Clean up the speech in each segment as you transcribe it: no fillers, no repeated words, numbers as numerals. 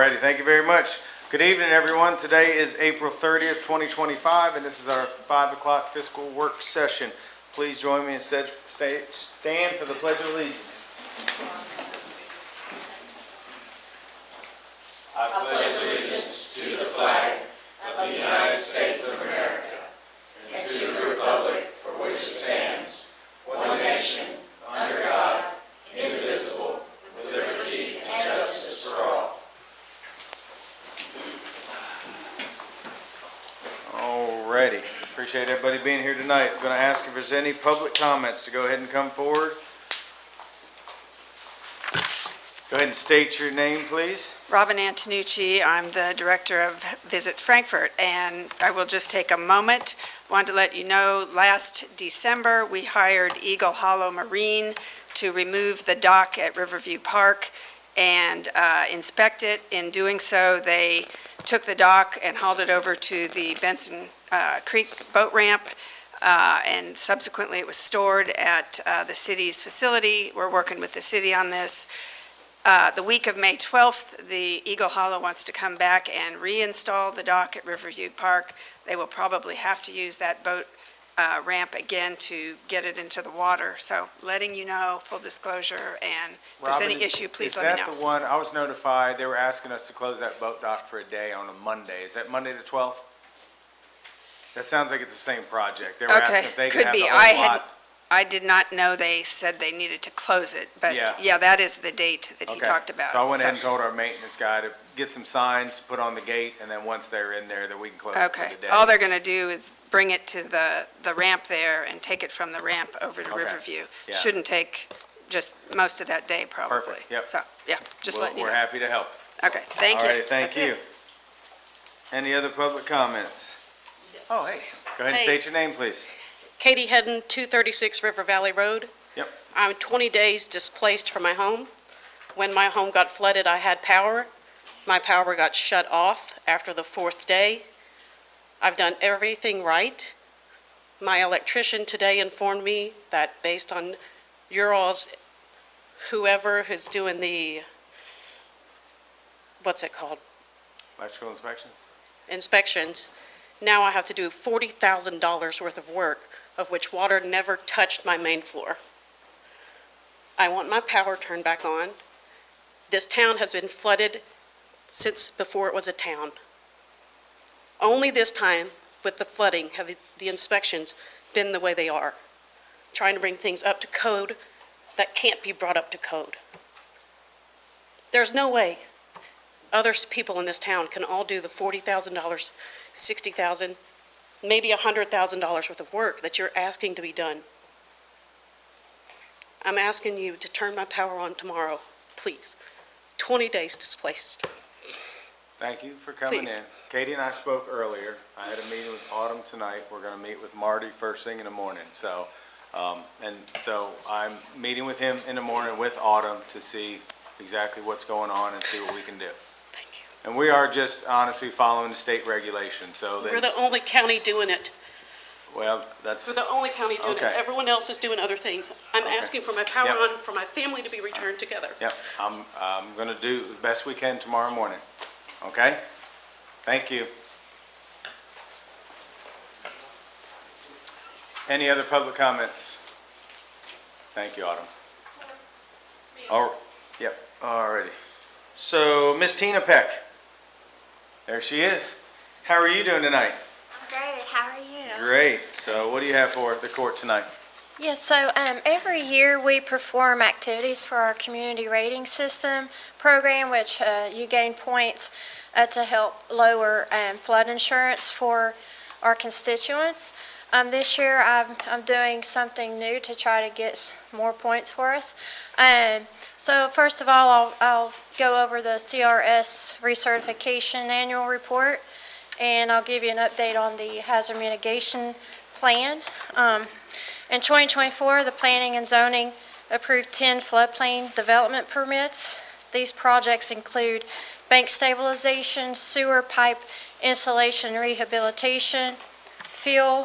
righty, thank you very much. Good evening, everyone. Today is April 30th, 2025, and this is our 5 o'clock fiscal work session. Please join me and stand for the Pledge of Allegiance. I pledge allegiance to the flag of the United States of America and to the republic for which it stands, one nation, under God, indivisible, with liberty and justice for all. Alrighty. Appreciate everybody being here tonight. I'm going to ask if there's any public comments to go ahead and come forward. Go ahead and state your name, please. Robin Antonucci. I'm the director of Visit Frankfurt, and I will just take a moment. Wanted to let you know, last December we hired Eagle Hollow Marine to remove the dock at Riverview Park and inspect it. In doing so, they took the dock and hauled it over to the Benson Creek boat ramp, and subsequently it was stored at the city's facility. We're working with the city on this. The week of May 12th, the Eagle Hollow wants to come back and reinstall the dock at Riverview Park. They will probably have to use that boat ramp again to get it into the water. So letting you know, full disclosure, and if there's any issue, please let me know. Is that the one, I was notified, they were asking us to close that boat dock for a day on a Monday. Is that Monday the 12th? That sounds like it's the same project. They were asking if they could have the whole lot. I did not know they said they needed to close it, but yeah, that is the date that he talked about. So I went ahead and told our maintenance guy to get some signs, put on the gate, and then once they're in there, then we can close it for the day. All they're going to do is bring it to the ramp there and take it from the ramp over to Riverview. Yeah. Shouldn't take just most of that day, probably. Perfect, yep. So, yeah, just letting you know. We're happy to help. Okay, thank you. All right, thank That's you. it. Any other public comments? Yes. Oh, hey, go ahead and state your name, please. Katie Hedden, 236 River Valley Road. Yep. I'm 20 days displaced from my home. When my home got flooded, I had power. My power got shut off after the 4th day. I've done everything right. My electrician today informed me that based on your all's, whoever is doing the, what's it called? Electrical inspections? Inspections, now I have to do $40,000 worth of work, of which water never touched my main floor. I want my power turned back on. This town has been flooded since before it was a town. Only this time, with the flooding, have the inspections been the way they are, trying to bring things up to code that can't be brought up to code. There's no way other people in this town can all do the $40,000, $60,000, maybe $100,000 worth of work that you're asking to be done. I'm asking you to turn my power on tomorrow, please. 20 days displaced. Thank you for coming in. Katie and I spoke earlier. I had a meeting with Autumn tonight. We're going to meet with Marty first thing in the morning. So, so I'm meeting with him in the morning with Autumn to see exactly what's going on and see what we can do. Thank you. And we are just honestly following the state regulations. So We're the only county doing it. well, that's We're the only county doing Okay. it. Everyone else is doing other things. I'm asking for my power Yep. on, for my family to be returned together. Yep. I'm going to do the best we can tomorrow morning. Okay. Thank you. Any other public comments? Thank you, Autumn. Oh, yep. Alrighty. So, Miss Tina Peck. There she is. How are you doing tonight? I'm great. How are you? Great. So, what do you have for the court tonight? Yes, so every year we perform activities for our community rating system program, which you gain points to help lower flood insurance for our constituents. This year I'm doing something new to try to get more points for us. So first of all, I'll go over the CRS recertification annual report, and I'll give you an update on the hazard mitigation plan. In 2024, the Planning and Zoning approved 10 floodplain development permits. These projects include bank stabilization, sewer pipe installation and rehabilitation, fill,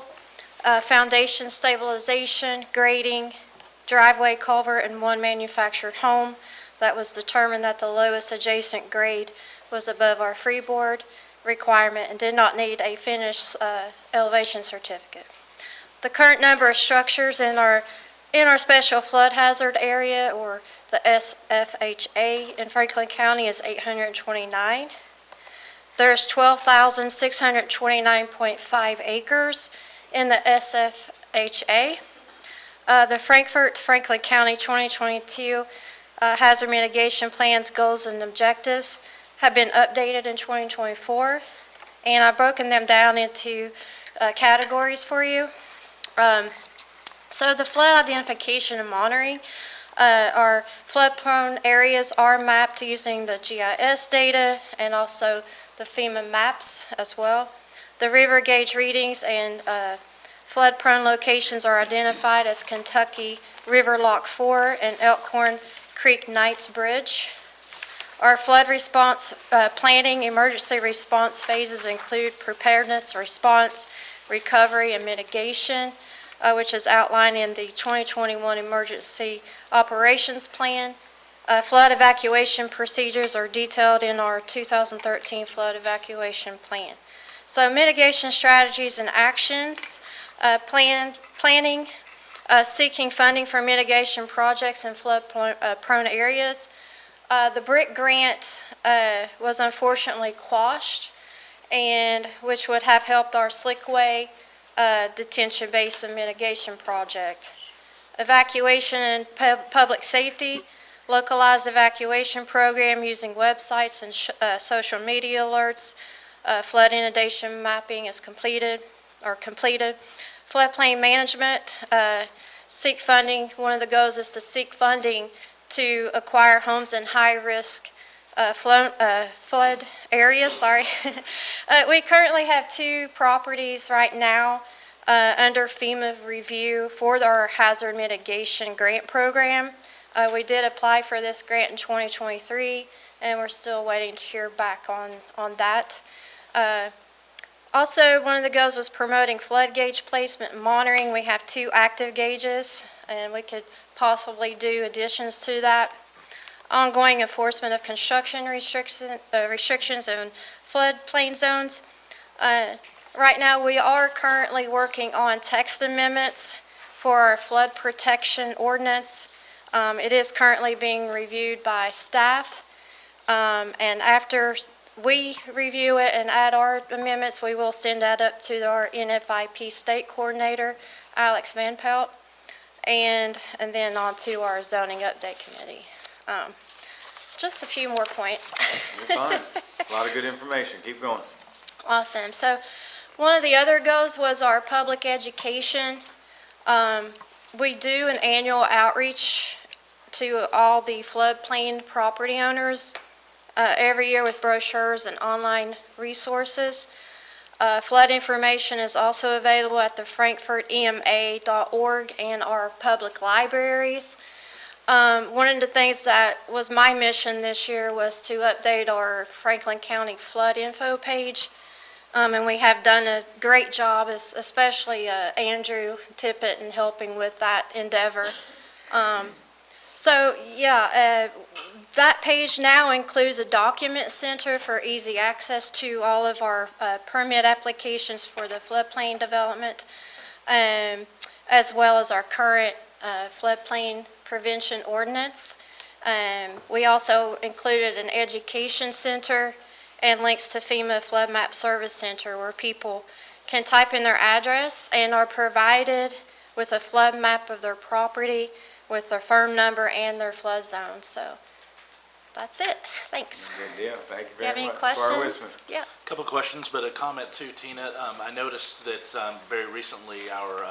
foundation stabilization, grading, driveway culvert, and one manufactured home that was determined that the lowest adjacent grade was above our freeboard requirement and did not need a finished elevation certificate. The current number of structures in our special flood hazard area, or the SFHA, in Franklin County is 829. There's 12,629.5 acres in the SFHA. The Franklin County 2022 Hazard Mitigation Plans, Goals, and Objectives have been updated in 2024, and I've broken them down into categories for you. So the flood identification and monitoring, our flood-prone areas are mapped using the GIS data and also the FEMA maps as well. The river gauge readings and flood-prone locations are identified as Kentucky River Lock 4 and Elkhorn Creek Knights Bridge. Our flood response planning emergency response phases include preparedness, response, recovery, and mitigation, which is outlined in the 2021 Emergency Operations Plan. Flood evacuation procedures are detailed in our 2013 Flood Evacuation Plan. So mitigation strategies and actions, planning, seeking funding for mitigation projects in flood-prone areas. The BRIC grant was unfortunately quashed, and which would have helped our Slickway detention basin mitigation project. Evacuation and public safety, localized evacuation program using websites and social media alerts. Flood inundation mapping is completed. Floodplain management, seek funding. One of the goals is to seek funding to acquire homes in high-risk flood areas. We currently have 2 properties right now under FEMA review for our hazard mitigation grant program. We did apply for this grant in 2023, and we're still waiting to hear back on that. Also, one of the goals was promoting flood gauge placement and monitoring. We have 2 active gauges, and we could possibly do additions to that. Ongoing enforcement of construction restrictions in floodplain zones. Right now, we are currently working on text amendments for our flood protection ordinance. It is currently being reviewed by staff, and after we review it and add our amendments, we will send that up to our NFIP state coordinator, Alex Van Pelt, and then on to our zoning update committee. Just a few more points. You're fine. A lot of good information. Keep going. Awesome. So one of the other goals was our public education. We do an annual outreach to all the floodplain property owners every year with brochures and online resources. Flood information is also available at the frankfurtema.org and our public libraries. One of the things that was my mission this year was to update our Franklin County flood info page. And we have done a great job, especially Andrew Tippett, in helping with that endeavor. That page now includes a document center for easy access to all of our permit applications for the floodplain development, as well as our current floodplain prevention ordinance. We also included an education center and links to FEMA Flood Map Service Center, where people can type in their address and are provided with a flood map of their property with their firm number and their flood zone. So that's it. Thanks. Good deal. Thank you Do you have very any much. Barbara questions? Wisman. Yeah. A couple of questions, but a comment too, Tina. I noticed that very recently our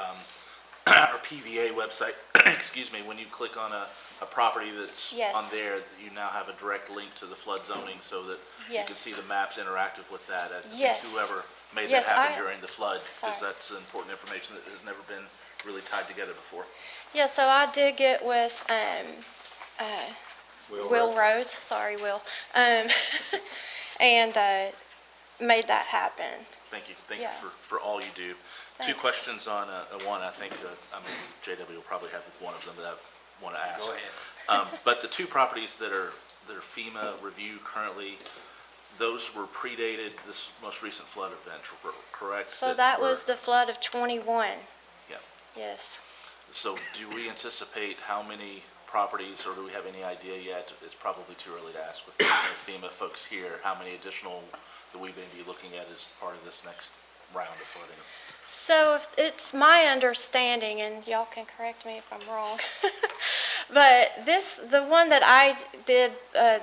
PVA website, excuse me, when you click on a property that's Yes. on there, you now have a direct link to the flood zoning so that you can Yes. see the maps interactive with that. I think Yes. whoever made Yes, that happen during the flood, Sorry. because that's important information that has never been really tied together before. Yeah, so I did get with Will Rhodes, sorry, Will, and made that happen. Thank you. Thank Yeah. you for all you do. Two Thanks. questions on one. I think JW will probably have one of them that I want to ask. Go ahead. But the 2 properties that are FEMA review currently, those were predated this most recent flood event, correct? So that were- was the flood of '21. Yeah. Yes. So do we anticipate how many properties, or do we have any idea yet? It's probably too early to ask with the FEMA folks here, how many additional that we may be looking at as part of this next round of flooding? So if it's my understanding, and y'all can correct me if I'm wrong, but the one that I did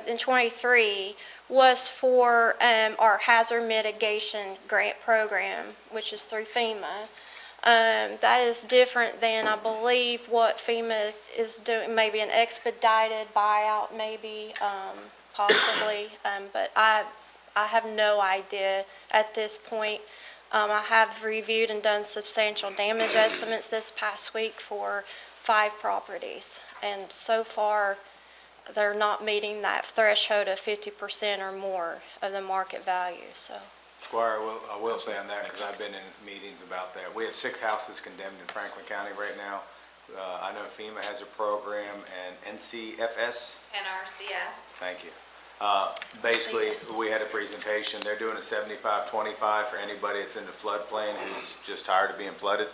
in '23 was for our hazard mitigation grant program, which is through FEMA. That is different than, I believe, what FEMA is doing, maybe an expedited buyout, maybe, possibly, but I have no idea at this point. I have reviewed and done substantial damage estimates this past week for 5 properties, and so far, they're not meeting that threshold of 50% or more of the market value, so. Squire, I will say on that, because I've been in meetings about that. We have 6 houses condemned in Franklin County right now. I know FEMA has a program, and NCFS, NRCS. thank you. Basically, Yes. we had a presentation. They're doing a 75-25 for anybody that's in the floodplain who's just tired of being flooded.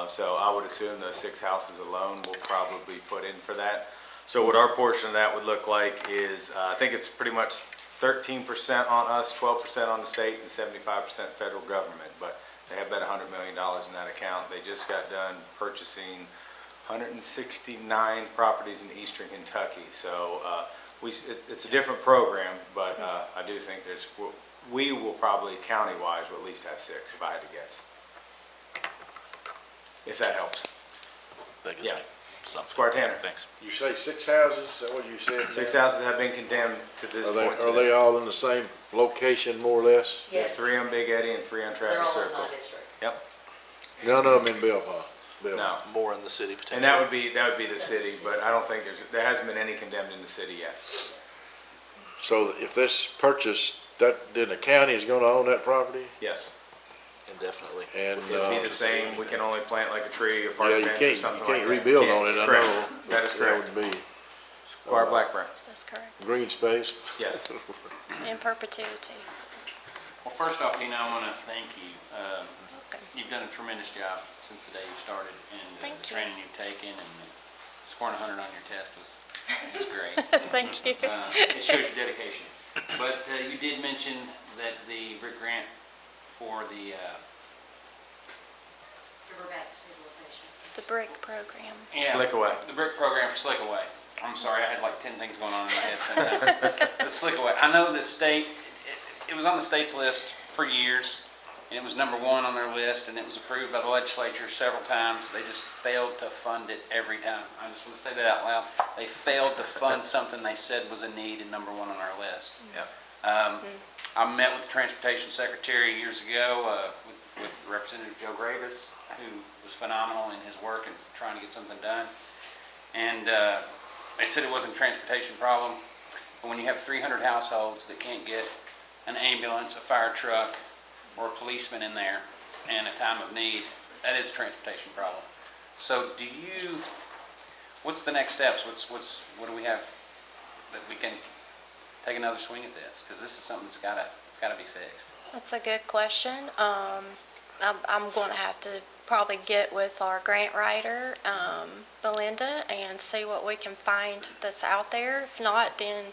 So I would assume those 6 houses alone will probably be put in for that. So what our portion of that would look like is, I think it's pretty much 13% on us, 12% on the state, and 75% federal government. But they have about $100 million in that account. They just got done purchasing 169 properties in eastern Kentucky. So it's a different program, but I do think we will probably county-wise will at least have 6, if I had to guess. If that helps. That gives Yeah. me some. Squire Tanner. Thanks. You say 6 houses, is that what you said? 6 houses have been condemned to this point. Are they all in the same location, more or less? We have 3 on Big Eddy and 3 on They're Travis all in Circle. my district. Yep, None of them in Belle Park? no. More in the city potentially. And that would be the city, but I don't think there hasn't been any condemned in the city yet. So if this purchase, then the county is gonna own that property? Yes. Indefinitely. And, It'd be the same, we can only plant like a tree or park yeah, you bench or can't, something you like can't that. rebuild on it, I Correct. know. That is correct. That would be Squire Blackburn, That's correct. green space. yes. In perpetuity. Well, first off, Tina, I want to thank you. Okay. You've done a tremendous job since the day you started, and Thank the you. training you've taken, and scoring 100 on your test was great. Thank you. It shows your dedication. But you did mention that the BRIC grant for the, Riverbank stabilization. The BRIC program. Slick away. the BRIC program for Slick Away. I'm sorry, I had like 10 things going on in my head at the same time. The Slick Away. I know the state, it was on the state's list for years, and it was number 1 on their list, and it was approved by the legislature several times. They just failed to fund it every time. I just want to say that out loud. They failed to fund something they said was a need and number 1 on our list. Yep. I met with the transportation secretary years ago with Representative Joe Gravis, who was phenomenal in his work and trying to get something done. And they said it wasn't a transportation problem, but when you have 300 households that can't get an ambulance, a fire truck, or a policeman in there in a time of need, that is a transportation problem. So what's the next steps? What do we have that we can take another swing at this? Because this is something that's gotta be fixed. That's a good question. I'm going to have to probably get with our grant writer, Belinda, and see what we can find that's out there. If not, then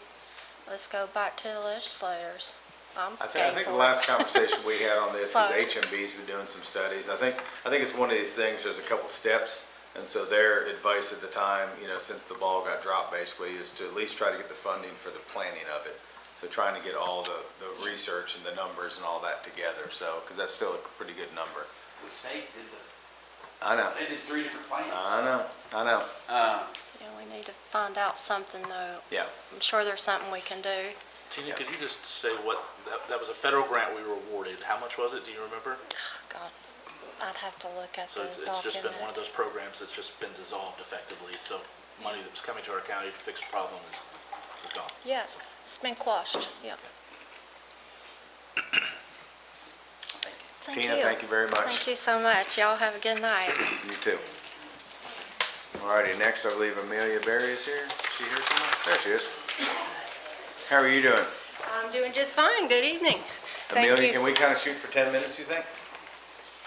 let's go back to the legislators. I think the last conversation we had on this was Sorry. HMB's been doing some studies. I think it's one of these things, there's a couple steps, and so their advice at the time, since the ball got dropped basically, is to at least try to get the funding for the planning of it. So trying to get all the research and the numbers and all that together, so, because that's still a pretty good number. The state did I know, they did 3 different plans. I know, Yeah, we need to find out something, though. yeah. I'm sure there's something we can do. Tina, could you just say what, that was a federal grant we were awarded. How much was it? Do you remember? God, I'd have to look at So the it's just been one of document. those programs that's just been dissolved effectively. So money that was coming to our county to fix a problem is gone. Yeah, it's been quashed, yeah. Thank you. Tina, thank you very much. Thank you so much. Y'all have a good night. You too. Alrighty, next I believe Amelia Berry is here. Is she here somewhere? There she is. How are you doing? I'm doing just fine. Good evening. Thank Amelia, you. can we kind of shoot for 10 minutes, you think?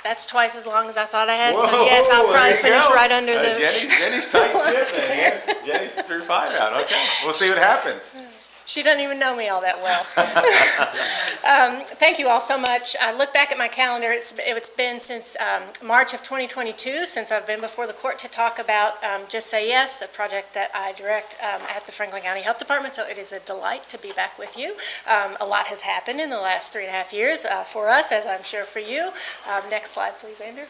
That's twice as long as I thought I had, so Whoa, yes, I'll there probably you finish go. right under the... Jenny's tight ship then, yeah. Jenny threw 5 out, okay. We'll see what happens. She doesn't even know me all that well. Thank you all so much. I look back at my calendar, it's been since March of 2022, since I've been before the court to talk about Just Say Yes, the project that I direct at the Franklin County Health Department, so it is a delight to be back with you. A lot has happened in the last 3.5 years for us, as I'm sure for you. Next slide, please, Andrew.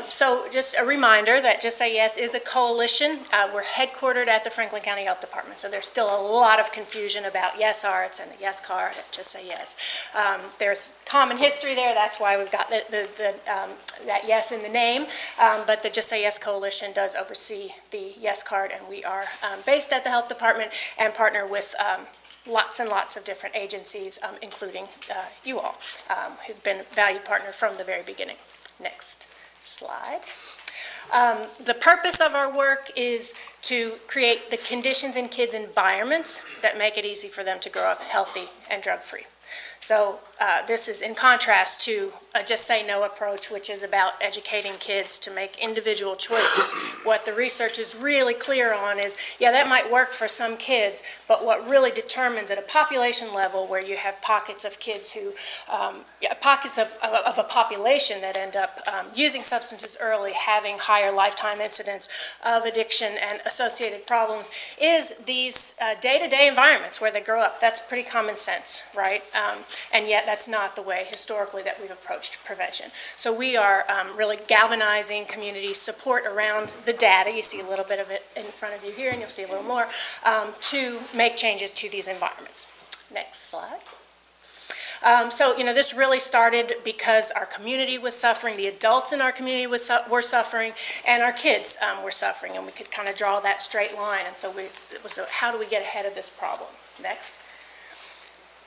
So just a reminder that Just Say Yes is a coalition. We're headquartered at the Franklin County Health Department, so there's still a lot of confusion about Yes Arts and the Yes Card at Just Say Yes. There's common history there, that's why we've got that yes in the name, but the Just Say Yes coalition does oversee the Yes Card, and we are based at the Health Department and partner with lots and lots of different agencies, including you all, who've been a valued partner from the very beginning. Next slide. The purpose of our work is to create the conditions in kids' environments that make it easy for them to grow up healthy and drug-free. So this is in contrast to a Just Say No approach, which is about educating kids to make individual choices. What the research is really clear on is, yeah, that might work for some kids, but what really determines at a population level where you have pockets of kids who, pockets of a population that end up using substances early, having higher lifetime incidence of addiction and associated problems, is these day-to-day environments where they grow up. That's pretty common sense, right? And yet that's not the way historically that we've approached prevention. So we are really galvanizing community support around the data. You see a little bit of it in front of you here, and you'll see a little more, to make changes to these environments. Next slide. So, this really started because our community was suffering, the adults in our community were suffering, and our kids were suffering, and we could kind of draw that straight line. And so it was how do we get ahead of this problem? Next.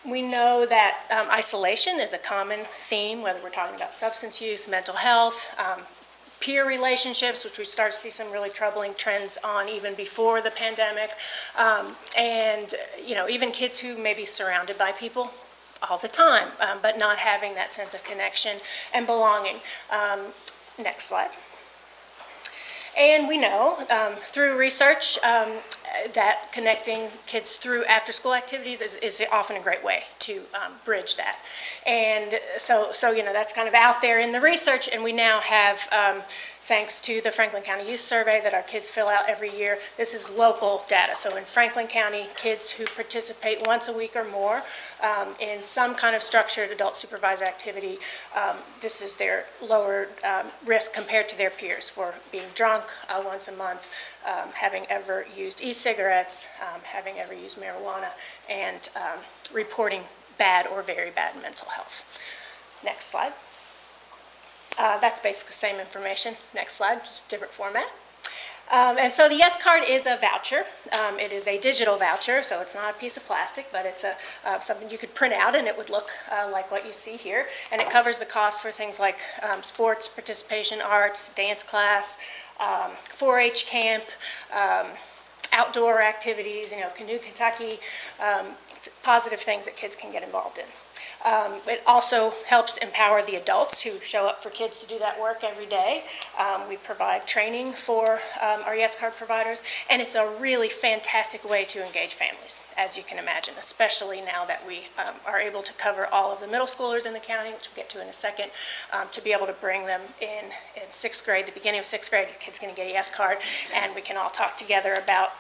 We know that isolation is a common theme, whether we're talking about substance use, mental health, peer relationships, which we started to see some really troubling trends on even before the pandemic, and even kids who may be surrounded by people all the time, but not having that sense of connection and belonging. Next slide. And we know through research that connecting kids through after-school activities is often a great way to bridge that. And so that's kind of out there in the research, and we now have, thanks to the Franklin County Youth Survey that our kids fill out every year, this is local data. So in Franklin County, kids who participate once a week or more in some kind of structured adult supervised activity, this is their lower risk compared to their peers for being drunk once a month, having ever used e-cigarettes, having ever used marijuana, and reporting bad or very bad mental health. Next slide. That's basically the same information. Next slide, just a different format. And so the Yes Card is a voucher. It is a digital voucher, so it's not a piece of plastic, but it's something you could print out and it would look like what you see here. And it covers the costs for things like sports, participation, arts, dance class, 4-H camp, outdoor activities, Canoe Kentucky, positive things that kids can get involved in. It also helps empower the adults who show up for kids to do that work every day. We provide training for our Yes Card providers, and it's a really fantastic way to engage families, as you can imagine, especially now that we are able to cover all of the middle schoolers in the county, which we'll get to in a second, to be able to bring them in 6th grade, the beginning of 6th grade, the kid's going to get a Yes Card, and we can all talk together about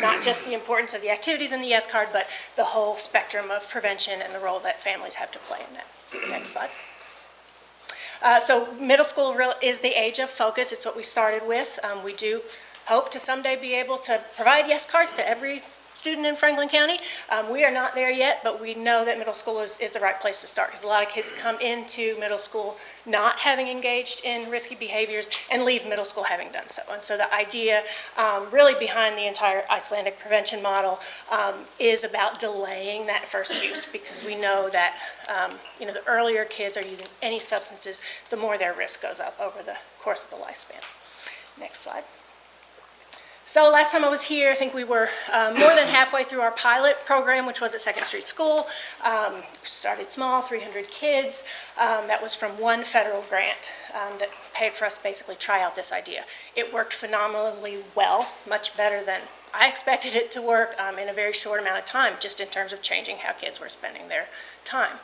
not just the importance of the activities in the Yes Card, but the whole spectrum of prevention and the role that families have to play in that. Next slide. So middle school is the age of focus. It's what we started with. We do hope to someday be able to provide Yes Cards to every student in Franklin County. We are not there yet, but we know that middle school is the right place to start, because a lot of kids come into middle school not having engaged in risky behaviors and leave middle school having done so. And so the idea really behind the entire Icelandic prevention model is about delaying that first use, because we know that the earlier kids are using any substances, the more their risk goes up over the course of the lifespan. Next slide. So last time I was here, I think we were more than halfway through our pilot program, which was at Second Street School. Started small, 300 kids. That was from one federal grant that paid for us to basically try out this idea. It worked phenomenally well, much better than I expected it to work in a very short amount of time, just in terms of changing how kids were spending their time.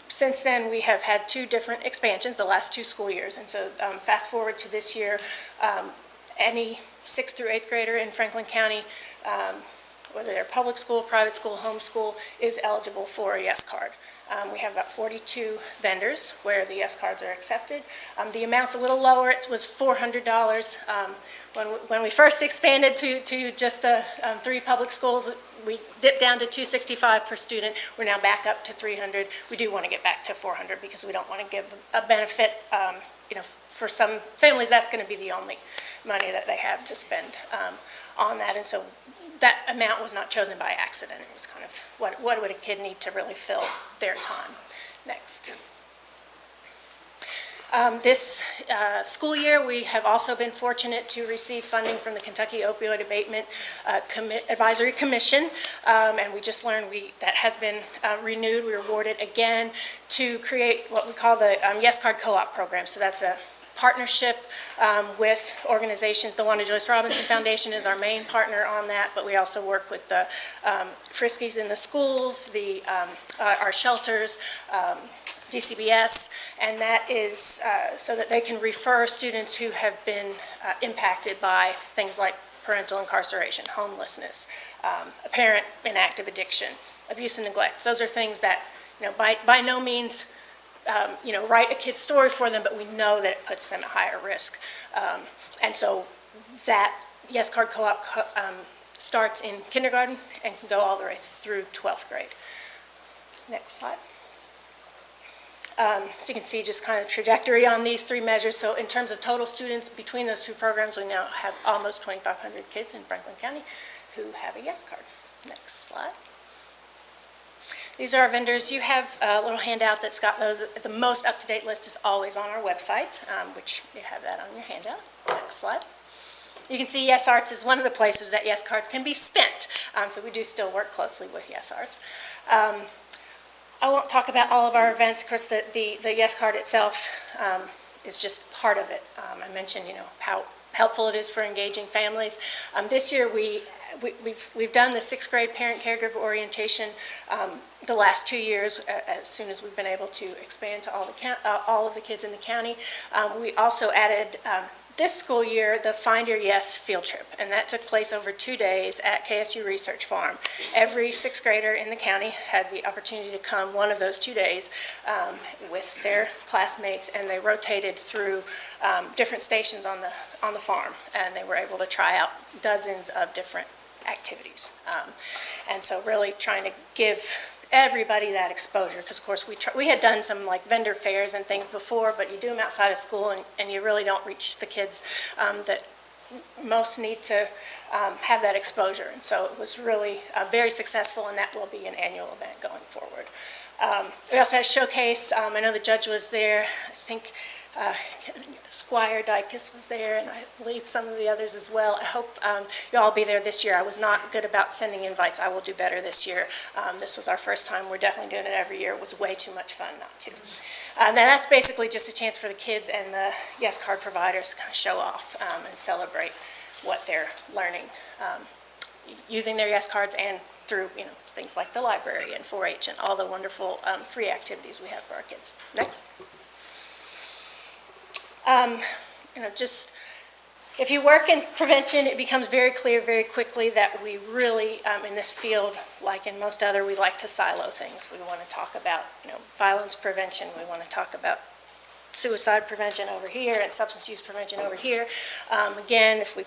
Since then, we have had 2 different expansions the last 2 school years, and so fast forward to this year, any 6th through 8th grader in Franklin County, whether they're public school, private school, homeschool, is eligible for a Yes card. We have about 42 vendors where the Yes cards are accepted. The amount's a little lower. It was $400. When we first expanded to just the 3 public schools, we dipped down to $265 per student. We're now back up to $300. We do want to get back to $400 because we don't want to give a benefit. For some families, that's going to be the only money that they have to spend on that. And so that amount was not chosen by accident. It was kind of what would a kid need to really fill their time. Next. This school year, we have also been fortunate to receive funding from the Kentucky Opioid Abatement Advisory Commission, and we just learned that has been renewed. We were awarded again to create what we call the Yes Card Co-op program. So that's a partnership with organizations. The Wanda Joyce Robinson Foundation is our main partner on that, but we also work with the Friskies in the schools, our shelters, DCBS, and that is so that they can refer students who have been impacted by things like parental incarceration, homelessness, apparent inactive addiction, abuse and neglect. Those are things that, by no means write a kid's story for them, but we know that it puts them at higher risk. And so that Yes Card Co-op starts in kindergarten and can go all the way through 12th grade. Next slide. So you can see just kind of trajectory on these 3 measures. So in terms of total students between those 2 programs, we now have almost 2,500 kids in Franklin County who have a Yes Card. Next slide. These are our vendors. You have a little handout that's got those. The most up-to-date list is always on our website, which you have that on your handout. Next slide. You can see Yes Arts is one of the places that Yes Cards can be spent. So we do still work closely with Yes Arts. I won't talk about all of our events. Of course, the Yes Card itself is just part of it. I mentioned, how helpful it is for engaging families. This year, we've done the 6th grade parent caregiver orientation the last 2 years, as soon as we've been able to expand to all of the kids in the county. We also added this school year the Find Your Yes field trip, and that took place over 2 days at KSU Research Farm. Every 6th grader in the county had the opportunity to come one of those 2 days with their classmates, and they rotated through different stations on the farm, and they were able to try out dozens of different activities. And so really trying to give everybody that exposure, because of course we had done some like vendor fairs and things before, but you do them outside of school and you really don't reach the kids that most need to have that exposure. And so it was really very successful, and that will be an annual event going forward. We also had a showcase. I know the judge was there. I think Squire Dykes was there, and I believe some of the others as well. I hope you'll all be there this year. I was not good about sending invites. I will do better this year. This was our first time. We're definitely doing it every year. It was way too much fun not to. Now that's basically just a chance for the kids and the Yes Card providers to kind of show off and celebrate what they're learning using their Yes Cards and through things like the library and 4-H and all the wonderful free activities we have for our kids. Next. Just if you work in prevention, it becomes very clear very quickly that we really, in this field, like in most other, we like to silo things. We want to talk about, violence prevention. We want to talk about suicide prevention over here and substance use prevention over here. Again, if we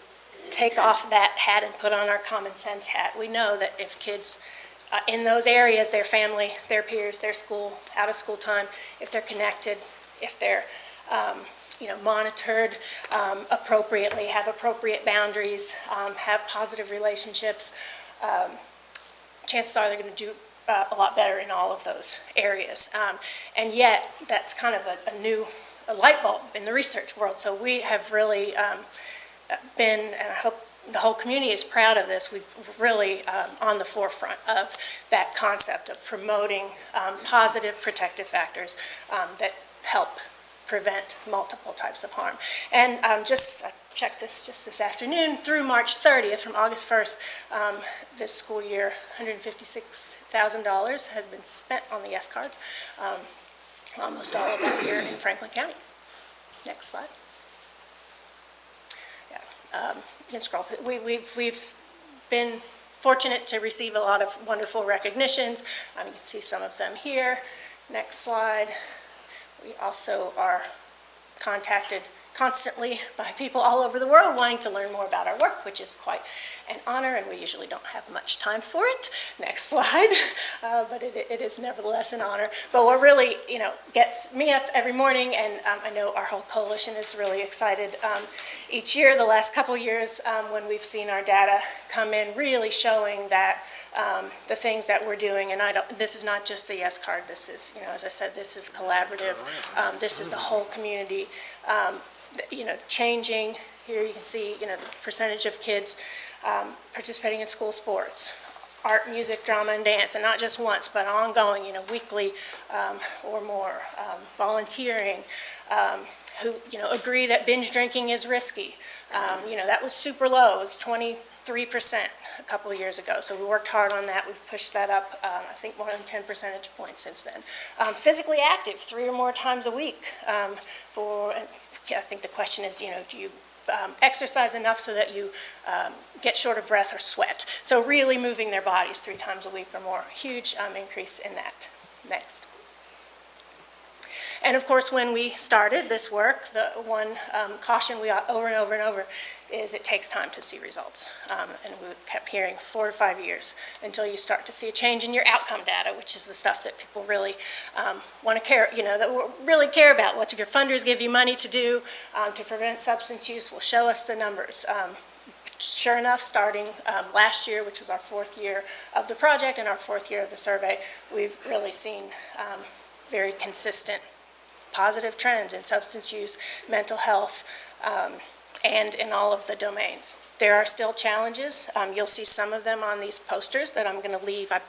take off that hat and put on our common sense hat, we know that if kids in those areas, their family, their peers, their school, out of school time, if they're connected, if they're monitored appropriately, have appropriate boundaries, have positive relationships, chances are they're going to do a lot better in all of those areas. And yet, that's kind of a new light bulb in the research world. So we have really been, and I hope the whole community is proud of this. We've really on the forefront of that concept of promoting positive protective factors that help prevent multiple types of harm. And I checked this just this afternoon, through March 30th, from August 1st, this school year, $156,000 has been spent on the yes cards, almost all of that here in Franklin County. Next slide. Yeah, you can scroll. We've been fortunate to receive a lot of wonderful recognitions. You can see some of them here. Next slide. We also are contacted constantly by people all over the world wanting to learn more about our work, which is quite an honor, and we usually don't have much time for it. Next slide. But it is nevertheless an honor. But what really, gets me up every morning, and I know our whole coalition is really excited each year, the last couple years, when we've seen our data come in, really showing that the things that we're doing, and this is not just the yes card, this is, as I said, this is collaborative, this is the whole community, changing. Here you can see, the percentage of kids participating in school sports, art, music, drama, and dance, and not just once, but ongoing, weekly or more, volunteering, who, agree that binge drinking is risky. That was super low, it was 23% a couple of years ago, so we worked hard on that. We've pushed that up, I think, more than 10 percentage points since then. Physically active 3 or more times a week I think the question is, do you exercise enough so that you get short of breath or sweat? So really moving their bodies 3 times a week or more, huge increase in that. Next. And of course, when we started this work, the one caution we got over and over and over is it takes time to see results. And we kept hearing 4 to 5 years until you start to see a change in your outcome data, which is the stuff that people really want to care, that really care about. What your funders give you money to do to prevent substance use will show us the numbers. Sure enough, starting last year, which was our 4th year of the project and our 4th year of the survey, we've really seen very consistent positive trends in substance use, mental health, and in all of the domains. There are still challenges. You'll see some of them on these posters that I'm going to leave. I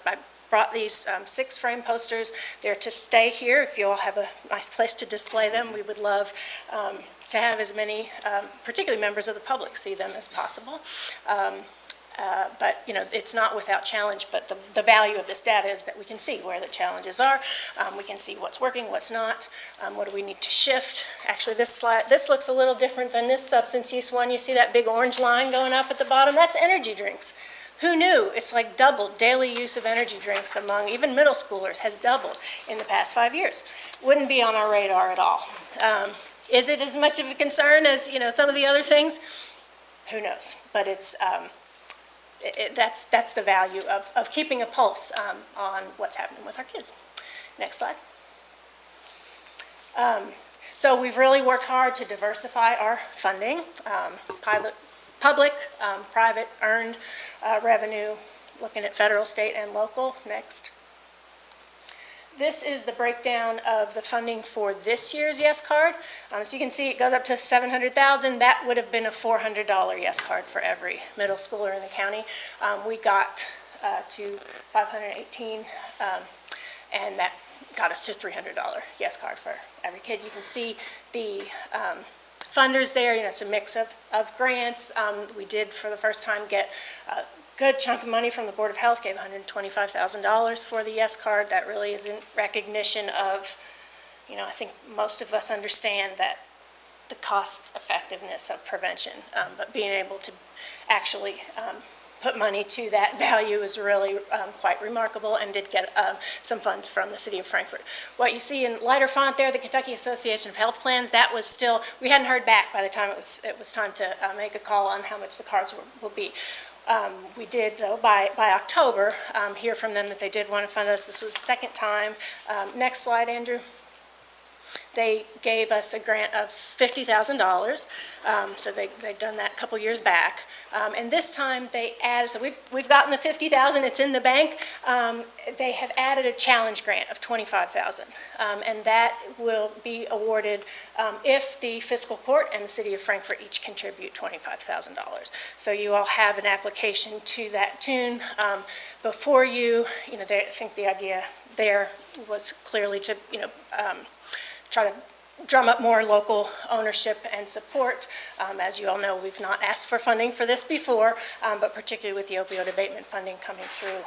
brought these 6-frame posters. They're to stay here. If you all have a nice place to display them, we would love to have as many, particularly members of the public, see them as possible. But it's not without challenge, but the value of this data is that we can see where the challenges are. We can see what's working, what's not, what do we need to shift. Actually, this looks a little different than this substance use one. You see that big orange line going up at the bottom? That's energy drinks. Who knew? It's like doubled. Daily use of energy drinks among even middle schoolers has doubled in the past 5 years. Wouldn't be on our radar at all. Is it as much of a concern as some of the other things? Who knows? But it's that's the value of keeping a pulse on what's happening with our kids. Next slide. So we've really worked hard to diversify our funding, public, private, earned revenue, looking at federal, state, and local. Next. This is the breakdown of the funding for this year's Yes Card. So you can see it goes up to $700,000. That would have been a $400 Yes Card for every middle schooler in the county. We got to $518, and that got us to $300 Yes Card for every kid. You can see the funders there. It's a mix of grants. We did, for the first time, get good chunk of money from the Board of Health, gave $125,000 for the Yes Card. That really is in recognition of, I think most of us understand that the cost effectiveness of prevention, but being able to actually put money to that value is really quite remarkable, and did get some funds from the city of Frankfort. What you see in lighter font there, the Kentucky Association of Health Plans, that was still, we hadn't heard back by the time it was time to make a call on how much the cards will be. We did, though, by October, hear from them that they did want to fund us. This was the second time. Next slide, Andrew. they gave us a grant of $50,000. So they'd done that a couple years back. And this time they added, so we've gotten the $50,000, it's in the bank. They have added a challenge grant of $25,000. And that will be awarded if the Fiscal Court and the City of Frankfurt each contribute $25,000. So you all have an application to that tune. Before you, I think the idea there was clearly to, try to drum up more local ownership and support. As you all know, we've not asked for funding for this before, but particularly with the opioid abatement funding coming through,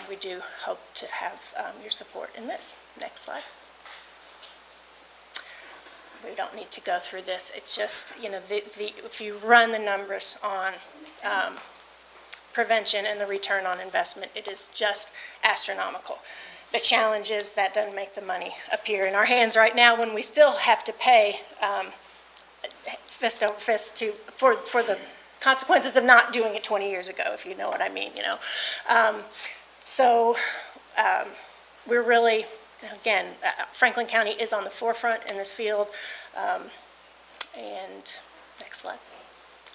we do hope to have your support in this. Next slide. We don't need to go through this. It's just, if you run the numbers on prevention and the return on investment, it is just astronomical. The challenge is that doesn't make the money appear in our hands right now when we still have to pay fist over fist for the consequences of not doing it 20 years ago, if you know what I mean, we're really, again, Franklin County is on the forefront in this field. And next slide.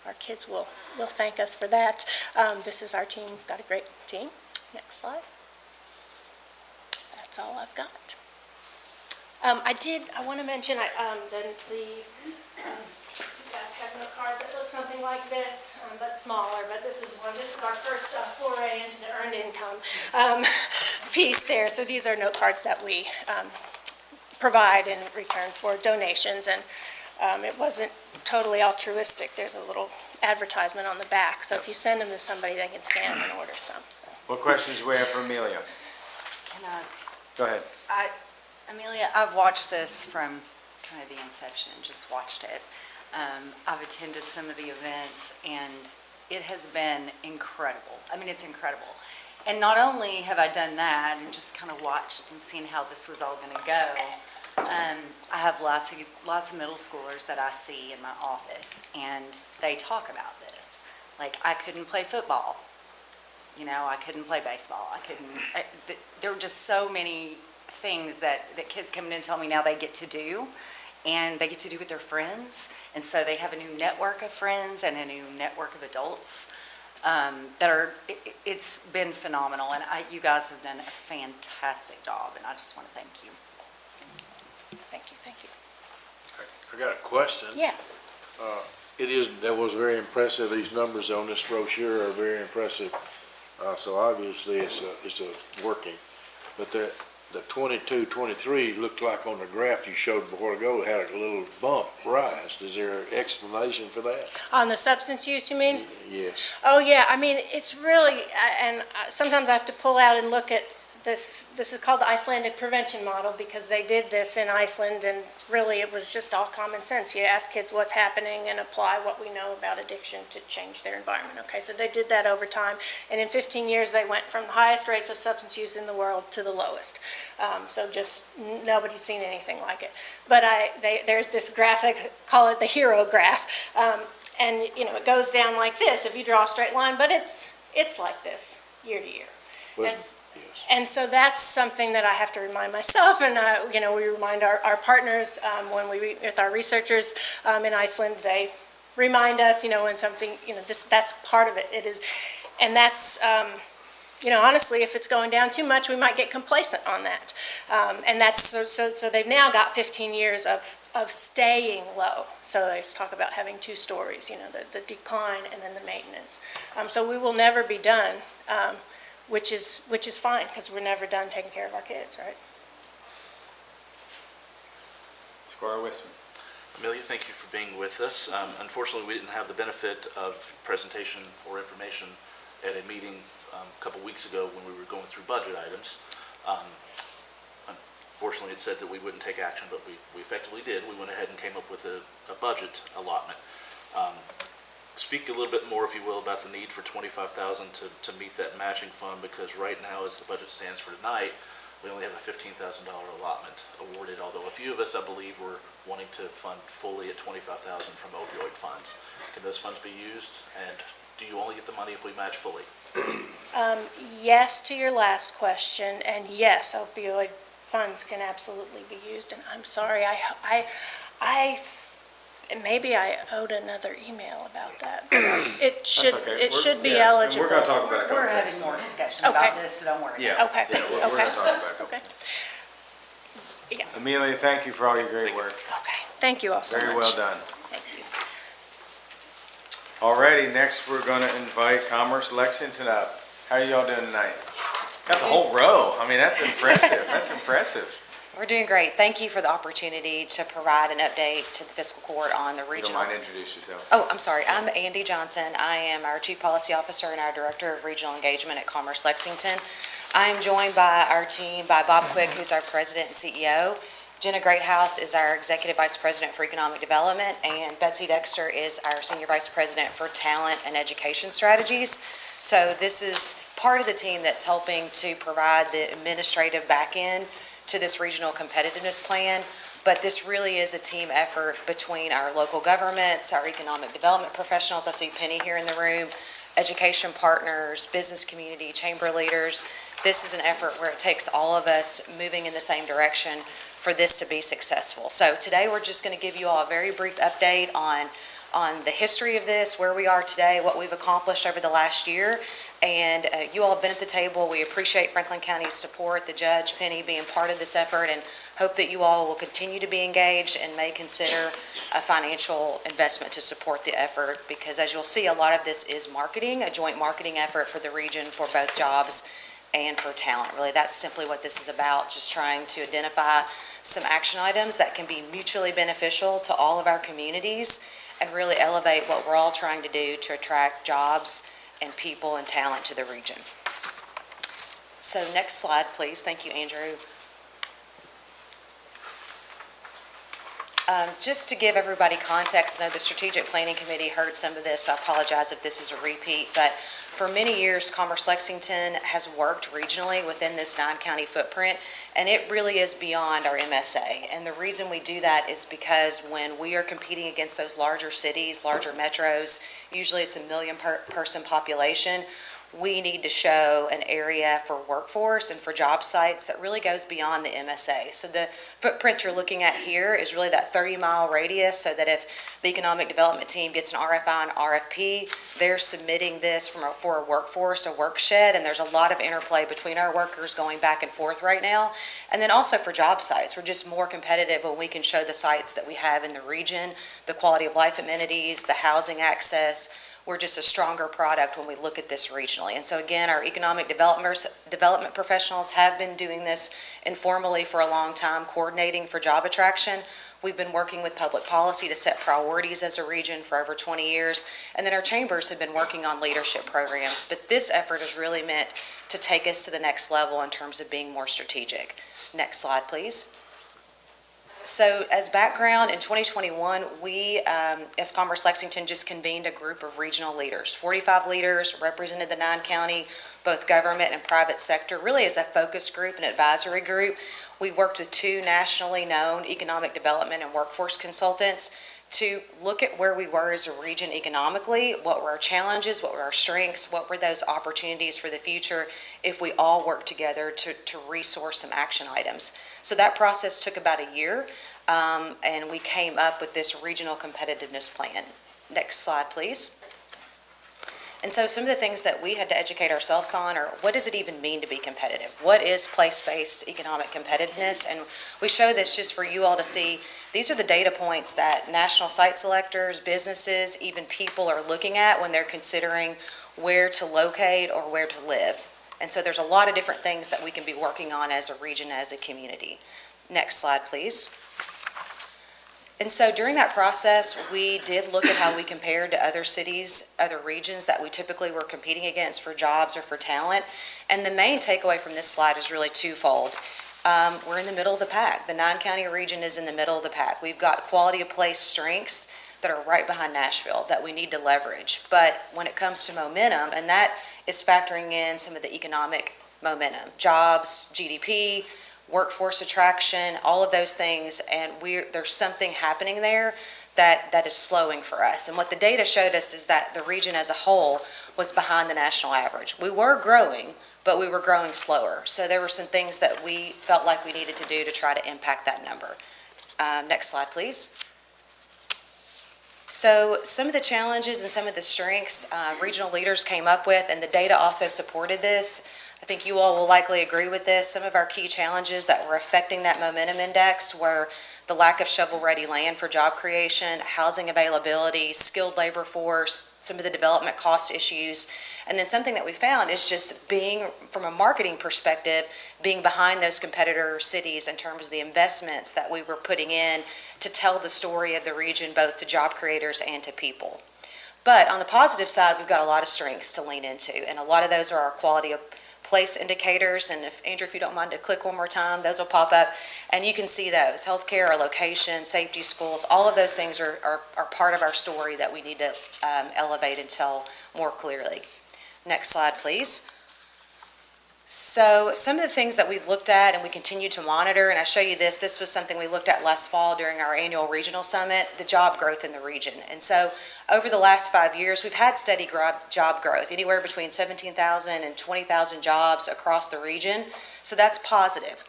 Our kids will thank us for that. This is our team. We've got a great team. Next slide. That's all I've got. I want to mention, you guys have note cards that look something like this, but smaller, but this is our first foray into the earned income piece there. So these are note cards that we provide in return for donations, and it wasn't totally altruistic. There's a little advertisement on the back, so if you send them to somebody, they can scan and order some. What questions do we have for Amelia? Go ahead. Amelia, I've watched this from kind of the inception, just watched it. I've attended some of the events, and it has been incredible. I mean, it's incredible. And not only have I done that and just kind of watched and seen how this was all going to go, I have lots of middle schoolers that I see in my office, and they talk about this. Like, I couldn't play football. I couldn't play baseball. There were just so many things that kids come in and tell me now they get to do, and they get to do with their friends. And so they have a new network of friends and a new network of adults it's been phenomenal. And you guys have done a fantastic job, and I just want to thank you. Thank you. I got a question. Yeah. That was very impressive. These numbers on this brochure are very impressive. So obviously it's working. But the 22, 23 looked like on the graph you showed before ago, it had a little bump rise. Is there an explanation for that? On the substance use, you mean? Yes. Oh, yeah. I mean, it's really, and sometimes I have to pull out and look at this. This is called the Icelandic prevention model, because they did this in Iceland, and really it was just all common sense. You ask kids what's happening and apply what we know about addiction to change their environment. Okay, so they did that over time, and in 15 years they went from the highest rates of substance use in the world to the lowest. So just nobody's seen anything like it. But there's this graphic, call it the hero graph, and it goes down like this if you draw a straight line, but it's like this year to year. Yes. And so that's something that I have to remind myself, and we remind our partners when with our researchers in Iceland. They remind us, when something, that's part of it. It is, and that's, honestly, if it's going down too much, we might get complacent on that. And that's so they've now got 15 years of staying low. So they talk about having two stories, the decline and then the maintenance. So we will never be done. Which is fine, because we're never done taking care of our kids, right? Squire Wissman. Amelia, thank you for being with us. Unfortunately, we didn't have the benefit of presentation or information at a meeting a couple weeks ago when we were going through budget items. Unfortunately, it said that we wouldn't take action, but we effectively did. We went ahead and came up with a budget allotment. Speak a little bit more, if you will, about the need for $25,000 to meet that matching fund, because right now, as the budget stands for tonight, we only have a $15,000 allotment awarded, although a few of us, I believe, were wanting to fund fully at $25,000 from opioid funds. Can those funds be used, and do you only get the money if we match fully? Yes to your last question, and yes, opioid funds can absolutely be used, and I'm sorry, maybe I owed another email about that. But it should, okay. it should be Yeah, and eligible. we're gonna talk about a couple We're things. having more discussion Okay. about this, so don't worry. Yeah. Okay, Yeah, we're okay. gonna talk about a couple. Okay, Amelia, thank you for all your great work. okay. Thank you all so much. Very well done. Thank you. Alrighty, next we're gonna invite Commerce Lexington up. How are y'all doing tonight? Got the whole row. I mean, that's impressive. That's impressive. We're doing great. Thank you for the opportunity to provide an update to the Fiscal Court on the If you don't regional. mind, introduce yourself. Oh, I'm sorry. I'm Andy Johnson. I am our Chief Policy Officer and our Director of Regional Engagement at Commerce Lexington. I am joined by our team by Bob Quick, who's our President and CEO. Jenna Greathouse is our Executive Vice President for Economic Development, and Betsy Dexter is our Senior Vice President for Talent and Education Strategies. So this is part of the team that's helping to provide the administrative back end to this regional competitiveness plan. But this really is a team effort between our local governments, our economic development professionals. I see Penny here in the room, education partners, business community, chamber leaders. This is an effort where it takes all of us moving in the same direction for this to be successful. So today we're just going to give you all a very brief update on the history of this, where we are today, what we've accomplished over the last year. And you all have been at the table. We appreciate Franklin County's support, the judge, Penny, being part of this effort, and hope that you all will continue to be engaged and may consider a financial investment to support the effort, because as you'll see, a lot of this is marketing, a joint marketing effort for the region for both jobs and for talent. Really, that's simply what this is about, just trying to identify some action items that can be mutually beneficial to all of our communities and really elevate what we're all trying to do to attract jobs and people and talent to the region. So next slide, please. Thank you, Andrew. Just to give everybody context, I know the Strategic Planning Committee heard some of this, so I apologize if this is a repeat, but for many years, Commerce Lexington has worked regionally within this 9-county footprint, and it really is beyond our MSA. And the reason we do that is because when we are competing against those larger cities, larger metros, usually it's a 1 million person population, we need to show an area for workforce and for job sites that really goes beyond the MSA. So the footprint you're looking at here is really that 30-mile radius, so that if the economic development team gets an RFI and RFP, they're submitting this for a workforce, a workshed, and there's a lot of interplay between our workers going back and forth right now. And then also for job sites, we're just more competitive when we can show the sites that we have in the region, the quality of life amenities, the housing access. We're just a stronger product when we look at this regionally. And so again, our economic development professionals have been doing this informally for a long time, coordinating for job attraction. We've been working with public policy to set priorities as a region for over 20 years. And then our chambers have been working on leadership programs. But this effort is really meant to take us to the next level in terms of being more strategic. Next slide, please. So as background, in 2021, we, as Commerce Lexington, just convened a group of regional leaders. 45 leaders represented the 9-county, both government and private sector, really as a focus group and advisory group. We worked with 2 nationally known economic development and workforce consultants to look at where we were as a region economically, what were our challenges, what were our strengths, what were those opportunities for the future if we all worked together to resource some action items. So that process took about a year, and we came up with this regional competitiveness plan. Next slide, please. And so some of the things that we had to educate ourselves on are, what does it even mean to be competitive? What is place-based economic competitiveness? And we show this just for you all to see. These are the data points that national site selectors, businesses, even people are looking at when they're considering where to locate or where to live. And so there's a lot of different things that we can be working on as a region, as a community. Next slide, please. And so during that process, we did look at how we compared to other cities, other regions that we typically were competing against for jobs or for talent. And the main takeaway from this slide is really twofold. We're in the middle of the pack. The 9-county region is in the middle of the pack. We've got quality of place strengths that are right behind Nashville that we need to leverage. But when it comes to momentum, and that is factoring in some of the economic momentum, jobs, GDP, workforce attraction, all of those things, and there's something happening there that is slowing for us. And what the data showed us is that the region as a whole was behind the national average. We were growing, but we were growing slower. So there were some things that we felt like we needed to do to try to impact that number. Next slide, please. So some of the challenges and some of the strengths regional leaders came up with, and the data also supported this. I think you all will likely agree with this. Some of our key challenges that were affecting that momentum index were the lack of shovel-ready land for job creation, housing availability, skilled labor force, some of the development cost issues. And then something that we found is just being, from a marketing perspective, being behind those competitor cities in terms of the investments that we were putting in to tell the story of the region, both to job creators and to people. But on the positive side, we've got a lot of strengths to lean into, and a lot of those are our quality of place indicators. And if, Andrew, if you don't mind to click one more time, those will pop up, and you can see those. Healthcare, our location, safety, schools, all of those things are part of our story that we need to elevate and tell more clearly. Next slide, please. So some of the things that we've looked at and we continue to monitor, and I show you this was something we looked at last fall during our annual regional summit, the job growth in the region. And so over the last 5 years, we've had steady job growth, anywhere between 17,000 and 20,000 jobs across the region. So that's positive.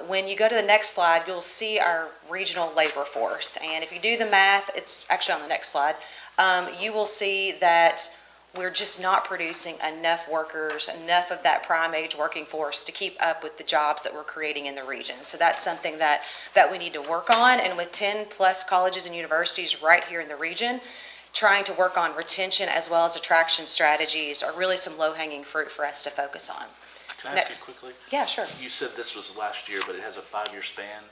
When you go to the next slide, you'll see our regional labor force. And if you do the math, it's actually on the next slide, you will see that we're just not producing enough workers, enough of that prime age working force to keep up with the jobs that we're creating in the region. So that's something that we need to work on. And with 10 plus colleges and universities right here in the region, trying to work on retention as well as attraction strategies are really some low-hanging fruit for us to focus on. Can I Next. ask you quickly? Yeah, sure. You said this was last year, but it has a 5-year span.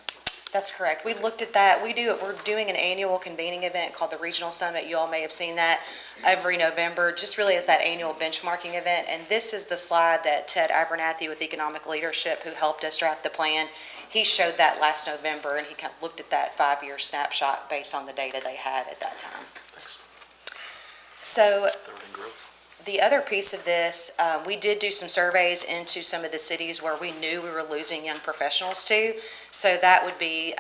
That's correct. We looked at that. We're doing an annual convening event called the Regional Summit. You all may have seen that every November, just really as that annual benchmarking event. And this is the slide that Ted Abernathy with Economic Leadership, who helped us draft the plan, he showed that last November, and he kind of looked at that 5-year snapshot based on the data they had at that time. Thanks. So Third in growth. the other piece of this, we did do some surveys into some of the cities where we knew we were losing young professionals to. So that would be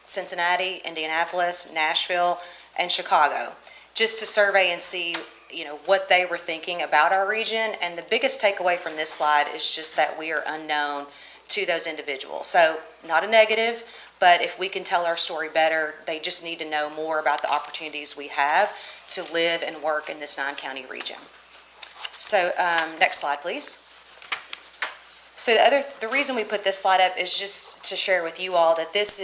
Cincinnati, Indianapolis, Nashville, and Chicago, just to survey and see, what they were thinking about our region. And the biggest takeaway from this slide is just that we are unknown to those individuals. So not a negative, but if we can tell our story better, they just need to know more about the opportunities we have to live and work in this 9-county region. So next slide, please. So the reason we put this slide up is just to share with you all that this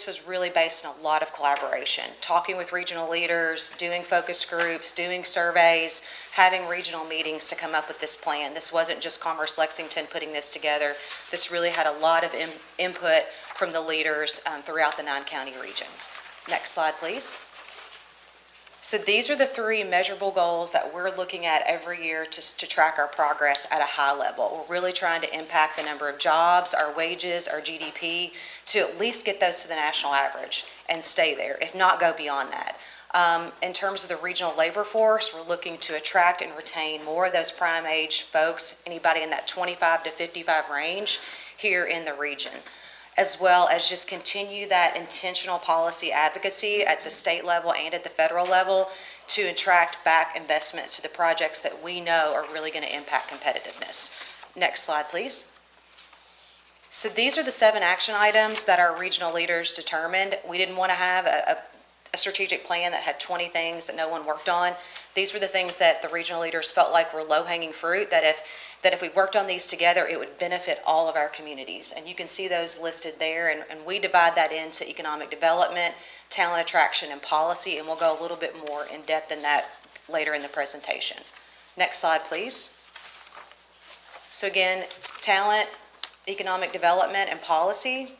was really based on a lot of collaboration, talking with regional leaders, doing focus groups, doing surveys, having regional meetings to come up with this plan. This wasn't just Commerce Lexington putting this together. This really had a lot of input from the leaders throughout the 9-county region. Next slide, please. So these are the 3 measurable goals that we're looking at every year to track our progress at a high level. We're really trying to impact the number of jobs, our wages, our GDP, to at least get those to the national average and stay there, if not go beyond that. In terms of the regional labor force, we're looking to attract and retain more of those prime age folks, anybody in that 25 to 55 range here in the region, as well as just continue that intentional policy advocacy at the state level and at the federal level to attract back investment to the projects that we know are really going to impact competitiveness. Next slide, please. So these are the 7 action items that our regional leaders determined. We didn't want to have a strategic plan that had 20 things that no one worked on. These were the things that the regional leaders felt like were low-hanging fruit, that if we worked on these together, it would benefit all of our communities. And you can see those listed there, and we divide that into economic development, talent attraction, and policy, and we'll go a little bit more in depth in that later in the presentation. Next slide, please. So again, talent, economic development, and policy.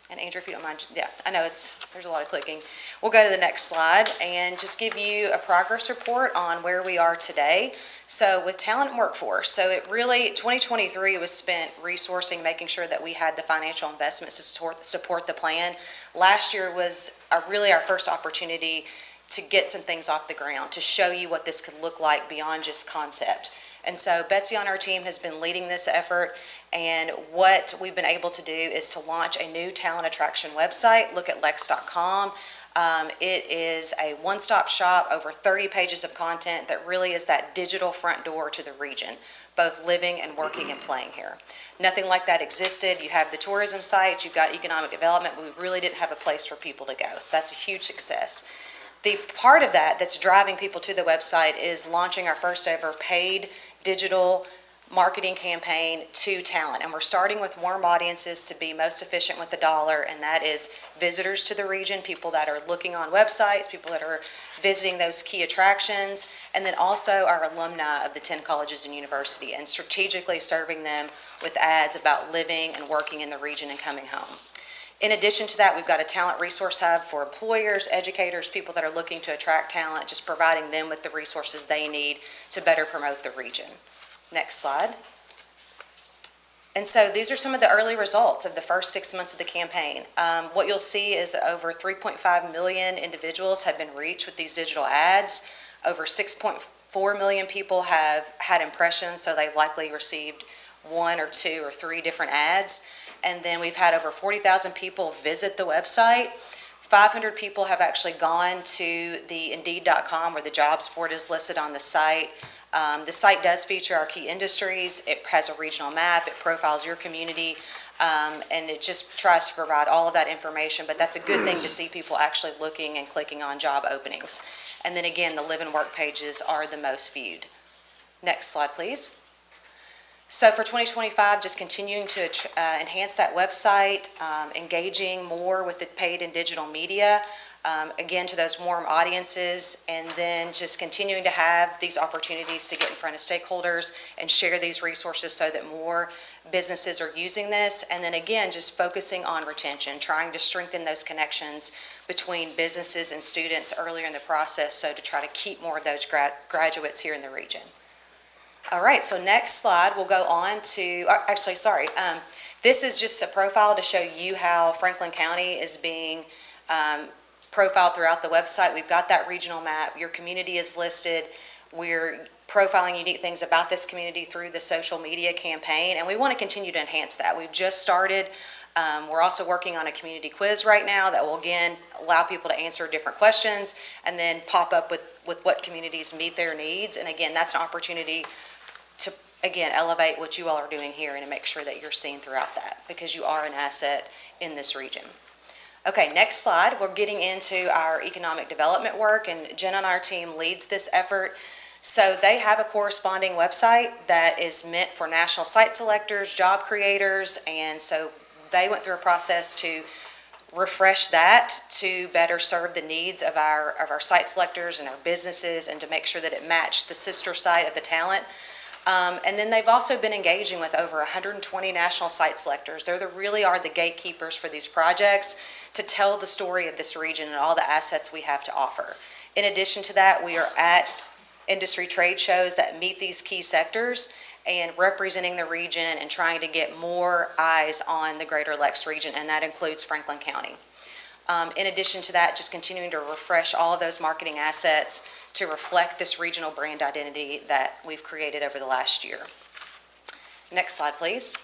And Andrew, if you don't mind, yeah, I know there's a lot of clicking. We'll go to the next slide and just give you a progress report on where we are today. So with talent and workforce, so it really, 2023 was spent resourcing, making sure that we had the financial investments to support the plan. Last year was really our first opportunity to get some things off the ground, to show you what this could look like beyond just concept. And so Betsy on our team has been leading this effort, and what we've been able to do is to launch a new talent attraction website, lookatlex.com. It is a one-stop shop, over 30 pages of content that really is that digital front door to the region, both living and working and playing here. Nothing like that existed. You have the tourism sites, you've got economic development, but we really didn't have a place for people to go. So that's a huge success. The part of that that's driving people to the website is launching our first ever paid digital marketing campaign to talent. And we're starting with warm audiences to be most efficient with the dollar, and that is visitors to the region, people that are looking on websites, people that are visiting those key attractions, and then also our alumni of the 10 colleges and university, and strategically serving them with ads about living and working in the region and coming home. In addition to that, we've got a talent resource hub for employers, educators, people that are looking to attract talent, just providing them with the resources they need to better promote the region. Next slide. And so these are some of the early results of the first 6 months of the campaign. What you'll see is that over 3.5 million individuals have been reached with these digital ads. Over 6.4 million people have had impressions, so they likely received 1 or 2 or 3 different ads. And then we've had over 40,000 people visit the website. 500 people have actually gone to the Indeed.com where the jobs board is listed on the site. The site does feature our key industries. It has a regional map. It profiles your community, and it just tries to provide all of that information. But that's a good thing to see people actually looking and clicking on job openings. And then again, the live and work pages are the most viewed. Next slide, please. So for 2025, just continuing to enhance that website, engaging more with the paid and digital media, again, to those warm audiences, and then just continuing to have these opportunities to get in front of stakeholders and share these resources so that more businesses are using this. And then again, just focusing on retention, trying to strengthen those connections between businesses and students earlier in the process, so to try to keep more of those graduates here in the region. All right, so next slide, we'll go on to, this is just a profile to show you how Franklin County is being profiled throughout the website. We've got that regional map. Your community is listed. We're profiling unique things about this community through the social media campaign, and we want to continue to enhance that. We've just started. We're also working on a community quiz right now that will, again, allow people to answer different questions and then pop up with what communities meet their needs. And again, that's an opportunity to, again, elevate what you all are doing here and to make sure that you're seen throughout that, because you are an asset in this region. Okay, next slide. We're getting into our economic development work, and Jen on our team leads this effort. So they have a corresponding website that is meant for national site selectors, job creators, and so they went through a process to refresh that to better serve the needs of our site selectors and our businesses, and to make sure that it matched the sister site of the talent. And then they've also been engaging with over 120 national site selectors. They really are the gatekeepers for these projects to tell the story of this region and all the assets we have to offer. In addition to that, we are at industry trade shows that meet these key sectors and representing the region and trying to get more eyes on the Greater Lex region, and that includes Franklin County. In addition to that, just continuing to refresh all of those marketing assets to reflect this regional brand identity that we've created over the last year. Next slide, please.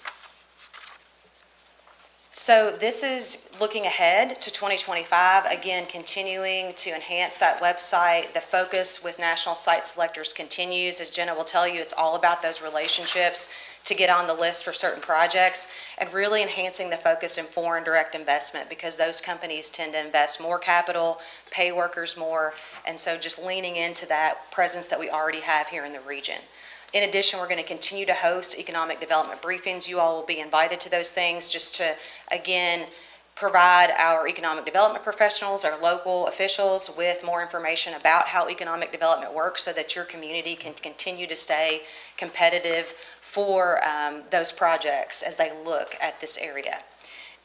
So this is looking ahead to 2025, again, continuing to enhance that website. The focus with national site selectors continues. As Jenna will tell you, it's all about those relationships to get on the list for certain projects, and really enhancing the focus in foreign direct investment, because those companies tend to invest more capital, pay workers more, and so just leaning into that presence that we already have here in the region. In addition, we're going to continue to host economic development briefings. You all will be invited to those things, just to, again, provide our economic development professionals, our local officials, with more information about how economic development works, so that your community can continue to stay competitive for those projects as they look at this area.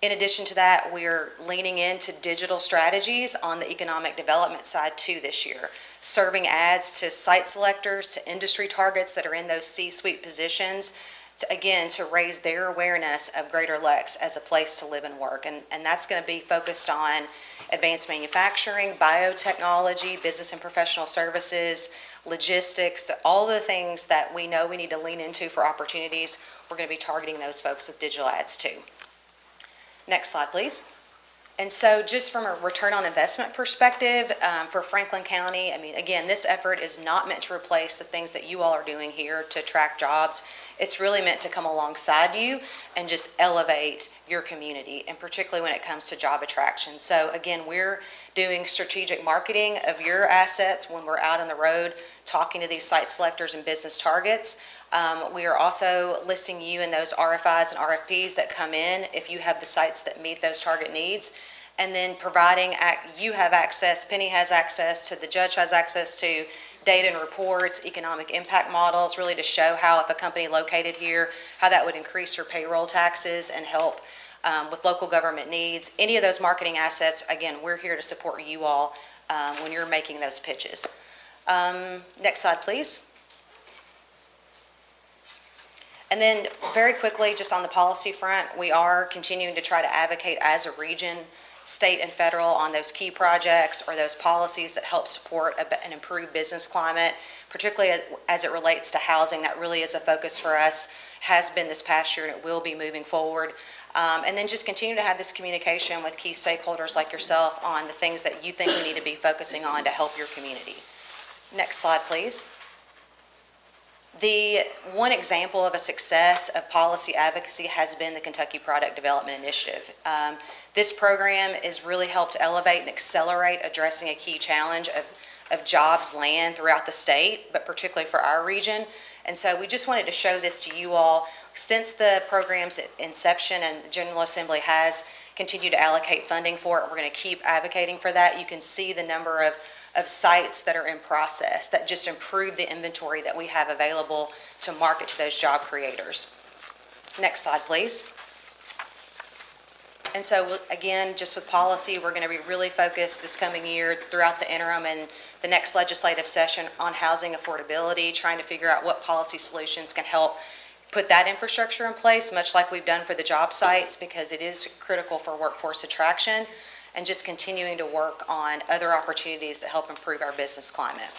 In addition to that, we're leaning into digital strategies on the economic development side too this year, serving ads to site selectors, to industry targets that are in those C-suite positions, to raise their awareness of Greater Lex as a place to live and work. And that's going to be focused on advanced manufacturing, biotechnology, business and professional services, logistics, all the things that we know we need to lean into for opportunities. We're going to be targeting those folks with digital ads too. Next slide, please. And so just from a return on investment perspective, for Franklin County, I mean, again, this effort is not meant to replace the things that you all are doing here to attract jobs. It's really meant to come alongside you and just elevate your community, and particularly when it comes to job attraction. So again, we're doing strategic marketing of your assets when we're out on the road talking to these site selectors and business targets. We are also listing you in those RFIs and RFPs that come in if you have the sites that meet those target needs. And then providing, you have access, Penny has access to, the judge has access to data and reports, economic impact models, really to show how if a company located here, how that would increase your payroll taxes and help with local government needs. Any of those marketing assets, again, we're here to support you all when you're making those pitches. Next slide, please. And then very quickly, just on the policy front, we are continuing to try to advocate as a region, state and federal, on those key projects or those policies that help support an improved business climate, particularly as it relates to housing. That really is a focus for us, has been this past year, and it will be moving forward. And then just continue to have this communication with key stakeholders like yourself on the things that you think we need to be focusing on to help your community. Next slide, please. The one example of a success of policy advocacy has been the Kentucky Product Development Initiative. This program has really helped elevate and accelerate addressing a key challenge of jobs land throughout the state, but particularly for our region. And so we just wanted to show this to you all. Since the program's inception, and the General Assembly has continued to allocate funding for it, we're going to keep advocating for that. You can see the number of sites that are in process that just improve the inventory that we have available to market to those job creators. Next slide, please. And so again, just with policy, we're going to be really focused this coming year throughout the interim and the next legislative session on housing affordability, trying to figure out what policy solutions can help put that infrastructure in place, much like we've done for the job sites, because it is critical for workforce attraction, and just continuing to work on other opportunities that help improve our business climate.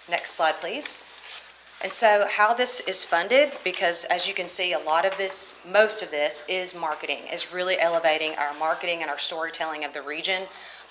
Next slide, please. And so how this is funded, because as you can see, a lot of this, most of this is marketing, is really elevating our marketing and our storytelling of the region.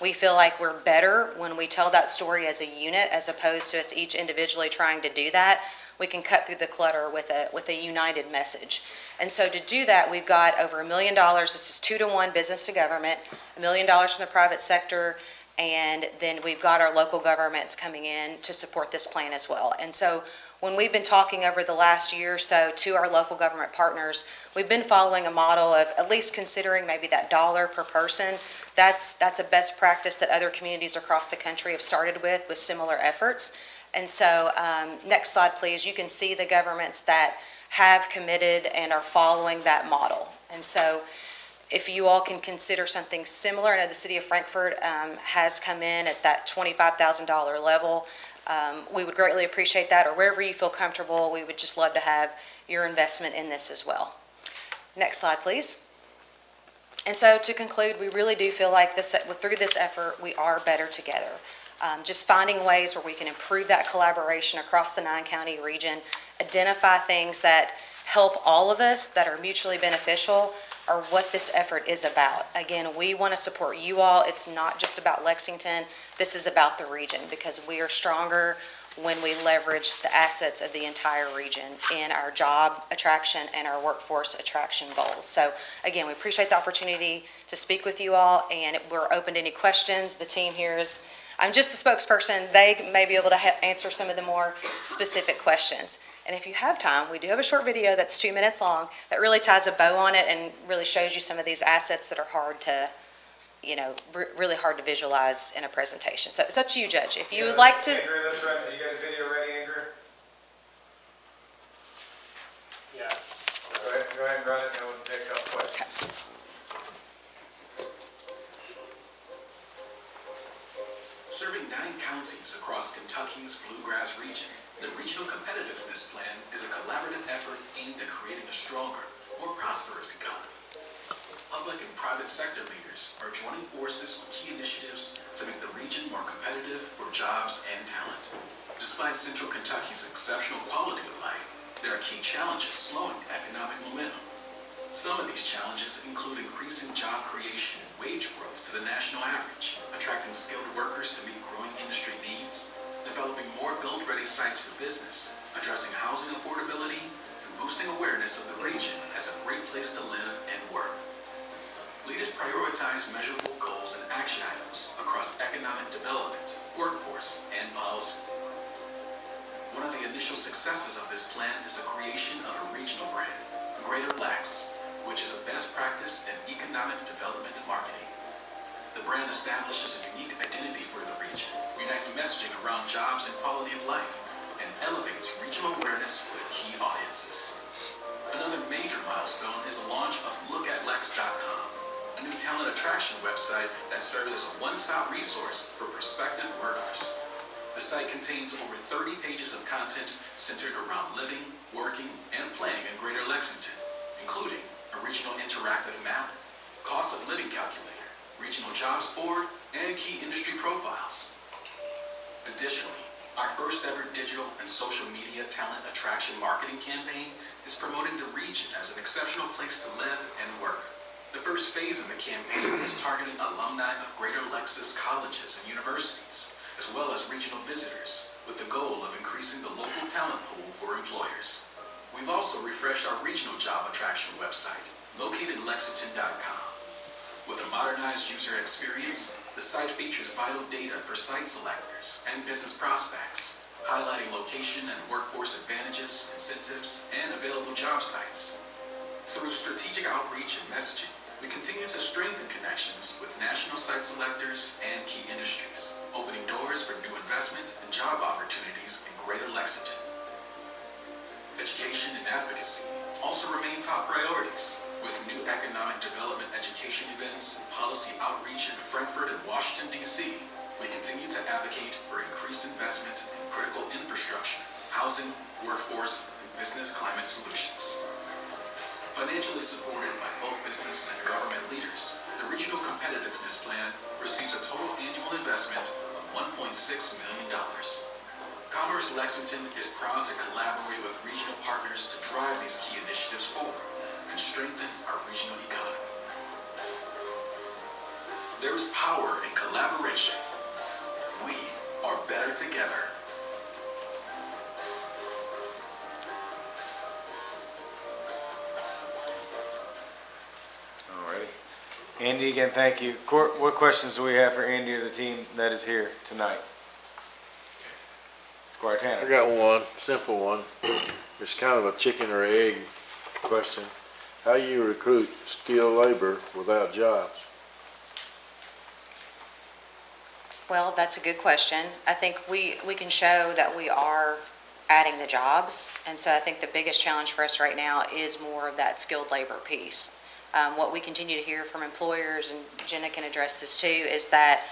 We feel like we're better when we tell that story as a unit, as opposed to us each individually trying to do that. We can cut through the clutter with a united message. And so to do that, we've got over $1 million. This is 2-to-1 business to government, $1 million from the private sector, and then we've got our local governments coming in to support this plan as well. And so when we've been talking over the last year or so to our local government partners, we've been following a model of at least considering maybe that $1 per person. That's a best practice that other communities across the country have started with similar efforts. And so next slide, please. You can see the governments that have committed and are following that model. And so if you all can consider something similar, I know the city of Frankfort has come in at that $25,000 level. We would greatly appreciate that, or wherever you feel comfortable, we would just love to have your investment in this as well. Next slide, please. And so to conclude, we really do feel like through this effort, we are better together. Just finding ways where we can improve that collaboration across the 9-county region, identify things that help all of us that are mutually beneficial, are what this effort is about. Again, we want to support you all. It's not just about Lexington. This is about the region, because we are stronger when we leverage the assets of the entire region in our job attraction and our workforce attraction goals. So again, we appreciate the opportunity to speak with you all, and we're open to any questions. The team here is, I'm just the spokesperson. They may be able to answer some of the more specific questions. And if you have time, we do have a short video that's 2 minutes long that really ties a bow on it and really shows you some of these assets that are hard to, really hard to visualize in a presentation. So it's up to you, Judge. If you would like to. Andrew, you got a video ready, Andrew? Yeah. Go ahead and run it, and we'll take up questions. Serving 9 counties across Kentucky's Bluegrass region, the Regional Competitiveness Plan is a collaborative effort aimed at creating a stronger, more prosperous economy. Public and private sector leaders are joining forces with key initiatives to make the region more competitive for jobs and talent. Despite Central Kentucky's exceptional quality of life, there are key challenges slowing economic momentum. Some of these challenges include increasing job creation and wage growth to the national average, attracting skilled workers to meet growing industry needs, developing more build-ready sites for business, addressing housing affordability, and boosting awareness of the region as a great place to live and work. Leaders prioritize measurable goals and action items across economic development, workforce, and policy. One of the initial successes of this plan is the creation of a regional brand, Greater Lex, which is a best practice in economic development marketing. The brand establishes a unique identity for the region, unites messaging around jobs and quality of life, and elevates regional awareness with key audiences. Another major milestone is the launch of lookatlex.com, a new talent attraction website that serves as a one-stop resource for prospective workers. The site contains over 30 pages of content centered around living, working, and playing in Greater Lexington, including a regional interactive map, cost of living calculator, regional jobs board, and key industry profiles. Additionally, our first ever digital and social media talent attraction marketing campaign is promoting the region as an exceptional place to live and work. The first phase of the campaign is targeting alumni of Greater Lexus colleges and universities, as well as regional visitors, with the goal of increasing the local talent pool for employers. We've also refreshed our regional job attraction website, located lexington.com. With a modernized user experience, the site features vital data for site selectors and business prospects, highlighting location and workforce advantages, incentives, and available job sites. Through strategic outreach and messaging, we continue to strengthen connections with national site selectors and key industries, opening doors for new investment and job opportunities in Greater Lexington. Education and advocacy also remain top priorities, with new economic development education events and policy outreach in Frankfurt and Washington, D.C. We continue to advocate for increased investment in critical infrastructure, housing, workforce, and business climate solutions. Financially supported by both business and government leaders, the Regional Competitiveness Plan receives a total annual investment of $1.6 million. Commerce Lexington is proud to collaborate with regional partners to drive these key initiatives forward and strengthen our regional economy. There is power in collaboration. We are better together. Andy, again, thank you. Court, what questions do we have for Andy or the team that is here tonight? Squire I Tanner. got one, simple one. It's kind of a chicken or egg question. How you recruit skilled labor without jobs? Well, that's a good question. I think we can show that we are adding the jobs, and so I think the biggest challenge for us right now is more of that skilled labor piece. What we continue to hear from employers, and Jenna can address this too, is that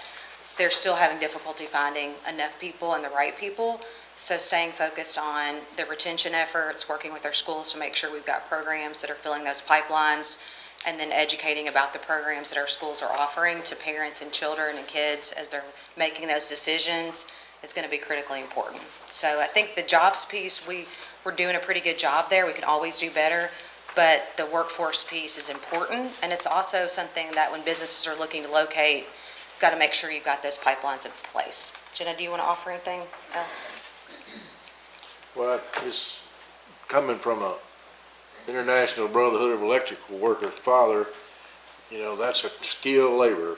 they're still having difficulty finding enough people and the right people. So staying focused on the retention efforts, working with our schools to make sure we've got programs that are filling those pipelines, and then educating about the programs that our schools are offering to parents and children and kids as they're making those decisions is going to be critically important. So I think the jobs piece, we're doing a pretty good job there. We can always do better. But the workforce piece is important, and it's also something that when businesses are looking to locate, you've got to make sure you've got those pipelines in place. Jenna, do you want to offer anything else? Well, it's coming from a International Brotherhood of Electrical Workers father, that's a skilled labor,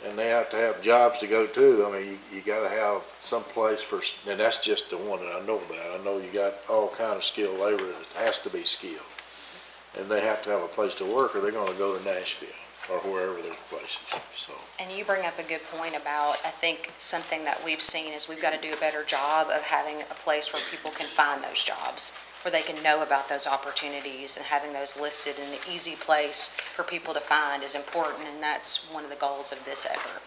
and they have to have jobs to go to. I mean, you got to have some place for, and that's just the one that I know about. I know you got all kind of skilled labor that has to be skilled. And they have to have a place to work, or they're going to go to Nashville or wherever there's places. So. And you bring up a good point about, I think, something that we've seen is we've got to do a better job of having a place where people can find those jobs, where they can know about those opportunities, and having those listed in an easy place for people to find is important, and that's one of the goals of this effort.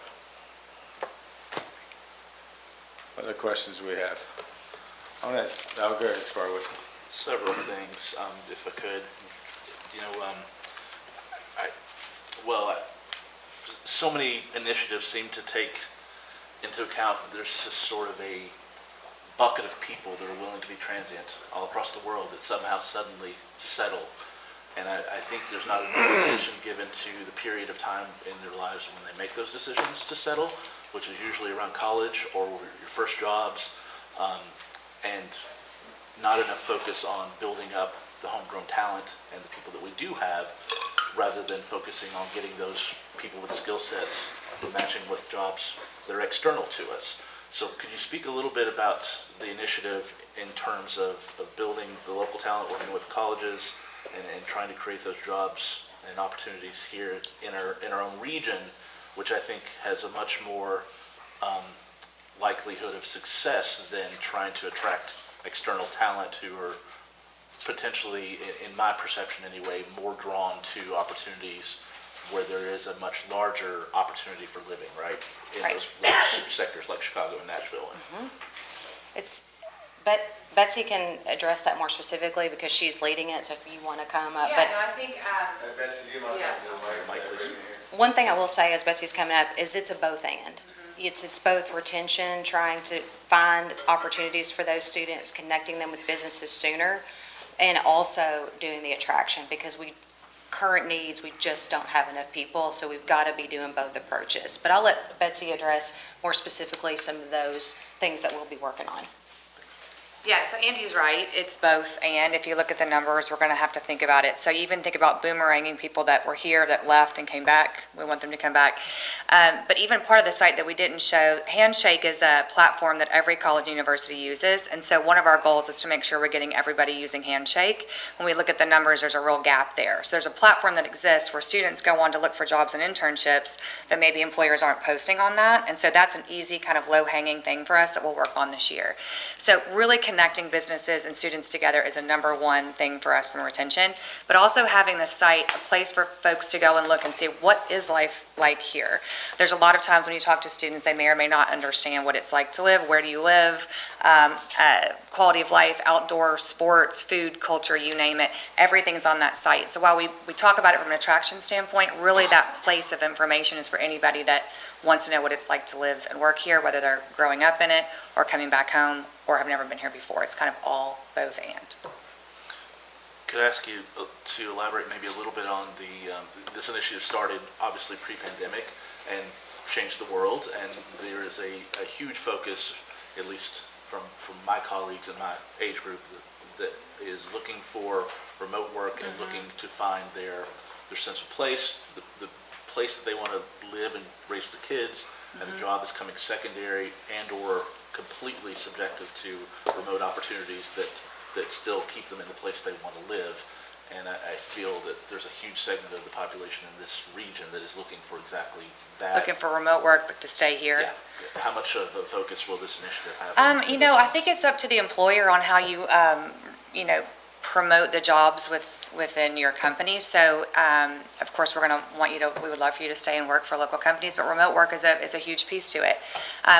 Other questions we have? I'll go as far with Several things, if I could. So many initiatives seem to take into account that there's just sort of a bucket of people that are willing to be transient all across the world that somehow suddenly settle. And I think there's not enough attention given to the period of time in their lives when they make those decisions to settle, which is usually around college or your first jobs, and not enough focus on building up the homegrown talent and the people that we do have, rather than focusing on getting those people with skill sets matching with jobs that are external to us. So could you speak a little bit about the initiative in terms of building the local talent, working with colleges, and trying to create those jobs and opportunities here in our own region, which I think has a much more likelihood of success than trying to attract external talent who are potentially, in my perception anyway, more drawn to opportunities where there is a much larger opportunity for living, right? In Right. those sectors like Chicago and Nashville. But Betsy can address that more specifically because she's leading it, so if you want to come up. But I think, Betsy, do you mind coming to the mic, please? one thing I will say as Betsy's coming up is it's a both and. It's both retention, trying to find opportunities for those students, connecting them with businesses sooner, and also doing the attraction, because current needs, we just don't have enough people, so we've got to be doing both approaches. But I'll let Betsy address more specifically some of those things that we'll be working on. Yeah, so Andy's right, it's both, and if you look at the numbers, we're gonna have to think about it. So you even think about boomeranging people that were here, that left and came back, we want them to come back. But even part of the site that we didn't show, Handshake is a platform that every college and university uses, and so one of our goals is to make sure we're getting everybody using Handshake. When we look at the numbers, there's a real gap there. So there's a platform that exists where students go on to look for jobs and internships, but maybe employers aren't posting on that, and so that's an easy kind of low-hanging thing for us that we'll work on this year. So really connecting businesses and students together is a number one thing for us from retention, but also having the site a place for folks to go and look and see what is life like here. There's a lot of times when you talk to students, they may or may not understand what it's like to live, where do you live, quality of life, outdoor sports, food, culture, you name it, everything's on that site. So while we talk about it from an attraction standpoint, really that place of information is for anybody that wants to know what it's like to live and work here, whether they're growing up in it or coming back home or have never been here before. It's kind of all both and. Could I ask you to elaborate maybe a little bit on this initiative started obviously pre-pandemic and changed the world, and there is a huge focus, at least from my colleagues in my age group, that is looking for remote work and looking to find their sense of place, the place that they want to live and raise their kids, and the job is coming secondary and or completely subjective to remote opportunities that still keep them in the place they want to live. And I feel that there's a huge segment of the population in this region that is looking for exactly that. Looking for remote work, but to stay here. Yeah. How much of a focus will this initiative have? I think it's up to the employer on how you, promote the jobs within your company. So, of course, we would love for you to stay and work for local companies, but remote work is a huge piece to it.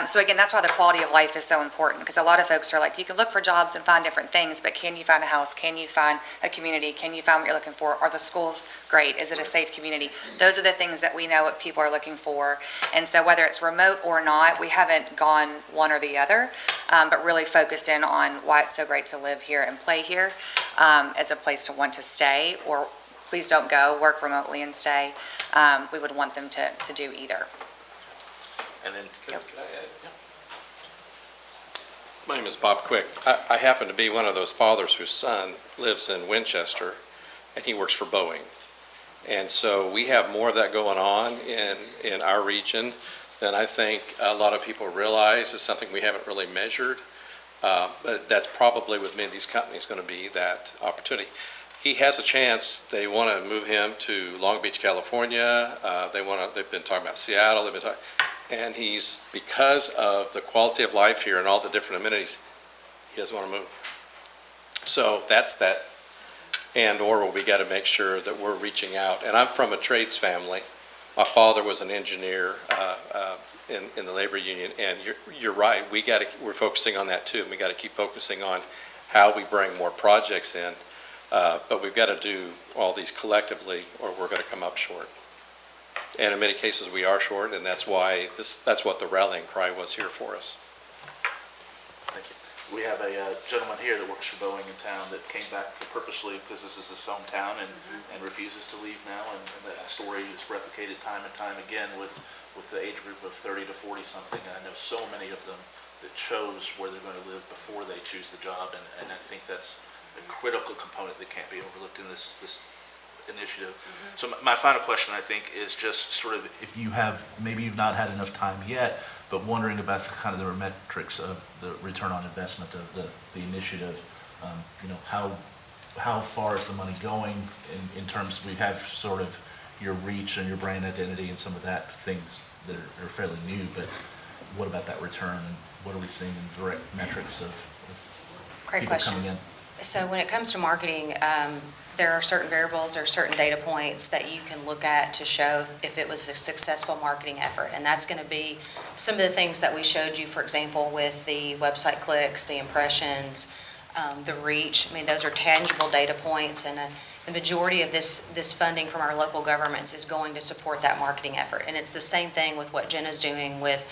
So again, that's why the quality of life is so important, because a lot of folks are like, you can look for jobs and find different things, but can you find a house? Can you find a community? Can you find what you're looking for? Are the schools great? Is it a safe community? Those are the things that we know what people are looking for. And so whether it's remote or not, we haven't gone one or the other, but really focused in on why it's so great to live here and play here, as a place to want to stay, or please don't go, work remotely and stay. We would want them to do either. And then, Yep. My name is Bob Quick. I happen to be one of those fathers whose son lives in Winchester, and he works for Boeing. And so we have more of that going on in our region than I think a lot of people realize. It's something we haven't really measured. But that's probably with many of these companies going to be that opportunity. He has a chance. They want to move him to Long Beach, California. They've been talking about Seattle. And because of the quality of life here and all the different amenities, he doesn't want to move. So that's that and/or we got to make sure that we're reaching out. And I'm from a trades family. My father was an engineer in the labor union, and you're right. We're focusing on that too, and we got to keep focusing on how we bring more projects in. But we've got to do all these collectively, or we're going to come up short. And in many cases, we are short, and that's what the rallying cry was here for us. Thank you. we have a gentleman here that works for Boeing in town that came back purposely because this is his hometown and refuses to leave now. And that story is replicated time and time again with the age group of 30 to 40 something. And I know so many of them that chose where they're going to live before they choose the job. And I think that's a critical component that can't be overlooked in this initiative. So my final question, I think, is just sort of if you have, maybe you've not had enough time yet, but wondering about kind of the metrics of the return on investment of the initiative. You know, how far is the money going in terms, we have sort of your reach and your brand identity and some of that things that are fairly new, but what about that return and what are we seeing in direct metrics of Great people question. coming in? So when it comes to marketing, there are certain variables or certain data points that you can look at to show if it was a successful marketing effort. And that's going to be some of the things that we showed you, for example, with the website clicks, the impressions, the reach. I mean, those are tangible data points, and the majority of this funding from our local governments is going to support that marketing effort. And it's the same thing with what Jenna's doing with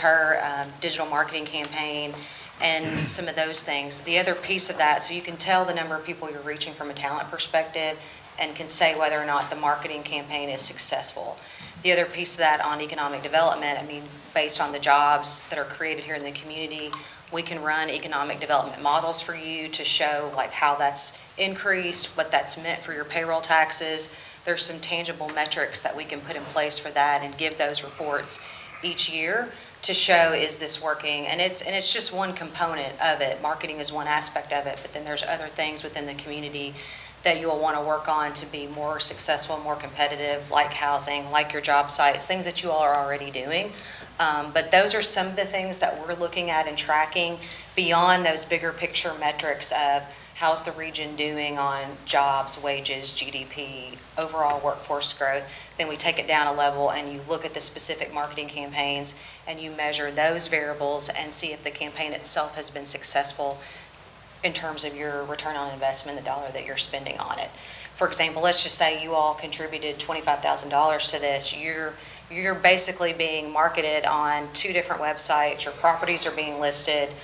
her digital marketing campaign and some of those things. The other piece of that, so you can tell the number of people you're reaching from a talent perspective and can say whether or not the marketing campaign is successful. The other piece of that on economic development, I mean, based on the jobs that are created here in the community, we can run economic development models for you to show like how that's increased, what that's meant for your payroll taxes. There's some tangible metrics that we can put in place for that and give those reports each year to show, is this working? And it's just one component of it. Marketing is one aspect of it, but then there's other things within the community that you'll want to work on to be more successful, more competitive, like housing, like your job sites, things that you all are already doing. But those are some of the things that we're looking at and tracking beyond those bigger picture metrics of how's the region doing on jobs, wages, GDP, overall workforce growth. Then we take it down a level and you look at the specific marketing campaigns and you measure those variables and see if the campaign itself has been successful in terms of your return on investment, the dollar that you're spending on it. For example, let's just say you all contributed $25,000 to this. You're basically being marketed on 2 different websites. Your properties are being listed.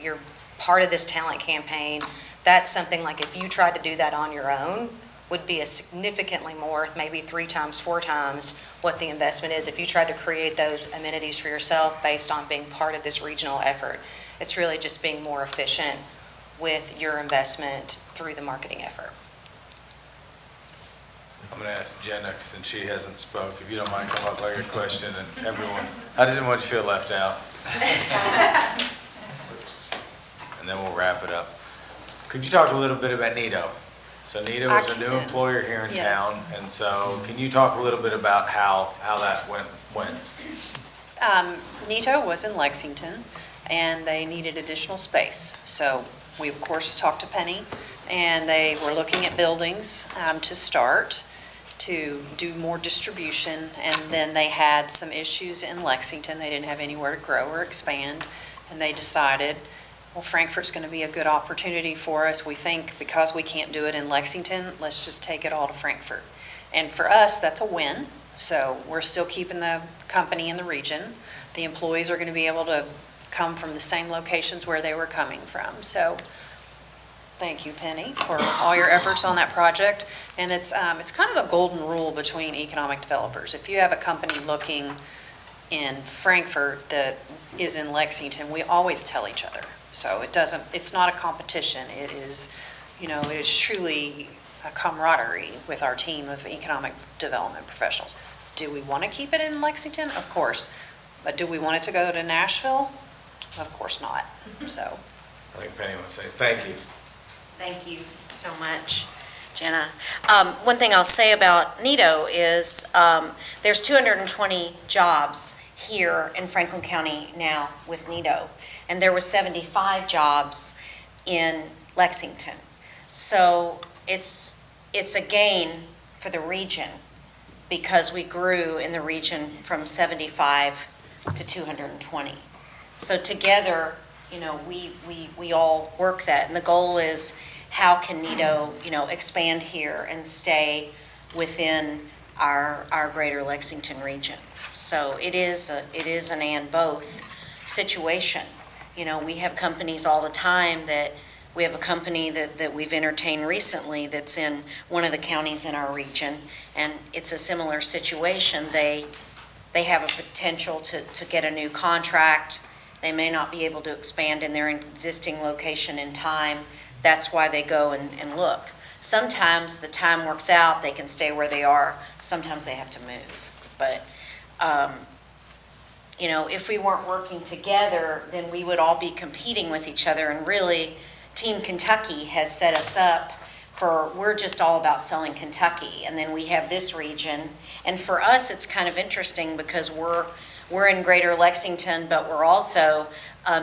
You're part of this talent campaign. That's something like if you tried to do that on your own, would be a significantly more, maybe 3 times, 4 times what the investment is if you tried to create those amenities for yourself based on being part of this regional effort. It's really just being more efficient with your investment through the marketing effort. I'm going to ask Jenna, since she hasn't spoke, if you don't mind, come up with your question, and everyone, I didn't want you to feel left out. And then we'll wrap it up. Could you talk a little bit about NITO? So NITO is a new employer here in town, and so can you talk a little bit about how that went? NITO was in Lexington, and they needed additional space. So we, of course, talked to Penny, and they were looking at buildings to start, to do more distribution, and then they had some issues in Lexington. They didn't have anywhere to grow or expand, and they decided, well, Frankfort's going to be a good opportunity for us. We think because we can't do it in Lexington, let's just take it all to Frankfort. And for us, that's a win. So we're still keeping the company in the region. The employees are going to be able to come from the same locations where they were coming from. So thank you, Penny, for all your efforts on that project. And it's kind of a golden rule between economic developers. If you have a company looking in Frankfort that is in Lexington, we always tell each other. So it's not a competition. It is truly a camaraderie with our team of economic development professionals. Do we want to keep it in Lexington? Of course. But do we want it to go to Nashville? Of course not. So. I think Penny wants to say thank you. Thank you so much, Jenna. One thing I'll say about NITO is there's 220 jobs here in Franklin County now with NITO, and there were 75 jobs in Lexington. So it's a gain for the region because we grew in the region from 75 to 220. So together, we all work that, and the goal is how can NITO, expand here and stay within our greater Lexington region. So it is an and both situation. We have companies all the time we have a company that we've entertained recently that's in one of the counties in our region, and it's a similar situation. They have a potential to get a new contract. They may not be able to expand in their existing location in time. That's why they go and look. Sometimes the time works out, they can stay where they are. Sometimes they have to move. But, if we weren't working together, then we would all be competing with each other. And really, Team Kentucky has set us up we're just all about selling Kentucky. And then we have this region. And for us, it's kind of interesting because we're in Greater Lexington, but we're also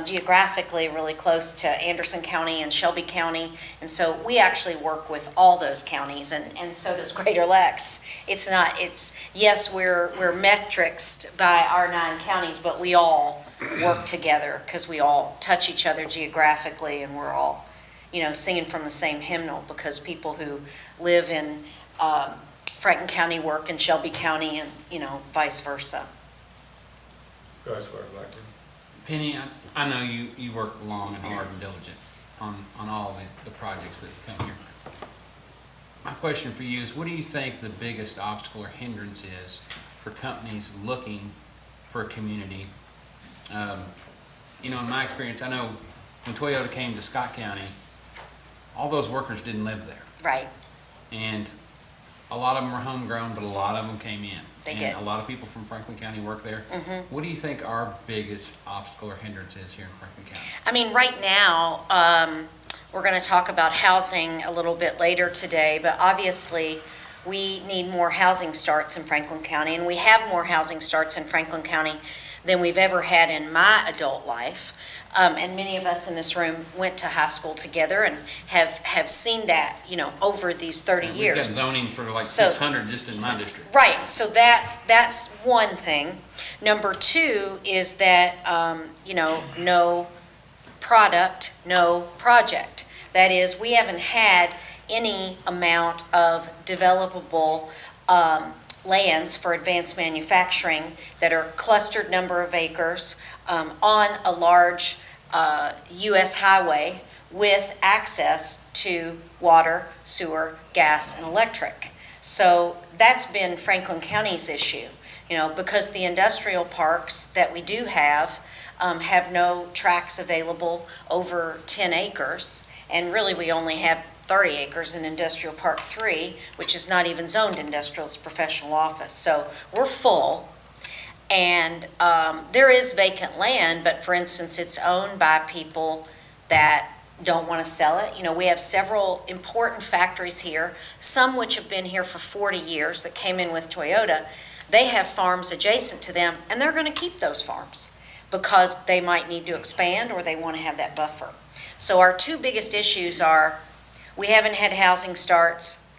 geographically really close to Anderson County and Shelby County. And so we actually work with all those counties, and so does Greater Lex. Yes, we're metrixed by our 9 counties, but we all work together because we all touch each other geographically, and we're all, singing from the same hymnal, because people who live in Franklin County work in Shelby County, and, vice versa. Go ahead, Squire Blackburn. Penny, I know you work long and hard and diligent on all the projects that come here. My question for you is, what do you think the biggest obstacle or hindrance is for companies looking for a community? In my experience, I know when Toyota came to Scott County, all those workers didn't live there. Right. And a lot of them were homegrown, but a lot of them came in. They did. And a lot of people from Franklin County work there. Mm-hmm. What do you think our biggest obstacle or hindrance is here in Franklin County? I mean, right now, we're going to talk about housing a little bit later today, but obviously, we need more housing starts in Franklin County, and we have more housing starts in Franklin County than we've ever had in my adult life. And many of us in this room went to high school together and have seen that, over these 30 years. We've got zoning for like 600 just in my district. Right, so that's one thing. Number 2 is that, no product, no project. That is, we haven't had any amount of developable lands for advanced manufacturing that are clustered number of acres on a large U.S. highway with access to water, sewer, gas, and electric. So that's been Franklin County's issue, because the industrial parks that we do have no tracts available over 10 acres. And really, we only have 30 acres in Industrial Park 3, which is not even zoned industrial, it's professional office. So we're full. And there is vacant land, but for instance, it's owned by people that don't want to sell it. We have several important factories here, some which have been here for 40 years that came in with Toyota. They have farms adjacent to them, and they're going to keep those farms because they might need to expand or they want to have that buffer. So our 2 biggest issues are we haven't had housing starts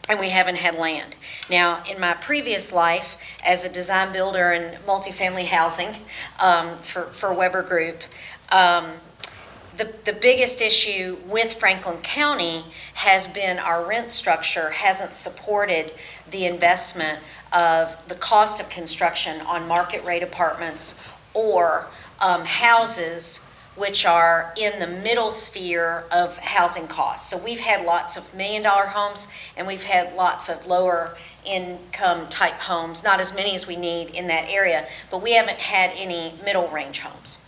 and we haven't had land. Now, in my previous life as a design builder in multifamily housing for Weber Group, the biggest issue with Franklin County has been our rent structure hasn't supported the investment of the cost of construction on market rate apartments or houses which are in the middle sphere of housing costs. So we've had lots of $1 million homes, and we've had lots of lower income type homes, not as many as we need in that area, but we haven't had any middle range homes.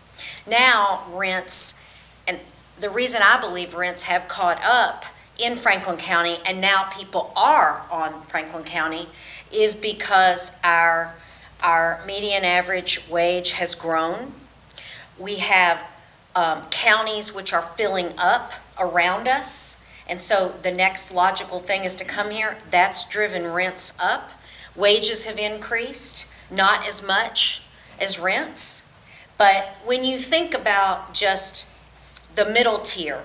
Now rents, and the reason I believe rents have caught up in Franklin County, and now people are on Franklin County, is because our median average wage has grown. We have counties which are filling up around us, and so the next logical thing is to come here. That's driven rents up. Wages have increased, not as much as rents, but when you think about just the middle tier,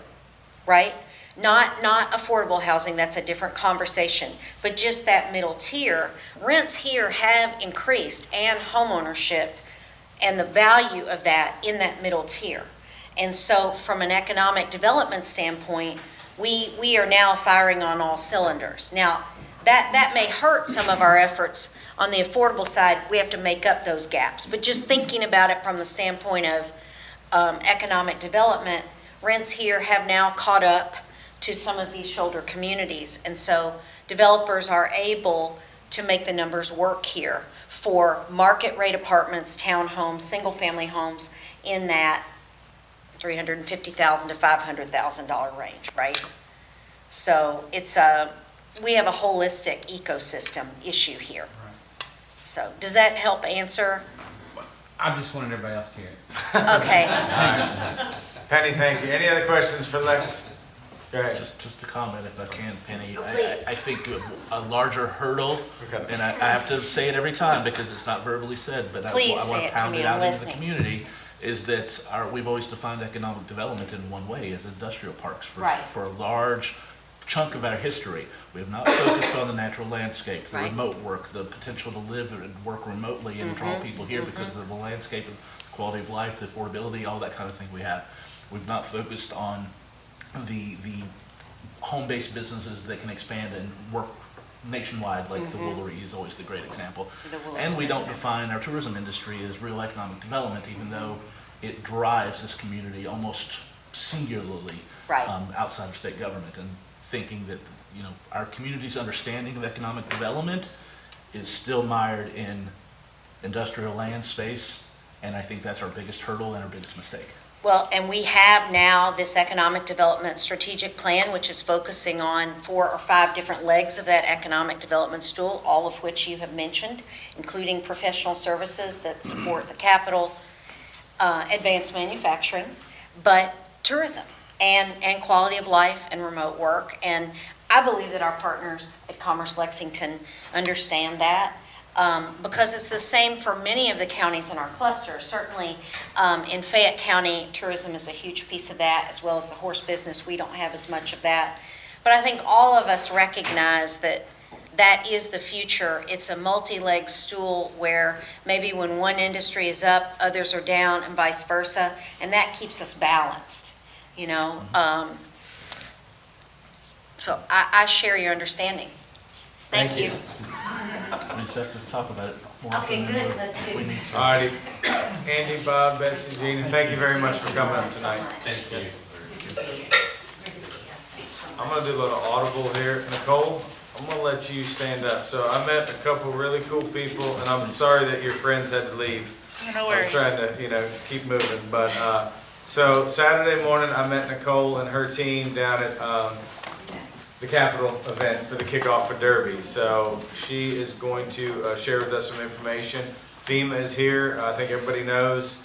right? Not affordable housing, that's a different conversation, but just that middle tier, rents here have increased, and homeownership and the value of that in that middle tier. And so from an economic development standpoint, we are now firing on all cylinders. Now, that may hurt some of our efforts on the affordable side. We have to make up those gaps. But just thinking about it from the standpoint of economic development, rents here have now caught up to some of these shoulder communities. And so developers are able to make the numbers work here for market rate apartments, townhomes, single-family homes in that $350,000 to $500,000 range, right? So we have a holistic ecosystem issue here. So does that help answer? I just wanted everybody else to hear it. Okay. Penny, thank you. Any other questions for Lex? Go ahead. Just a comment if I can, Penny. Please. I think a larger hurdle, and I have to say it every time because it's not verbally said, but I Please want say to it to pound me, it I'm out into the listening. community, is that we've always defined economic development in one way, as industrial parks Right. for a large chunk of our history. We have not focused on the natural landscape, the Right. remote work, the potential to live and work remotely and draw people here because of the landscape and quality of life, the affordability, all that kind of thing we have. We've not focused on the home-based businesses that can expand and work nationwide, like the Woolery is always the great example. And we don't define our tourism industry as real economic development, even though it drives this community almost singularly Right. outside of state government. And thinking that, our community's understanding of economic development is still mired in industrial land space, and I think that's our biggest hurdle and our biggest mistake. Well, and we have now this economic development strategic plan, which is focusing on 4 or 5 different legs of that economic development stool, all of which you have mentioned, including professional services that support the capital, advanced manufacturing, but tourism and quality of life and remote work. And I believe that our partners at Commerce Lexington understand that. Because it's the same for many of the counties in our cluster. Certainly, in Fayette County, tourism is a huge piece of that, as well as the horse business. We don't have as much of that. But I think all of us recognize that that is the future. It's a multi-leg stool where maybe when one industry is up, others are down, and vice versa, and that keeps us balanced, So I share your understanding. Thank you. We just have to talk about it more Okay, often. good. Let's do We it. need to. All righty. Andy, Bob, Betsy, Jean, thank you very much for coming up tonight. Thank you. I'm gonna do a little audible here. Nicole, I'm gonna let you stand up. So I met a couple really cool people, and I'm sorry that your friends had to leave. No I was trying to, keep moving, but, so Saturday morning, I met Nicole and her team down at, the Capitol event for the kickoff for Derby. So she is going to share with us some information. FEMA is here. I think everybody knows,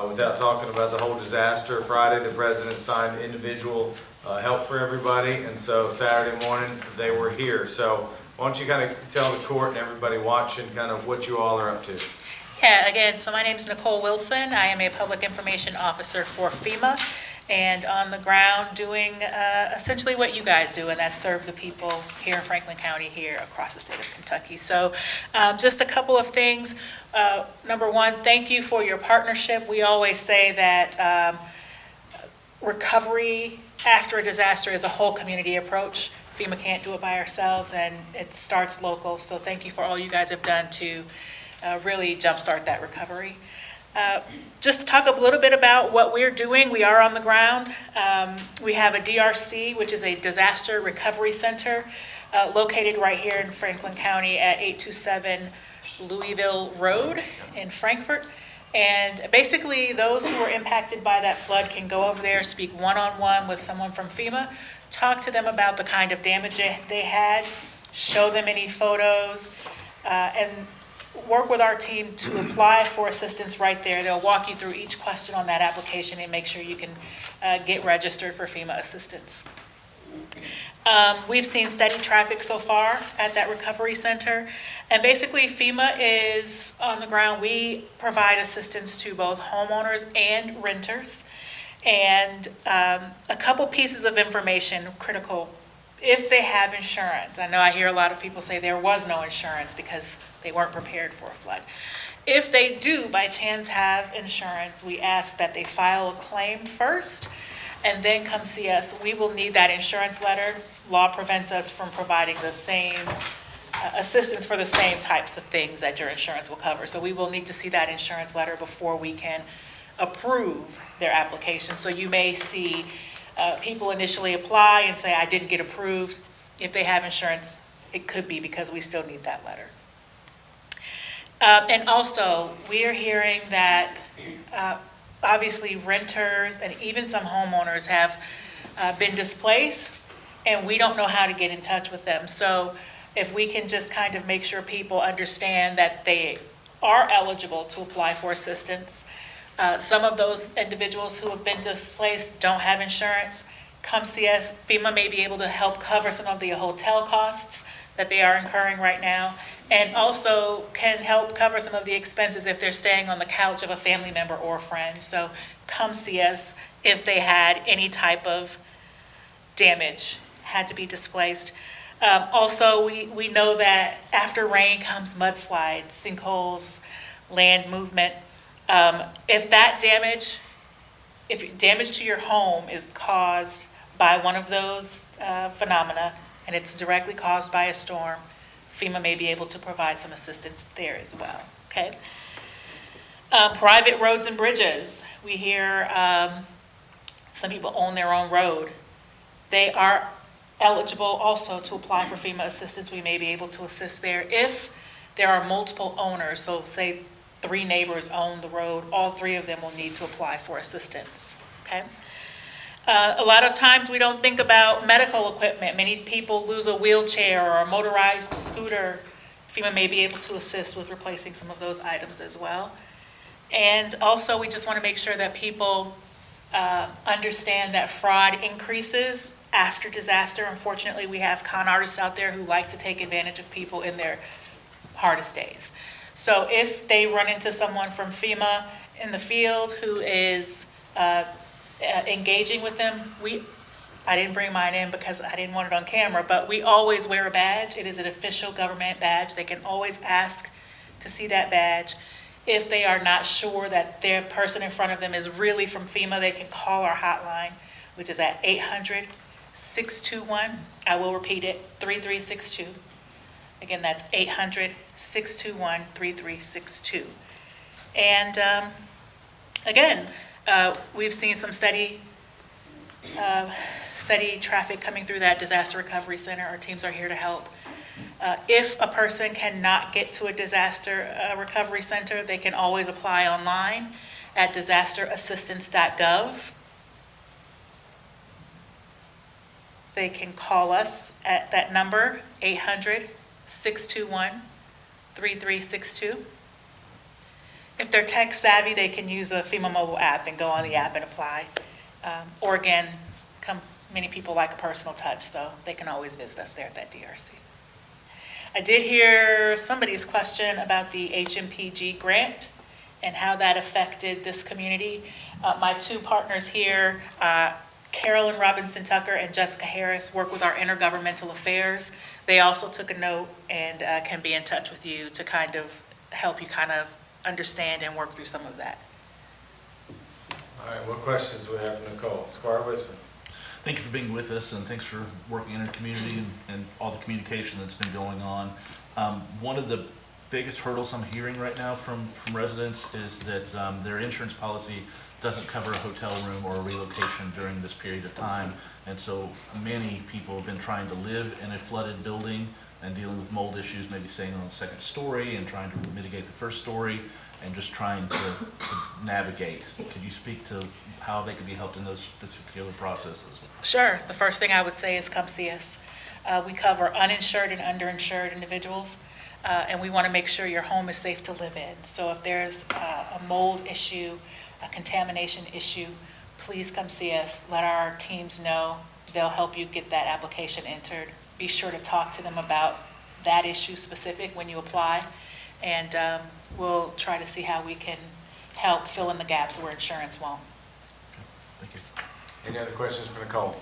without talking about the whole disaster, Friday, the president signed individual help for everybody. And so Saturday morning, they were here. So why don't you kind of tell the court and everybody watching kind of what you all are up to? Yeah, again, so my name is Nicole Wilson. I am a public information officer for FEMA and on the ground doing essentially what you guys do, and that's serve the people here in Franklin County, here across the state of Kentucky. So just a couple of things. Number one, thank you for your partnership. We always say that recovery after a disaster is a whole community approach. FEMA can't do it by ourselves, and it starts local. So thank you for all you guys have done to really jumpstart that recovery. Just to talk a little bit about what we're doing, we are on the ground. We have a DRC, which is a disaster recovery center, located right here in Franklin County at 827 Louisville Road in Frankfort. And basically, those who were impacted by that flood can go over there, speak one-on-one with someone from FEMA, talk to them about the kind of damage they had, show them any photos, and work with our team to apply for assistance right there. They'll walk you through each question on that application and make sure you can get registered for FEMA assistance. We've seen steady traffic so far at that recovery center. And basically FEMA is on the ground. We provide assistance to both homeowners and renters. And a couple pieces of information critical if they have insurance. I know I hear a lot of people say there was no insurance because they weren't prepared for a flood. If they do by chance have insurance, we ask that they file a claim first and then come see us. We will need that insurance letter. Law prevents us from providing the same assistance for the same types of things that your insurance will cover. So we will need to see that insurance letter before we can approve their application. So you may see people initially apply and say, I didn't get approved. If they have insurance, it could be because we still need that letter. And also, we are hearing that obviously renters and even some homeowners have been displaced, and we don't know how to get in touch with them. So if we can just kind of make sure people understand that they are eligible to apply for assistance. Some of those individuals who have been displaced don't have insurance. Come see us. FEMA may be able to help cover some of the hotel costs that they are incurring right now, and also can help cover some of the expenses if they're staying on the couch of a family member or a friend. So come see us if they had any type of damage, had to be displaced. Also, we know that after rain comes mudslides, sinkholes, land movement. If damage to your home is caused by one of those phenomena, and it's directly caused by a storm, FEMA may be able to provide some assistance there as well, okay? Private roads and bridges. We hear some people own their own road. They are eligible also to apply for FEMA assistance. We may be able to assist there if there are multiple owners. So say 3 neighbors own the road, all 3 of them will need to apply for assistance, okay? A lot of times we don't think about medical equipment. Many people lose a wheelchair or a motorized scooter. FEMA may be able to assist with replacing some of those items as well. And also, we just want to make sure that people understand that fraud increases after disaster. Unfortunately, we have con artists out there who like to take advantage of people in their hardest days. So if they run into someone from FEMA in the field who is engaging with them, I didn't bring mine in because I didn't want it on camera, but we always wear a badge. It is an official government badge. They can always ask to see that badge. If they are not sure that their person in front of them is really from FEMA, they can call our hotline, which is at 800-621, I will repeat it, 3362. Again, that's 800-621-3362. And again, we've seen some steady traffic coming through that disaster recovery center. Our teams are here to help. If a person cannot get to a disaster recovery center, they can always apply online at disasterassistance.gov. They can call us at that number, 800-621-3362. If they're tech savvy, they can use the FEMA mobile app and go on the app and apply. Or again, many people like a personal touch, so they can always visit us there at that DRC. I did hear somebody's question about the HMPG grant and how that affected this community. My 2 partners here, Carolyn Robinson Tucker and Jessica Harris, work with our intergovernmental affairs. They also took a note and can be in touch with you to kind of help you kind of understand and work through some of that. All right, what questions do we have for Nicole? Squire Wisman. Thank you for being with us, and thanks for working in our community and all the communication that's been going on. One of the biggest hurdles I'm hearing right now from residents is that their insurance policy doesn't cover a hotel room or a relocation during this period of time. And so many people have been trying to live in a flooded building and dealing with mold issues, maybe staying on the 2nd story and trying to mitigate the 1st story and just trying to navigate. Could you speak to how they could be helped in those particular processes? Sure. The first thing I would say is come see us. We cover uninsured and underinsured individuals, and we want to make sure your home is safe to live in. So if there's a mold issue, a contamination issue, please come see us. Let our teams know. They'll help you get that application entered. Be sure to talk to them about that issue specific when you apply, and we'll try to see how we can help fill in the gaps where insurance won't. Thank you. Any other questions for Nicole?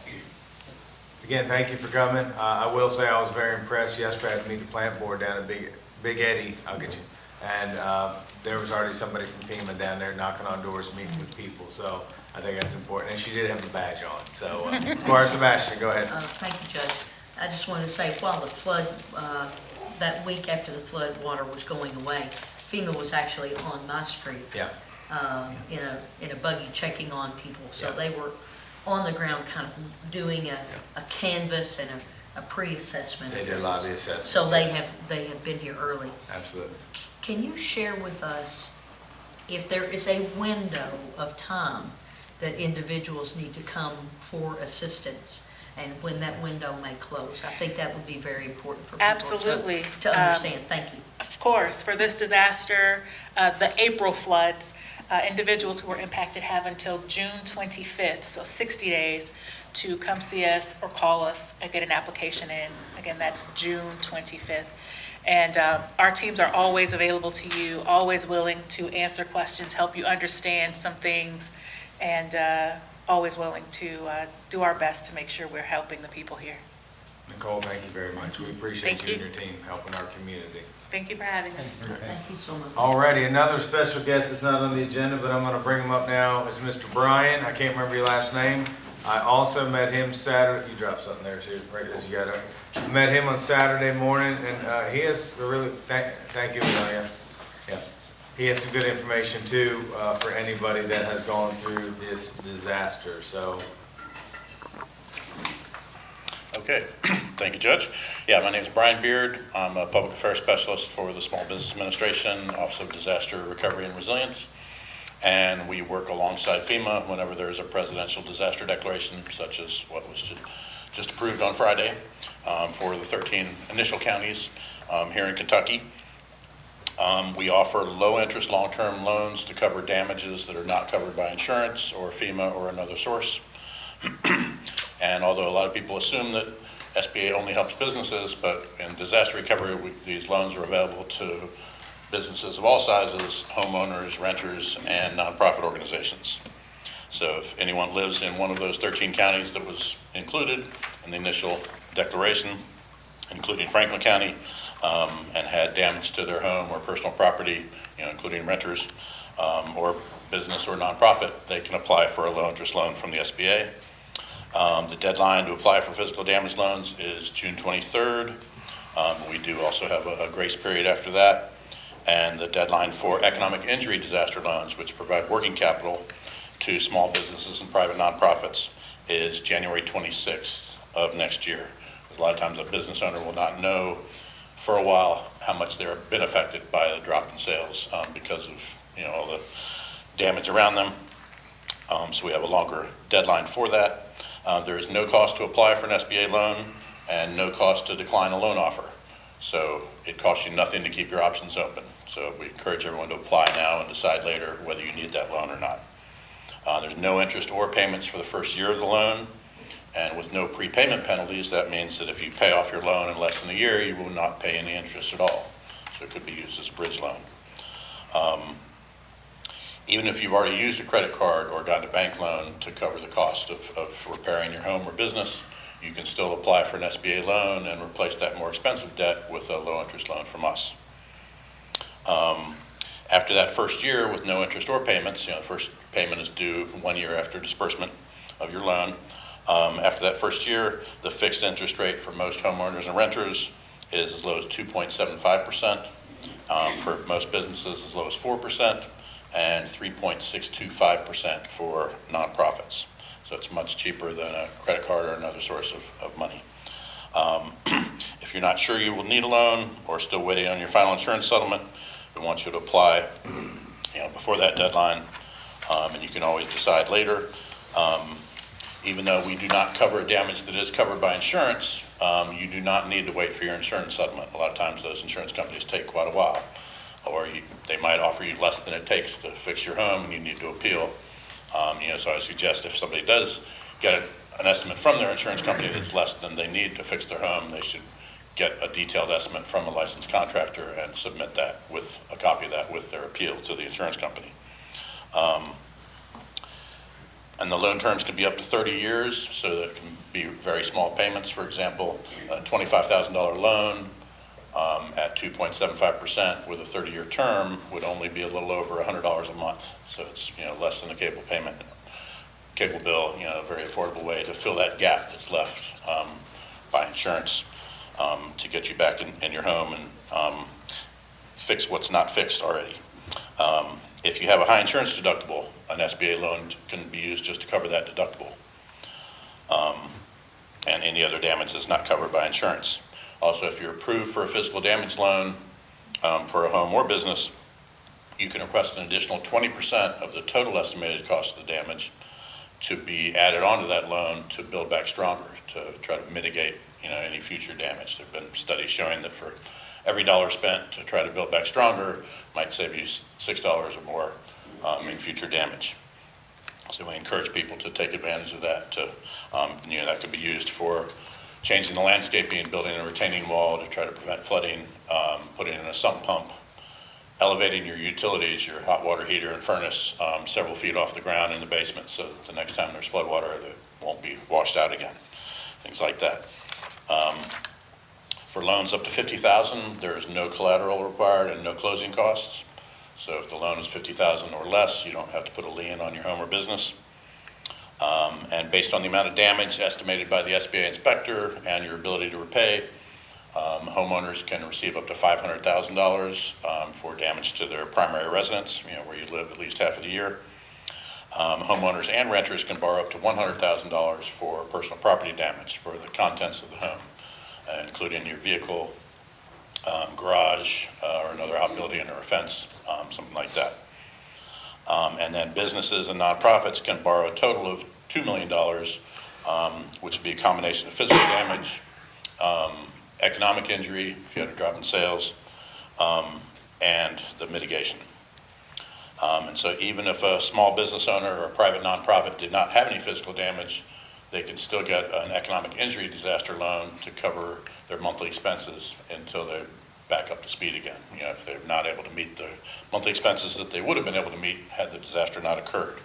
Again, thank you for coming. I will say I was very impressed yesterday. I had to meet the plant board down at Big Eddie. I'll get you. And there was already somebody from FEMA down there knocking on doors, meeting with people. So I think that's important. And she did have the badge on. So Squire Sebastian, go ahead. Thank you, Judge. I just wanted to say, while the flood, that week after the flood water was going away, FEMA was actually on my street. Yeah. in a buggy checking on people. So Yeah. they were on the ground kind of doing a canvas and a pre-assessment. They did a lot of the assessments. So yes. they have been here early. Absolutely. Can you share with us if there is a window of time that individuals need to come for assistance and when that window may close? I think that would be very important for people Absolutely. to understand. Thank you. Of course, for this disaster, the April floods, individuals who were impacted have until June 25th, so 60 days, to come see us or call us and get an application in. Again, that's June 25th. And our teams are always available to you, always willing to answer questions, help you understand some things, and always willing to do our best to make sure we're helping the people here. Nicole, thank you very much. We appreciate Thank you and you. your team helping our community. Thank you for having us. Thank you so much. Alrighty, another special guest that's not on the agenda, but I'm gonna bring him up now, is Mr. Brian. I can't remember your last name. I also met him Saturday, you dropped something there too, right as you got up. Met him on Saturday morning, and he has a really, thank you, Amelia. Yeah. He has some good information too, for anybody that has gone through this disaster, so. Okay, thank you, Judge. Yeah, my name is Brian Beard. I'm a public affairs specialist for the Small Business Administration, Office of Disaster Recovery and Resilience. And we work alongside FEMA whenever there is a presidential disaster declaration, such as what was just approved on Friday for the 13 initial counties here in Kentucky. We offer low-interest, long-term loans to cover damages that are not covered by insurance or FEMA or another source. And although a lot of people assume that SBA only helps businesses, but in disaster recovery, these loans are available to businesses of all sizes, homeowners, renters, and nonprofit organizations. So if anyone lives in one of those 13 counties that was included in the initial declaration, including Franklin County, and had damage to their home or personal property, including renters, or business or nonprofit, they can apply for a low-interest loan from the SBA. The deadline to apply for physical damage loans is June 23rd. We do also have a grace period after that. And the deadline for economic injury disaster loans, which provide working capital to small businesses and private nonprofits, is January 26th of next year. Because a lot of times a business owner will not know for a while how much they've been affected by the drop in sales because of all the damage around them. So we have a longer deadline for that. There is no cost to apply for an SBA loan and no cost to decline a loan offer. So it costs you nothing to keep your options open. So we encourage everyone to apply now and decide later whether you need that loan or not. There's no interest or payments for the first year of the loan. And with no prepayment penalties, that means that if you pay off your loan in less than a year, you will not pay any interest at all. So it could be used as a bridge loan. Even if you've already used a credit card or gotten a bank loan to cover the cost of repairing your home or business, you can still apply for an SBA loan and replace that more expensive debt with a low-interest loan from us. After that first year with no interest or payments, the first payment is due 1 year after disbursement of your loan. After that first year, the fixed interest rate for most homeowners and renters is as low as 2.75%. For most businesses, as low as 4%, and 3.625% for nonprofits. So it's much cheaper than a credit card or another source of money. If you're not sure you will need a loan or still waiting on your final insurance settlement, we want you to apply before that deadline, and you can always decide later. Even though we do not cover damage that is covered by insurance, you do not need to wait for your insurance settlement. A lot of times those insurance companies take quite a while, or they might offer you less than it takes to fix your home and you need to appeal. So I suggest if somebody does get an estimate from their insurance company that's less than they need to fix their home, they should get a detailed estimate from a licensed contractor and submit that with a copy of that with their appeal to the insurance company. And the loan terms can be up to 30 years, so that can be very small payments. For example, a $25,000 loan at 2.75% with a 30-year term would only be a little over $100 a month. So it's less than a cable payment, cable bill. A very affordable way to fill that gap that's left by insurance to get you back in your home and fix what's not fixed already. If you have a high insurance deductible, an SBA loan can be used just to cover that deductible. And any other damage that's not covered by insurance. Also, if you're approved for a physical damage loan for a home or business, you can request an additional 20% of the total estimated cost of the damage to be added onto that loan to build back stronger, to try to mitigate, any future damage. There have been studies showing that for every dollar spent to try to build back stronger might save you $6 or more in future damage. So we encourage people to take advantage of that. That could be used for changing the landscaping, building a retaining wall to try to prevent flooding, putting in a sump pump, elevating your utilities, your hot water heater and furnace several feet off the ground in the basement so that the next time there's flood water, it won't be washed out again, things like that. For loans up to $50,000, there is no collateral required and no closing costs. So if the loan is $50,000 or less, you don't have to put a lien on your home or business. And based on the amount of damage estimated by the SBA inspector and your ability to repay, homeowners can receive up to $500,000 for damage to their primary residence, where you live at least half of the year. Homeowners and renters can borrow up to $100,000 for personal property damage for the contents of the home, including your vehicle, garage, or another outbuilding or a fence, something like that. And then businesses and nonprofits can borrow a total of $2 million, which would be a combination of physical damage, economic injury, if you had a drop in sales, and the mitigation. And so even if a small business owner or a private nonprofit did not have any physical damage, they can still get an economic injury disaster loan to cover their monthly expenses until they're back up to speed again. If they're not able to meet the monthly expenses that they would have been able to meet had the disaster not occurred.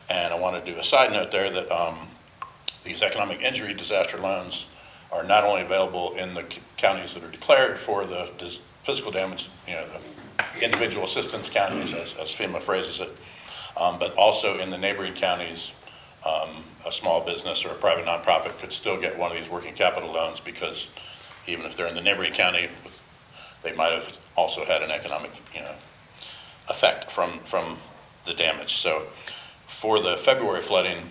And I want to do a side note there that these economic injury disaster loans are not only available in the counties that are declared for the physical damage, the individual assistance counties, as FEMA phrases it, but also in the neighboring counties. A small business or a private nonprofit could still get one of these working capital loans because even if they're in the neighboring county, they might have also had an economic, effect from the damage. So for the February flooding,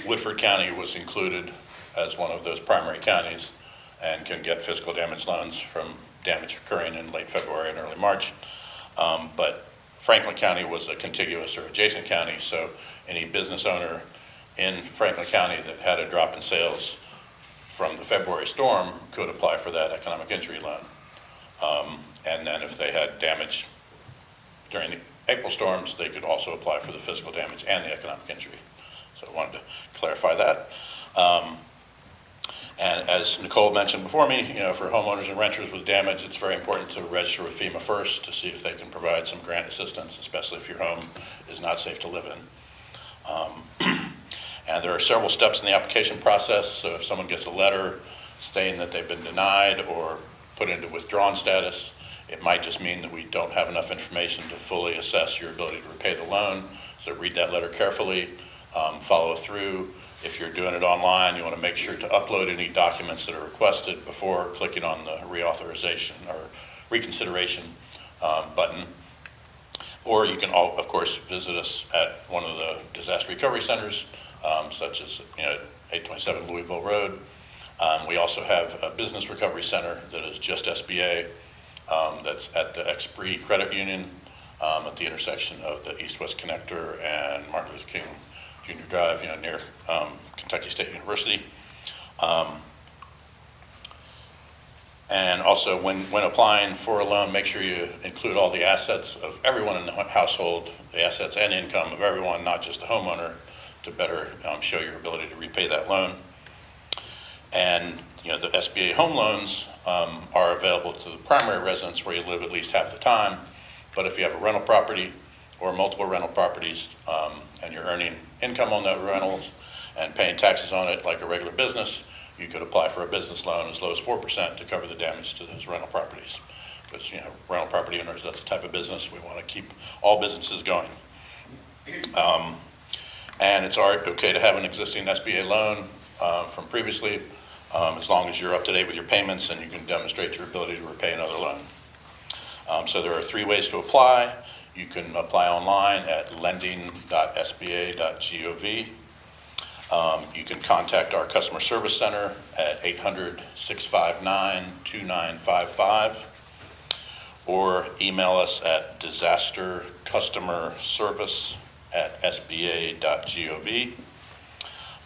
Woodford County was included as one of those primary counties and can get physical damage loans from damage occurring in late February and early March. But Franklin County was a contiguous or adjacent county, so any business owner in Franklin County that had a drop in sales from the February storm could apply for that economic injury loan. And then if they had damage during the April storms, they could also apply for the physical damage and the economic injury. So I wanted to clarify that. And as Nicole mentioned before me, for homeowners and renters with damage, it's very important to register with FEMA first to see if they can provide some grant assistance, especially if your home is not safe to live in. And there are several steps in the application process. So if someone gets a letter stating that they've been denied or put into withdrawn status, it might just mean that we don't have enough information to fully assess your ability to repay the loan. So read that letter carefully, follow through. If you're doing it online, you want to make sure to upload any documents that are requested before clicking on the reauthorization or reconsideration button. Or you can, of course, visit us at one of the disaster recovery centers, such as 827 Louisville Road. We also have a business recovery center that is just SBA, that's at the Expree Credit Union at the intersection of the East-West Connector and Martin Luther King Junior Drive, near Kentucky State University. And also, when applying for a loan, make sure you include all the assets of everyone in the household, the assets and income of everyone, not just the homeowner, to better show your ability to repay that loan. And the SBA home loans are available to the primary residence where you live at least half the time. But if you have a rental property or multiple rental properties and you're earning income on those rentals and paying taxes on it like a regular business, you could apply for a business loan as low as 4% to cover the damage to those rental properties. Because rental property owners, that's the type of business we want to keep all businesses going. And it's okay to have an existing SBA loan from previously, as long as you're up to date with your payments and you can demonstrate your ability to repay another loan. So there are 3 ways to apply. You can apply online at lending.sba.gov. You can contact our customer service center at 800-659-2955, or email us at disastercustomerservice@sba.gov,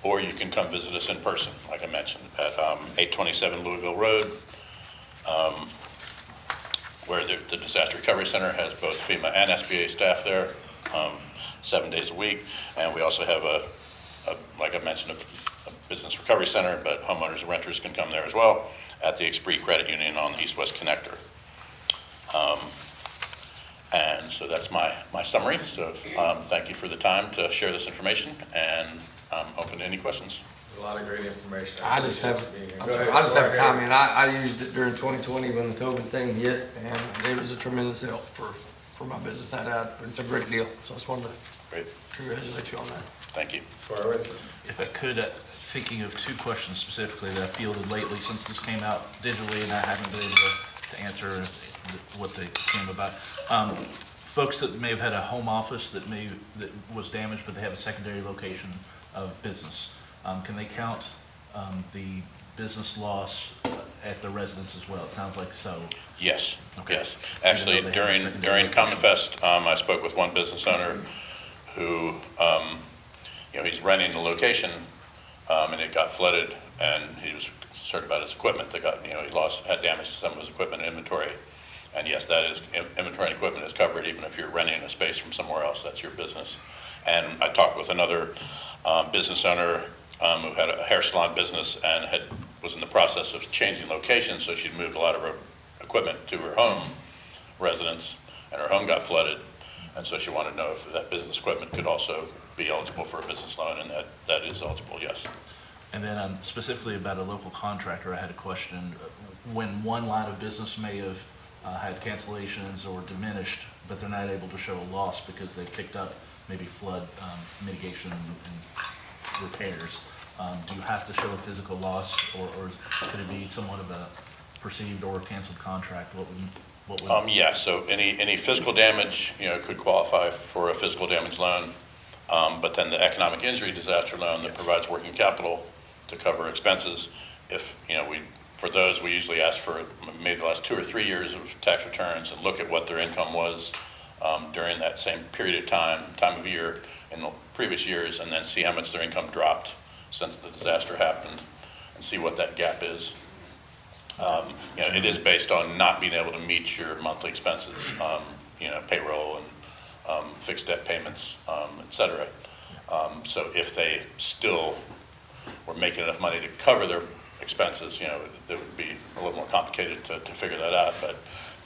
or you can come visit us in person, like I mentioned, at 827 Louisville Road, where the Disaster Recovery Center has both FEMA and SBA staff there 7 days a week. And we also have like I mentioned, a business recovery center, but homeowners and renters can come there as well at the Esprit Credit Union on the East-West Connector. And so that's my summary. So thank you for the time to share this information, and I'm open to any questions. A lot of great information. I just have a comment. I used it during 2020 when the COVID thing hit, and it was a tremendous help for my business. It's a great deal. So I just wanted to congratulate you on that. Thank you. If I could, thinking of two questions specifically that I fielded lately since this came out digitally, and I haven't been able to answer what they came about. Folks that may have had a home office that was damaged, but they have a secondary location of business. Can they count the business loss at their residence as well? It sounds like so. Yes, Okay. yes. Actually, during Common Fest, I spoke with one business owner who, he's renting the location, and it got flooded, and he was concerned about his equipment that got, he had damage to some of his equipment and inventory. And yes, that is, inventory and equipment is covered even if you're renting a space from somewhere else. That's your business. And I talked with another business owner who had a hair salon business and was in the process of changing locations, so she'd moved a lot of her equipment to her home residence, and her home got flooded, and so she wanted to know if that business equipment could also be eligible for a business loan, and that is eligible, yes. And then specifically about a local contractor, I had a question. When one line of business may have had cancellations or diminished, but they're not able to show a loss because they picked up maybe flood mitigation and repairs, do you have to show a physical loss, or could it be somewhat of a perceived or canceled contract? What would Yeah, so any physical damage, could qualify for a physical damage loan, but then the economic injury disaster loan that provides working capital to cover expenses, if, for those, we usually ask for maybe the last 2 or 3 years of tax returns and look at what their income was during that same period of time of year in the previous years, and then see how much their income dropped since the disaster happened, and see what that gap is. It is based on not being able to meet your monthly expenses, payroll and fixed debt payments, et cetera. So if they still were making enough money to cover their expenses, it would be a little more complicated to figure that out, but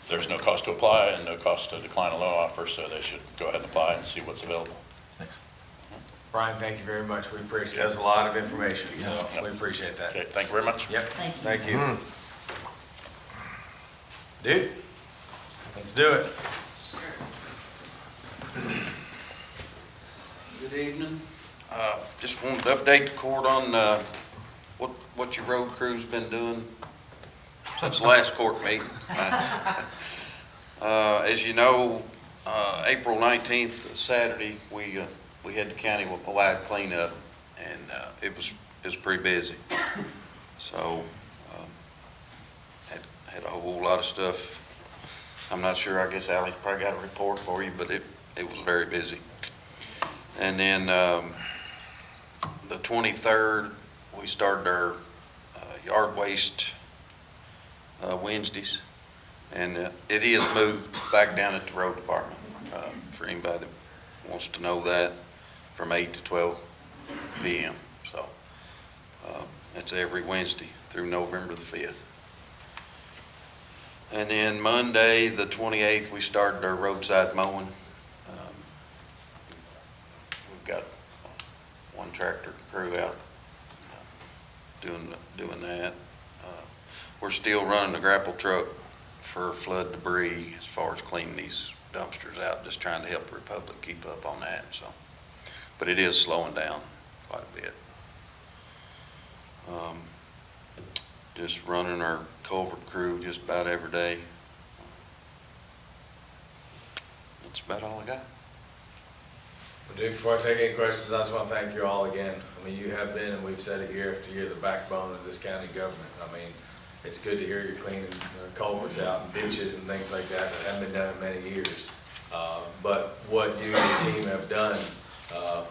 there's no cost to apply and no cost to decline a loan offer, so they should go ahead and apply and see what's available. Thanks. Brian, thank you very much. We appreciate it. That's a lot of information, so we appreciate that. Okay, thank you very much. Yep. Thank you. Thank you. Dude, let's do it. Good evening. Just wanted to update the court on what your road crew's been doing since the last court meeting. As you know, April 19th, Saturday, we had the county-wide cleanup, and it was pretty busy. So had a whole lot of stuff. I'm not sure, I guess Allie probably got a report for you, but it was very busy. And then the 23rd, we started our yard waste Wednesdays, and it is moved back down at the road department, for anybody that wants to know that, from 8 to 12 p.m. So that's every Wednesday through November the 5th. And then Monday, the 28th, we started our roadside mowing. We've got one tractor crew out doing that. We're still running the grapple truck for flood debris as far as cleaning these dumpsters out, just trying to help the Republic keep up on that. So, but it is slowing down quite a bit. Just running our culvert crew just about every day. That's about all I got. Well, Duke, before I take any questions, I just want to thank you all again. I mean, you have been, and we've said it year after year, the backbone of this county government. I mean, it's good to hear you're cleaning culverts out and ditches and things like that that haven't been done in many years. But what you and your team have done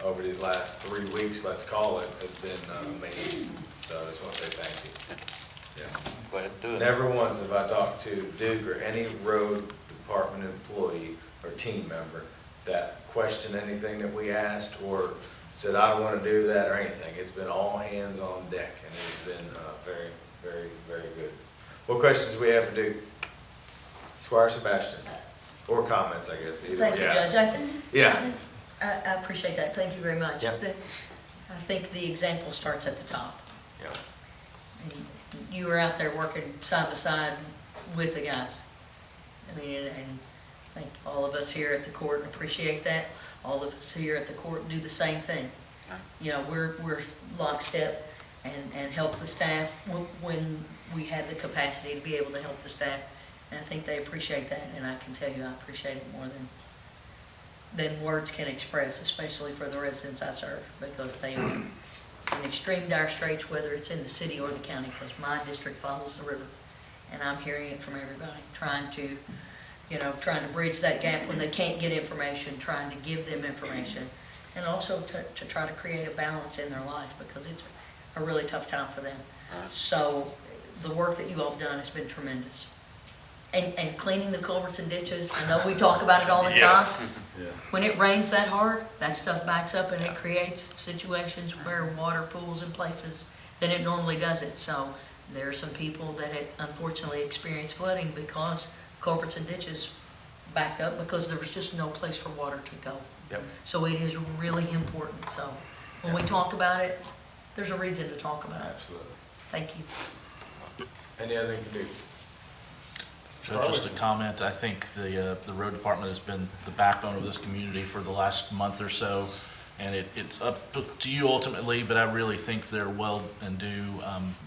over these last 3 weeks, let's call it, has been amazing. So I just want to say thank you. Yeah. Glad to do it. Never once have I talked to Duke or any road department employee or team member that questioned anything that we asked or said, I don't want to do that or anything. It's been all hands on deck, and it's been very, very, very good. What questions do we have for Duke? Squire Sebastian? Or comments, I guess. Either. Thank you, Yeah. Judge. Yeah. I appreciate that. Thank you very much. Yep. I think the example starts at the top. Yeah. And you were out there working side by side with the guys. I mean, and I think all of us here at the court appreciate that. All of us here at the court do the same thing. You know, we're lockstep and help the staff when we have the capacity to be able to help the staff. And I think they appreciate that, and I can tell you I appreciate it more than words can express, especially for the residents I serve, because they are in extreme dire straits, whether it's in the city or the county, because my district follows the river. And I'm hearing it from everybody, trying to bridge that gap when they can't get information, trying to give them information, and also to try to create a balance in their life, because it's a really tough time for them. So the work that you all have done has been tremendous. And cleaning the culverts and ditches, I know we talk about it all the time. Yeah. When it rains that hard, that stuff backs up and it creates situations where water pools in places that it normally doesn't. So there are some people that unfortunately experience flooding because culverts and ditches backed up because there was just no place for water to go. Yep. So it is really important. So when we talk about it, there's a reason to talk about it. Absolutely. Thank you. Any other thing to do? Just a comment, I think the road department has been the backbone of this community for the last month or so, and it's up to you ultimately, but I really think they're well and due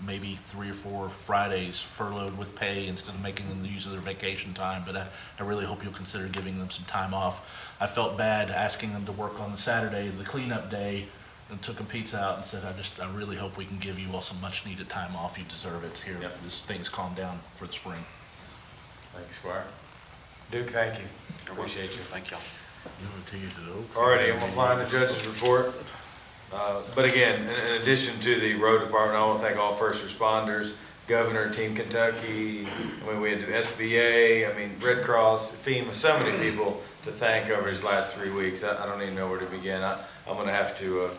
maybe 3 or 4 Fridays furloughed with pay instead of making them use of their vacation time, but I really hope you'll consider giving them some time off. I felt bad asking them to work on the Saturday, the cleanup day, and took them pizza out and said, I really hope we can give you all some much needed time off. You deserve it here as things calm down for the spring. Thanks, Squire. Duke, thank you. Appreciate you. Thank y'all. All righty, I'm gonna fly the judge's report. But again, in addition to the road department, I want to thank all first responders, Governor, Team Kentucky, I mean, we had the SBA, I mean, Red Cross, FEMA, so many people to thank over these last 3 weeks. I don't even know where to begin. I'm gonna have to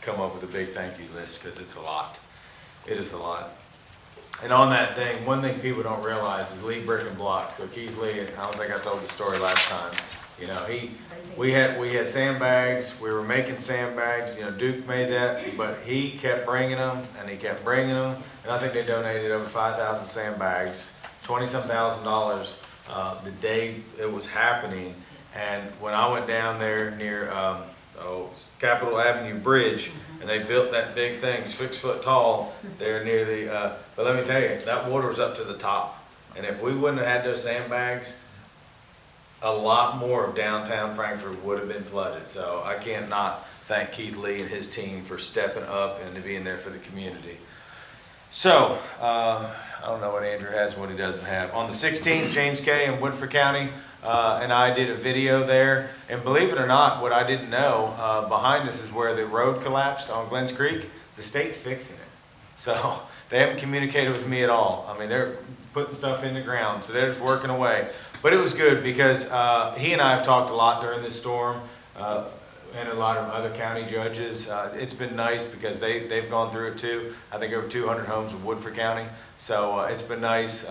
come up with a big thank you list because it's a lot. It is a lot. And on that thing, one thing people don't realize is Lee Brick and Block. So Keith Lee, I don't think I told the story last time. You know, we had sandbags. We were making sandbags. You know, Duke made that, but he kept bringing them and he kept bringing them. And I think they donated over 5,000 sandbags, $20-some thousand the day it was happening. And when I went down there near Capitol Avenue Bridge, and they built that big thing, 6 foot tall, there near the, but let me tell you, that water was up to the top. And if we wouldn't have had those sandbags, a lot more of downtown Frankfort would have been flooded. So I can't not thank Keith Lee and his team for stepping up and being there for the community. So, I don't know what Andrew has and what he doesn't have. On the 16th, James K. in Woodford County and I did a video there. And believe it or not, what I didn't know, behind us is where the road collapsed on Glens Creek. The state's fixing it. So they haven't communicated with me at all. I mean, they're putting stuff in the ground, so they're just working away. But it was good because he and I have talked a lot during this storm, and a lot of other county judges. It's been nice because they've gone through it too. I think over 200 homes in Woodford County. So it's been nice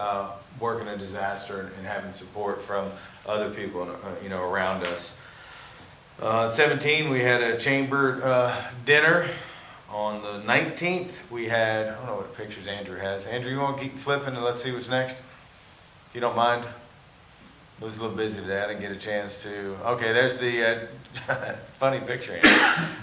working a disaster and having support from other people around us. 17, we had a chamber dinner. On the 19th, we had, I don't know what pictures Andrew has. Andrew, you want to keep flipping and let's see what's next? If you don't mind. was a little busy today. I didn't get a chance to. Okay, there's the funny picture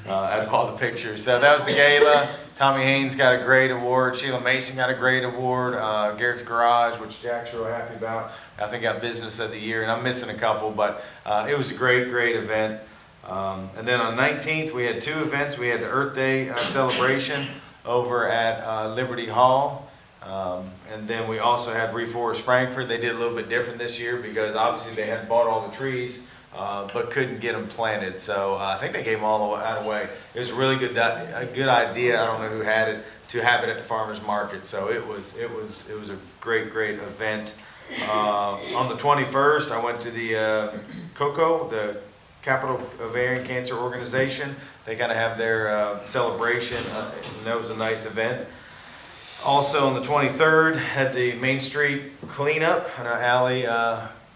out of all the pictures. So that was the gala. Tommy Haynes got a great award. Sheila Mason got a great award. Garrett's Garage, which Jack's real happy about, I think got Business of the Year, and I'm missing a couple, but it was a great event. And then on 19th, we had two events. We had the Earth Day celebration over at Liberty Hall. And then we also had Reforest Frankfurt. They did a little bit different this year because obviously they had bought all the trees, but couldn't get them planted. So I think they gave them all away. It was a really good idea. I don't know who had it, to have it at the farmers market. So it was a great event. On the 21st, I went to the COCO, the Capital Ovarian Cancer Organization. They kind of have their celebration, and that was a nice event. Also on the 23rd, had the Main Street cleanup. I know Allie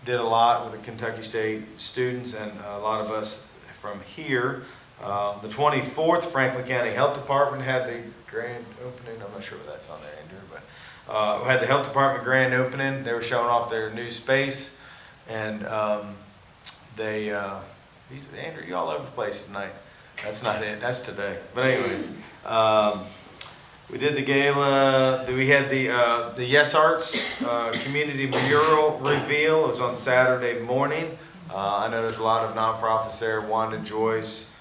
did a lot with the Kentucky State students and a lot of us from here. The 24th, Franklin County Health Department had the grand opening. I'm not sure what that's on there, Andrew, but we had the Health Department grand opening. They were showing off their new space, and Andrew, you all over the place tonight. That's not it. That's today. But anyways, we did the gala. We had the Yes Arts community mural reveal. It was on Saturday morning. I know there's a lot of nonprofits there. Wanda, Joyce.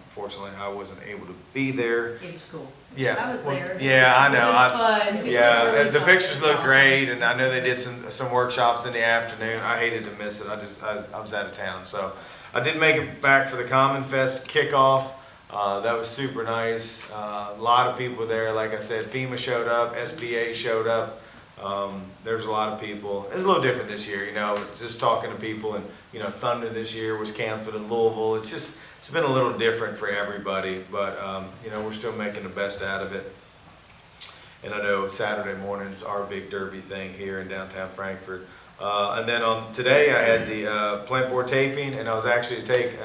Fortunately, I wasn't able to be there. It was cool. Yeah. I was there. Yeah, I know. It was fun. It was really The fun. pictures It was look awesome. great, and I know they did some workshops in the afternoon. I hated to miss it. I was out of town, so I did make it back for the Common Fest kickoff. That was super nice. A lot of people there. Like I said, FEMA showed up, SBA showed up. There's a lot of people. It's a little different this year, just talking to people, and Thunder this year was canceled in Louisville. It's been a little different for everybody, but we're still making the best out of it. And I know Saturday morning's our big derby thing here in downtown Frankfurt. And then on today, I had the plant board taping, and I was actually to take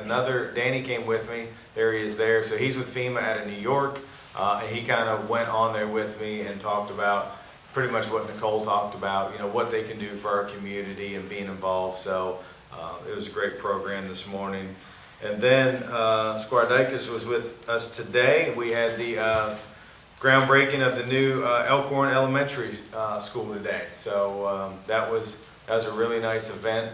Danny came with me. There he is there. So he's with FEMA out of New York, and he kind of went on there with me and talked about pretty much what Nicole talked about, what they can do for our community and being involved. So it was a great program this morning. And then Squire Dykes was with us today. We had the groundbreaking of the new Elkhorn Elementary School today. So that was a really nice event.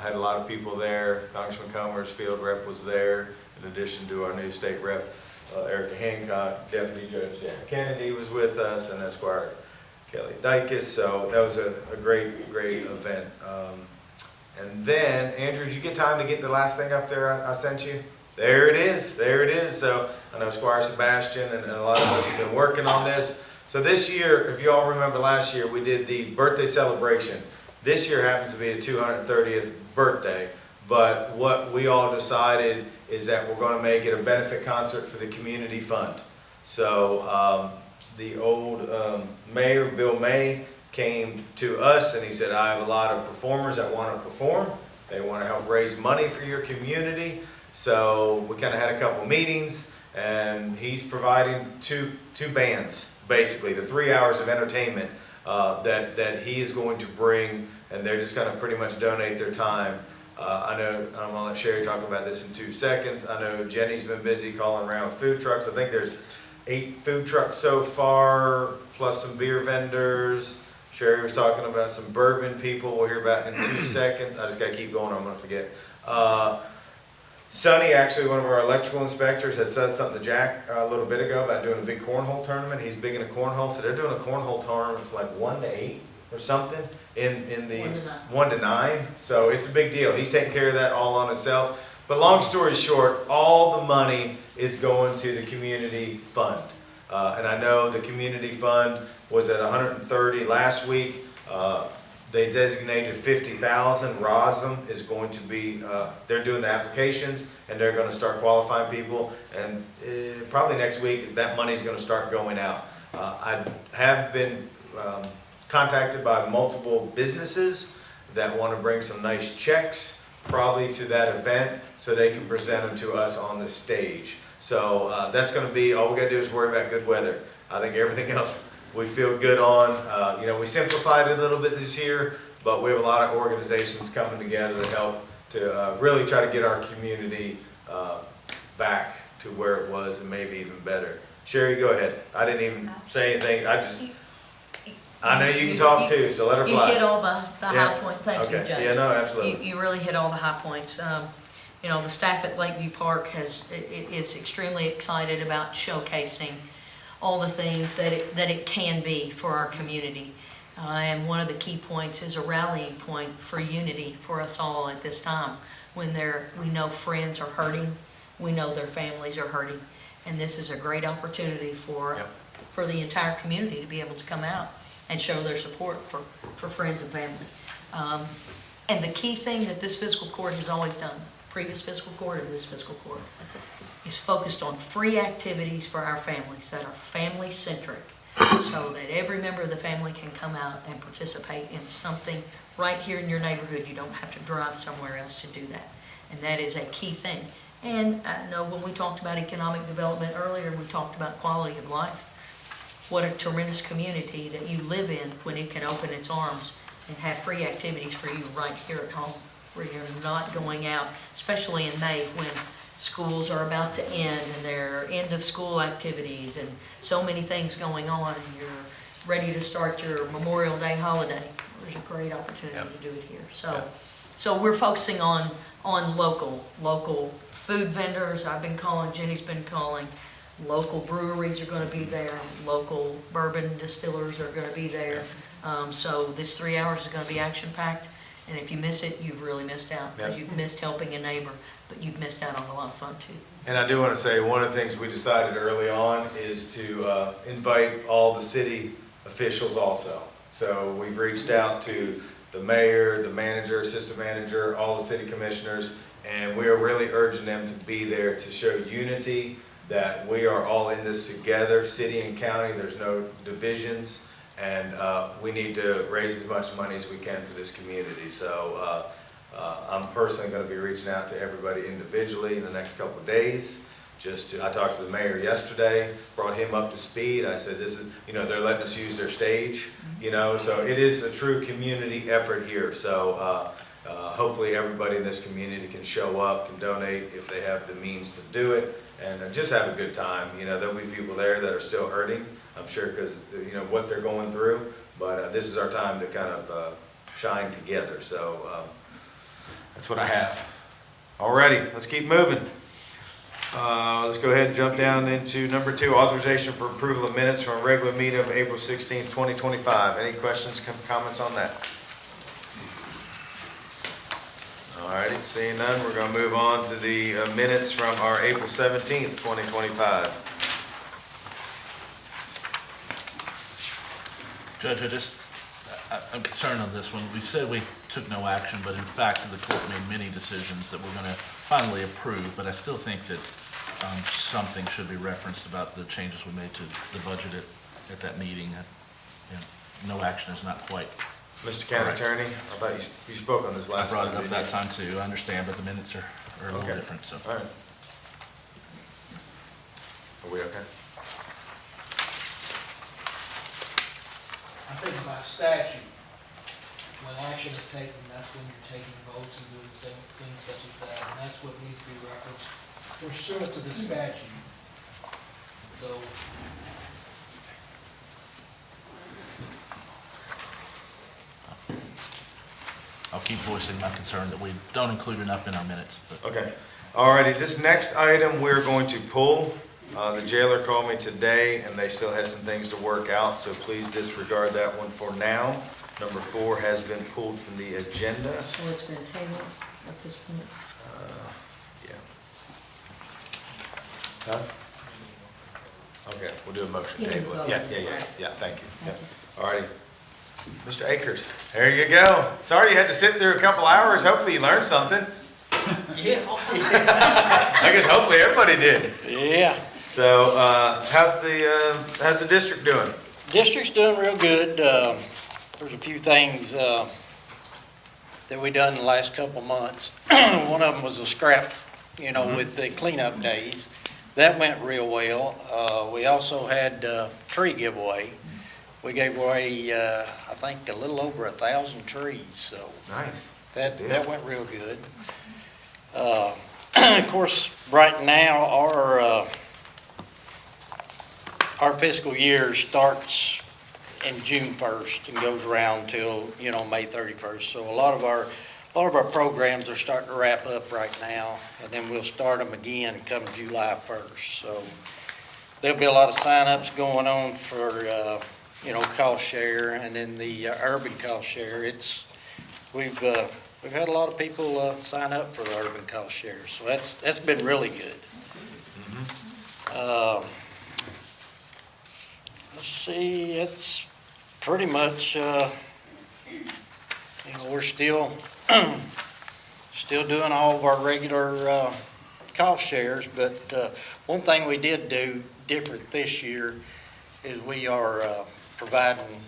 Had a lot of people there. Congressman Comer's field rep was there, in addition to our new state rep, Erica Hancock. Deputy Judge Jack Kennedy was with us, and Squire Kelly Dykes. So that was a great event. And then, Andrew, did you get time to get the last thing up there I sent you? There it is. So I know Squire Sebastian and a lot of us have been working on this. So this year, if you all remember last year, we did the birthday celebration. This year happens to be the 230th birthday, but what we all decided is that we're going to make it a benefit concert for the community fund. So the old mayor, Bill May, came to us and he said, I have a lot of performers that want to perform. They want to help raise money for your community. So we kind of had a couple meetings, and he's providing two bands, basically, the 3 hours of entertainment that he is going to bring, and they're just going to pretty much donate their time. I know, I'm going to let Sherry talk about this in 2 seconds. I know Jenny's been busy calling around with food trucks. I think there's 8 food trucks so far, plus some beer vendors. Sherry was talking about some bourbon people we'll hear about in 2 seconds. I just got to keep going, I'm going to forget. Sonny, actually one of our electrical inspectors, had said something to Jack a little bit ago about doing a big cornhole tournament. He's big into cornhole, so they're doing a cornhole tournament from like 1 to 8 or something in the 1 to 9. So it's a big deal. He's taking care of that all on himself. But long story short, all the money is going to the community fund. And I know the community fund was at 130 last week. They designated 50,000. ROSM is going to be, they're doing the applications, and they're going to start qualifying people. And probably next week, that money is going to start going out. I have been contacted by multiple businesses that want to bring some nice checks, probably to that event, so they can present them to us on the stage. So that's going to be, all we got to do is worry about good weather. I think everything else we feel good on. We simplified it a little bit this year, but we have a lot of organizations coming together to help to really try to get our community back to where it was and maybe even better. Sherry, go ahead. I didn't even say anything. I know you can talk too, so let her fly. You hit all the high point. Thank you, Okay. Judge. Yeah, no, absolutely. You really hit all the high points. You know, the staff at Lakeview Park is extremely excited about showcasing all the things that it can be for our community. And one of the key points is a rallying point for unity for us all at this time, when we know friends are hurting, we know their families are hurting, and this is a great opportunity for the entire community to be able to come out and show their support for friends and family. And the key thing that this fiscal court has always done, previous fiscal court and this fiscal court, is focused on free activities for our families that are family-centric, so that every member of the family can come out and participate in something right here in your neighborhood. You don't have to drive somewhere else to do that. And that is a key thing. And I know when we talked about economic development earlier, we talked about quality of life. What a tremendous community that you live in when it can open its arms and have free activities for you right here at home, where you're not going out, especially in May when schools are about to end and there are end of school activities and so many things going on, and you're ready to start your Memorial Day holiday. There's a great opportunity to do it here. So we're focusing on local food vendors. I've been calling, Jenny's been calling. Local breweries are going to be there. Local bourbon distillers are going to be there. So this 3 hours is going to be action-packed. And if you miss it, you've really missed out. Because you've missed helping a neighbor, but you've missed out on a lot of fun too. And I do want to say, one of the things we decided early on is to invite all the city officials also. So we've reached out to the mayor, the manager, assistant manager, all the city commissioners, and we are really urging them to be there to show unity, that we are all in this together, city and county. There's no divisions, and we need to raise as much money as we can for this community. So I'm personally going to be reaching out to everybody individually in the next couple of days. I talked to the mayor yesterday, brought him up to speed. I said, this is, they're letting us use their stage, so it is a true community effort here. So hopefully everybody in this community can show up, can donate if they have the means to do it, and just have a good time. There'll be people there that are still hurting, I'm sure, because, what they're going through, but this is our time to kind of shine together. So that's what I have. Alrighty, let's keep moving. Let's go ahead and jump down into number 2, authorization for approval of minutes from a regular meeting of April 16th, 2025. Any questions, comments on that? Alrighty, seeing none, we're going to move on to the minutes from our April 17th, 2025. Judge, I'm concerned on this one. We said we took no action, but in fact, the court made many decisions that we're going to finally approve, but I still think that something should be referenced about the changes we made to the budget at that meeting. No action is not quite Mr. County correct. Attorney, I thought you spoke on this last time. I brought it up that time too, I understand, but the minutes are a little different, so. All right. Are we okay? I think by statute, when action is taken, that's when you're taking votes and doing the same things such as that, and that's what needs to be referenced pursuant to the statute. So, I'll keep voicing my concern that we don't include enough in our minutes. But. Okay. Alrighty, this next item we're going to pull. The jailer called me today and they still had some things to work out, so please disregard that one for now. Number 4 has been pulled from the agenda. So it's been tabled at this point? Yeah. Huh? Okay, we'll do a motion. Table it. Yeah, thank you. Alrighty. Mr. Akers, there you go. Sorry you had to sit through a couple hours. Hopefully you learned something. Yeah. I guess hopefully everybody did. Yeah. So, how's the district doing? District's doing real good. There's a few things that we done in the last couple months. One of them was a scrap, with the cleanup days. That went real well. We also had tree giveaway. We gave away, I I think, a little over 1,000 trees, so Nice. that went real good. Of course, right now, our fiscal year starts in June 1st and goes around till, May 31st. So a lot of our programs are starting to wrap up right now, and then we'll start them again come July 1st. So there'll be a lot of sign-ups going on for, cost share, and then the urban cost share. We've had a lot of people sign up for the urban cost share, so that's been really good. Let's see, it's pretty much, we're still doing all of our regular cost shares, but one thing we did do different this year is we are providing,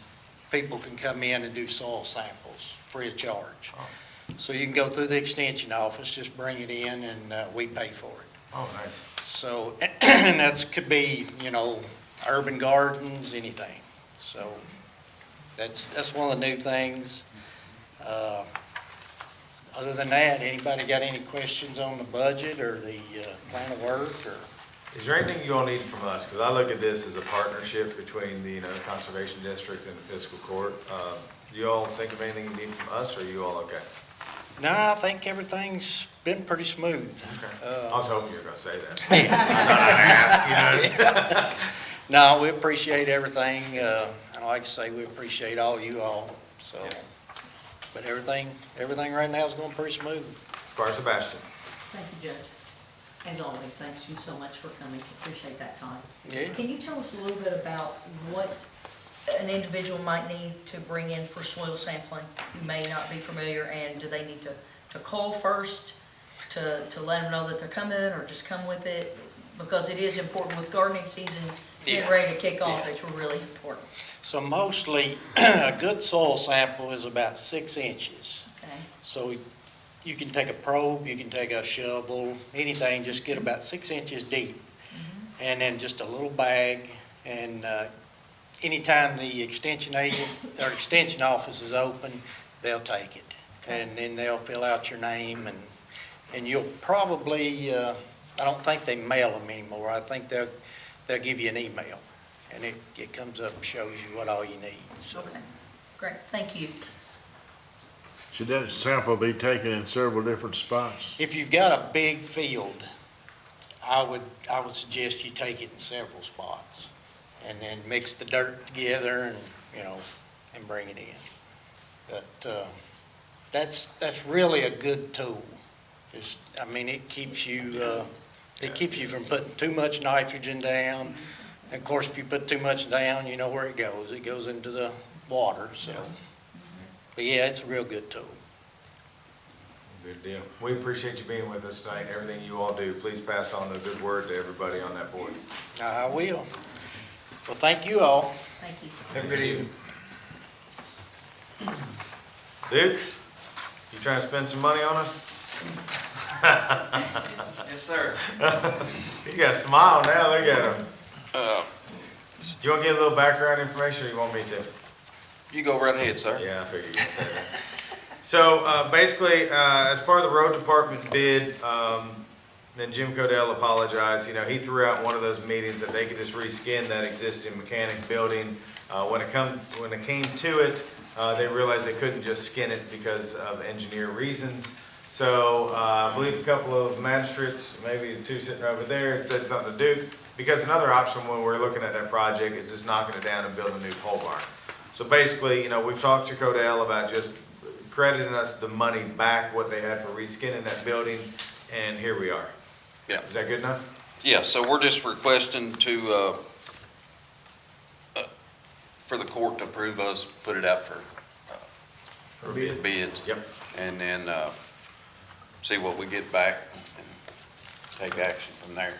people can come in and do soil samples free of charge. So you can go through the extension office, just bring it in, and we pay for it. Oh, nice. So, and that could be, urban gardens, anything. So that's one of the new things. Other than that, anybody got any questions on the budget or the plan of work, or? Is there anything you all need from us? Because I look at this as a partnership between the, Conservation District and the Fiscal Court. Do you all think of anything you need from us, or are you all okay? No, I think everything's been pretty smooth. Okay. I was hoping you were gonna say that. No, we appreciate everything. And like I say, we appreciate all you all, so. But everything right now is going pretty smooth. Bar Sebastian. Thank you, Judge. As always, thanks you so much for coming. Appreciate that time. Yeah. Can you tell us a little bit about what an individual might need to bring in for soil sampling who may not be familiar, and do they need to call first to let them know that they're coming, or just come with it? Because it is important with gardening season getting ready to kick off. It's really important. So mostly, a good soil sample is about 6 inches. Okay. So you can take a probe, you can take a shovel, anything, just get about 6 inches deep. And then just a little bag, and anytime the extension agent or extension office is open, they'll take it. Okay. And then they'll fill out your name, and you'll probably, I don't think they mail them anymore. I think they'll give you an email, and it comes up and shows you what all you need. So. Okay, great, thank you. Should that sample be taken in several different spots? If you've got a big field, I would suggest you take it in several spots, and then mix the dirt together, and and bring it in. But that's really a good tool. It keeps you from putting too much nitrogen down. And of course, if you put too much down, you know where it goes. It goes into the water. So, but yeah, it's a real good tool. Good deal. We appreciate you being with us tonight. Everything you all do, please pass on the good word to everybody on that board. I will. Well, thank you all. Thank you. Have a good evening. Duke, you trying to spend some money on us? Yes, sir. You got a smile now. Look at him. Do you want to get a little background information, or you want me to? You go right ahead, sir. Yeah, I figured you'd say that. So basically, as part of the road department bid, then Jim Codell apologized. He threw out one of those meetings that they could just reskin that existing mechanic building. When it came to it, they realized they couldn't just skin it because of engineer reasons. So I believe a couple of magistrates, maybe 2 sitting over there, had said something to Duke, because another option when we're looking at that project is just knocking it down and building a new pole barn. So basically, we've talked to Codell about just crediting us the money back, what they had for reskinning that building, and here we are. Yeah. Is that good enough? Yeah, so we're just requesting to, for the court to approve us, put it out for bids. Yep. And then, see what we get back and take action from there.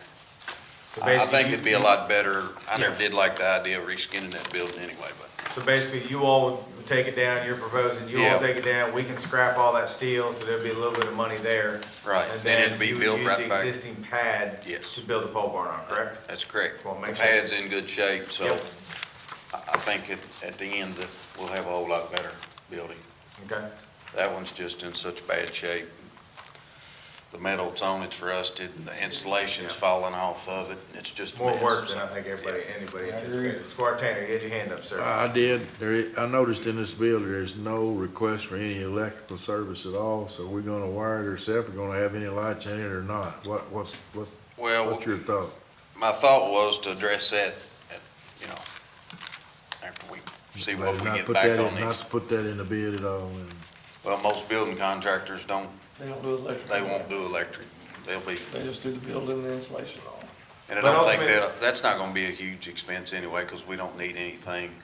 So I basically, think it'd be a lot better. I never did like the idea of reskinning that building anyway, but. So basically, you all would take it down, you're proposing, you all take it down, we can scrap all that steel, so there'll be a little bit of money there. Right, And then it'd then be you would built use right the back. existing pad Yes. to build the pole barn on, correct? That's correct. Well, The make sure. pad's in good shape, so. Yep. I think at the end that we'll have a whole lot better building. Okay. That one's just in such bad shape. The metal that's on it's rusted, the insulation's falling off of it, it's just a More mess. work than I think anybody anticipated. Squire Tanner, you had your hand up, sir. I did. I noticed in this building, there's no request for any electrical service at all, so we're gonna wire it ourselves, we're gonna have any lights in it or not? What's your thought? My thought was to address that, you know, after we see what we Not get put back that on in- Not these. to put that in the bid at all, and Well, most building contractors don't, They don't do electric. they won't do electric. They'll be, They just do the building and the insulation on. and I But don't think ultimately- that's not gonna be a huge expense anyway, because we don't need anything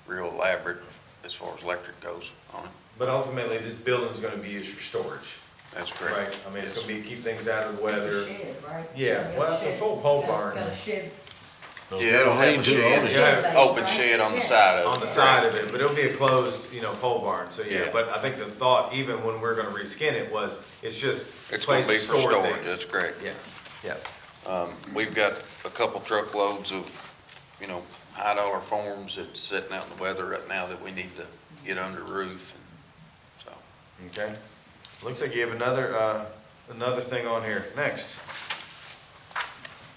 real elaborate as far as electric goes on it. But ultimately, this building's gonna be used for storage, That's correct. right? I mean, it's gonna be, keep things out of the weather. Shed, right? Yeah, well, it's a full pole barn. Got a shed. Yeah, it'll have a shed, Yeah. open shed on the side of it. On the side of it, but it'll be a closed, pole barn, so yeah. Yeah. But I think the thought, even when we're gonna reskin it, was, it's just a It's gonna place be to for store storage, things. that's correct. Yeah. We've got a couple truckloads of, high dollar forms that's sitting out in the weather right now that we need to get under roof, and so. Okay. Looks like you have another thing on here. Next.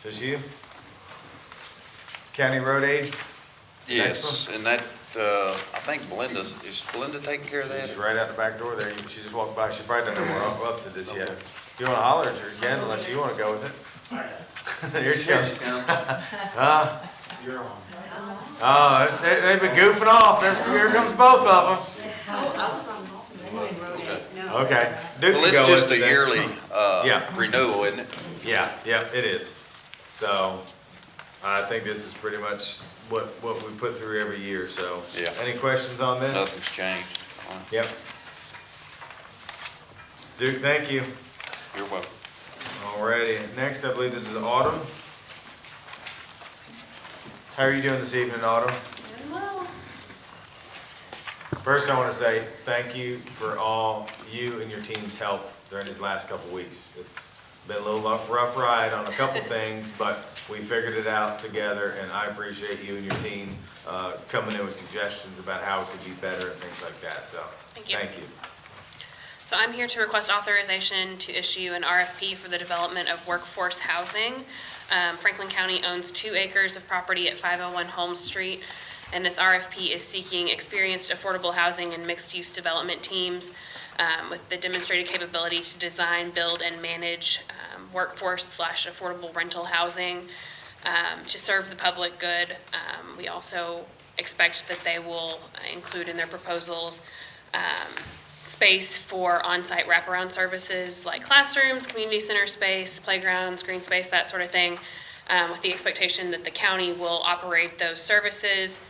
Just you? County Road Aid? Yes, and that, I think is Belinda taking care of that? She's right out the back door there. She just walked by. She probably doesn't know we're up to this yet. If you wanna holler at her again, unless you wanna go with it. Here she comes. You're on. Oh, they've been goofing off. Here comes both of them. Okay. Duke Well, can it's go just with a it then. yearly, Yeah. renewal, isn't it? Yeah, it is. So I think this is pretty much what we put through every year, so. Yeah. Any questions on this? Nothing's changed. Yep. Duke, thank you. You're welcome. Alrighty, next, I believe this is Autumn. How are you doing this evening, Autumn? First, I want to say thank you for all you and your team's help during these last couple weeks. It's been a little rough ride on a couple things, but we figured it out together, and I appreciate you and your team coming in with suggestions about how it could be better and things like that, so Thank you. thank you. So I'm here to request authorization to issue an RFP for the development of workforce housing. Franklin County owns 2 acres of property at 501 Holmes Street, and this RFP is seeking experienced affordable housing and mixed-use development teams with the demonstrated capability to design, build, and manage workforce/affordable rental housing to serve the public good. We also expect that they will include in their proposals space for on-site wraparound services like classrooms, community center space, playgrounds, green space, that sort of thing, with the expectation that the county will operate those services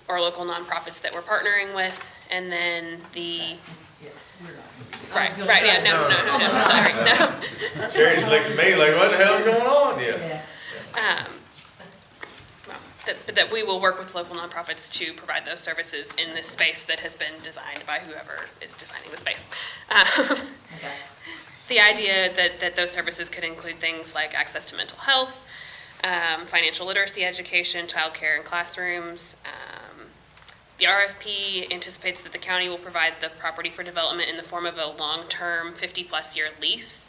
or local nonprofits that we're partnering with, and then the... Right, yeah, no, sorry, no. Sherry just looked at me like, what the hell is going on? Yeah. That we will work with local nonprofits to provide those services in this space that has been designed by whoever is designing the space. The idea that those services could include things like access to mental health, financial literacy education, childcare and classrooms. The RFP anticipates that the county will provide the property for development in the form of a long-term 50-plus year lease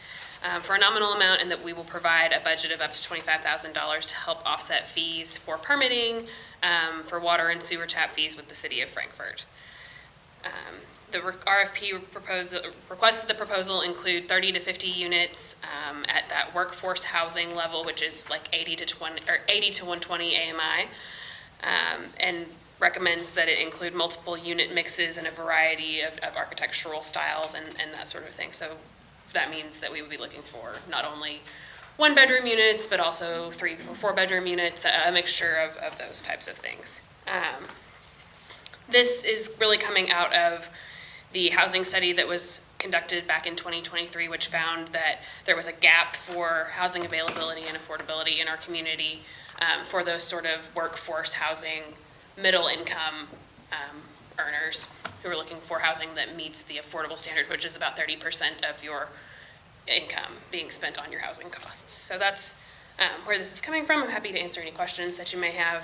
for a nominal amount, and that we will provide a budget of up to $25,000 to help offset fees for permitting, for water and sewer tap fees with the city of Frankfort. The RFP requests that the proposal include 30 to 50 units at that workforce housing level, which is like 80 to 120 AMI, and recommends that it include multiple unit mixes and a variety of architectural styles and that sort of thing. So that means that we would be looking for not only 1-bedroom units, but also 3 or 4-bedroom units, a mixture of those types of things. This is really coming out of the housing study that was conducted back in 2023, which found that there was a gap for housing availability and affordability in our community for those sort of workforce housing, middle income earners who are looking for housing that meets the affordable standard, which is about 30% of your income being spent on your housing costs. So that's where this is coming from. I'm happy to answer any questions that you may have.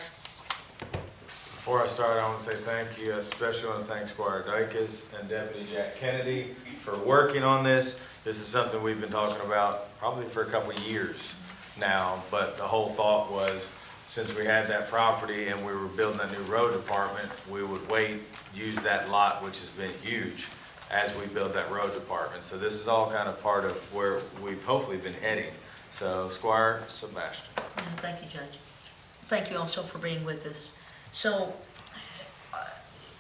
Before I start, I want to say thank you. I especially want to thank Squire Dykes and Deputy Jack Kennedy for working on this. This is something we've been talking about probably for a couple of years now, but the whole thought was, since we had that property and we were building a new road department, we would wait, use that lot, which has been huge, as we build that road department. So this is all kind of part of where we've hopefully been heading. So Squire Sebastian. Thank you, Judge. Thank you also for being with us. So,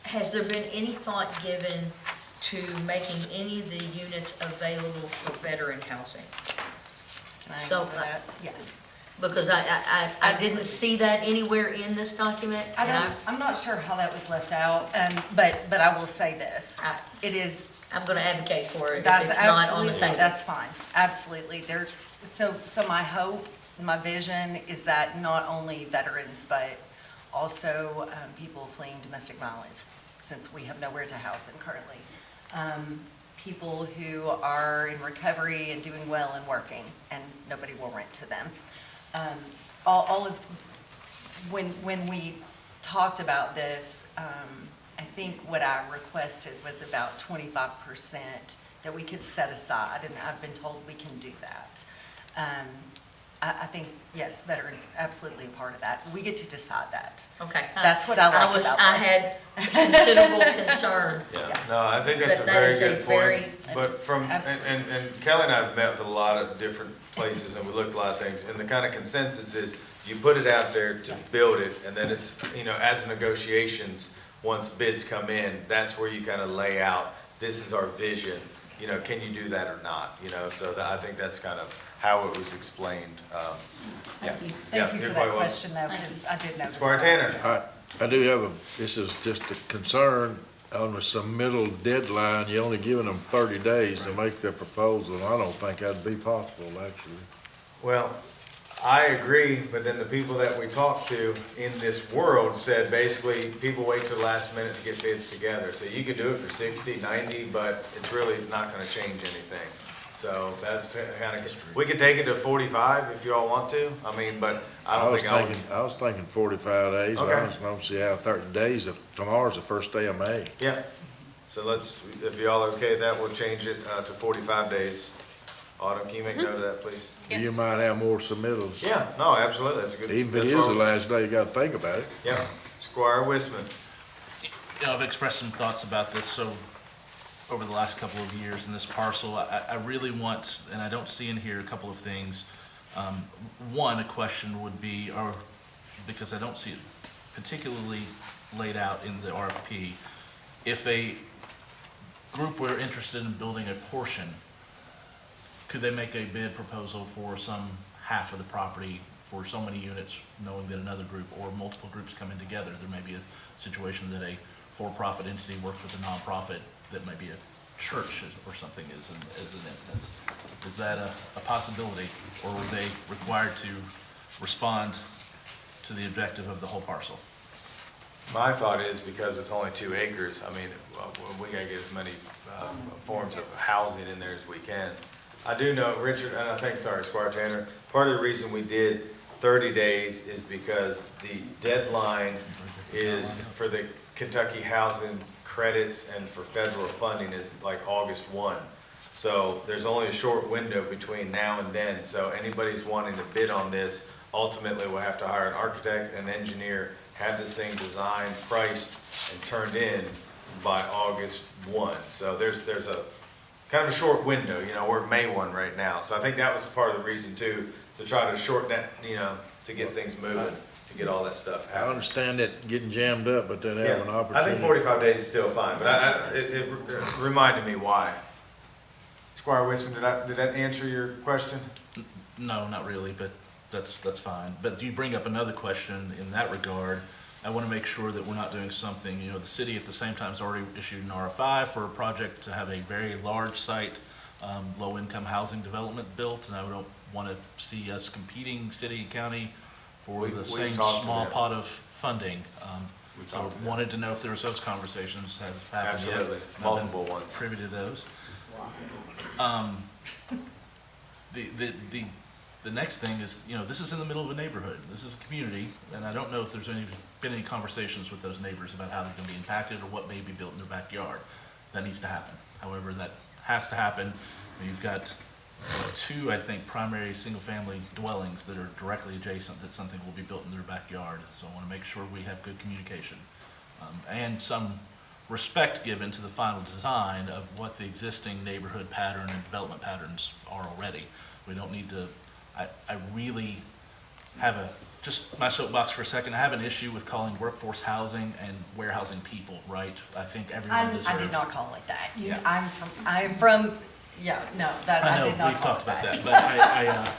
has there been any thought given to making any of the units available for veteran housing? Can I So, answer that? Yes. Because I didn't see that anywhere in this document. I'm not sure how that was left out, but I will say this. It is. I'm gonna advocate for it if That's it's not on the absolutely, table. that's fine, absolutely. So my hope, my vision is that not only veterans, but also people fleeing domestic violence, since we have nowhere to house them currently. People who are in recovery and doing well and working, and nobody will rent to them. When we talked about this, I think what I requested was about 25% that we could set aside, and I've been told we can do that. I think, yes, veterans, absolutely a part of that. We get to decide that. Okay. That's what I like about I this. had considerable concern. Yeah, no, I think that's a But that very is a good point. very- But from, and Kelly and I have met with a lot of different places and we looked at a lot of things. And the kind of consensus is you put it out there to build it and then it's, as negotiations, once bids come in, that's where you kind of lay out, this is our vision. Can you do that or not? So I think that's kind of how it was explained. Thank you for that question, though, because I did notice Squire that. Tanner. I do have this is just a concern on the submittal deadline. You're only giving them 30 days to make their proposal. I don't think that'd be possible, actually. Well, I agree, but then the people that we talked to in this world said basically people wait till the last minute to get bids together. So you could do it for 60, 90, but it's really not gonna change anything. So that's kind of, we could take it to 45 if you all want to. But I don't think I was thinking 45 days. Okay. I don't see how 30 days, tomorrow's the first day of May. Yeah. So if y'all are okay with that, we'll change it to 45 days. Autumn, can you make note of that, please? Yes. You might have more submittals. Yeah, no, absolutely, that's a good. Even if it that's is why the last day, you gotta think about it. Yeah, Squire Wisman. I've expressed some thoughts about this, so over the last couple of years in this parcel, I really want, and I don't see in here a couple of things. One, a question would be, or because I don't see it particularly laid out in the RFP, if a group were interested in building a portion, could they make a bid proposal for some half of the property for so many units, knowing that another group or multiple groups come in together? There may be a situation that a for-profit entity works with a nonprofit that may be a church or something as an instance. Is that a possibility, or are they required to respond to the objective of the whole parcel? My thought is because it's only 2 acres, we gotta get as many forms of housing in there as we can. I do know, Richard, and I think, Squire Tanner, part of the reason we did 30 days is because the deadline is for the Kentucky housing credits and for federal funding is like August 1. So there's only a short window between now and then. So anybody's wanting to bid on this, ultimately will have to hire an architect, an engineer, have this thing designed, priced, and turned in by August 1. So there's a kind of a short window, we're May 1 right now. So I think that was part of the reason too, to try to shorten that, to get things moving, to get all that stuff I happening. understand it getting jammed up, but then have an I opportunity. think 45 days is still fine, but it reminded me why. Squire Wisman, did that answer your question? No, not really, but that's fine. But you bring up another question in that regard. I want to make sure that we're not doing something, the city at the same time has already issued an RFI for a project to have a very large site, low-income housing development built, and I don't want to see us competing city and county for the same small pot of funding. So wanted to know if there was those conversations have happened yet. Absolutely, multiple ones. Privy to those. The the next thing is, this is in the middle of a neighborhood. This is a community, and I don't know if there's been any conversations with those neighbors about how they're gonna be impacted or what may be built in their backyard. That needs to happen. However, that has to happen. You've got two, I think, primary single-family dwellings that are directly adjacent that something will be built in their backyard. So I want to make sure we have good communication and some respect given to the final design of what the existing neighborhood pattern and development patterns are already. We don't need to, I really have just my soapbox for a second, I have an issue with calling workforce housing and warehousing people, right? I think everyone deserves. I did not call it that. Yeah. I'm from, yeah, no, that, I did not we've call talked it about that. that,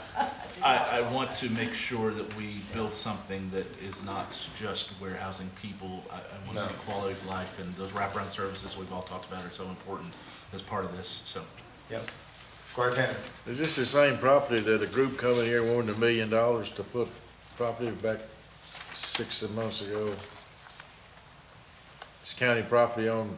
but I want to make sure that we build something that is not just warehousing people. I want to see quality of life, and those wraparound services we've all talked about are so important as part of this, so. Yep. Squire Tanner. Is this the same property that a group coming here wanted $1 million to put property back 6 months ago? It's county property on,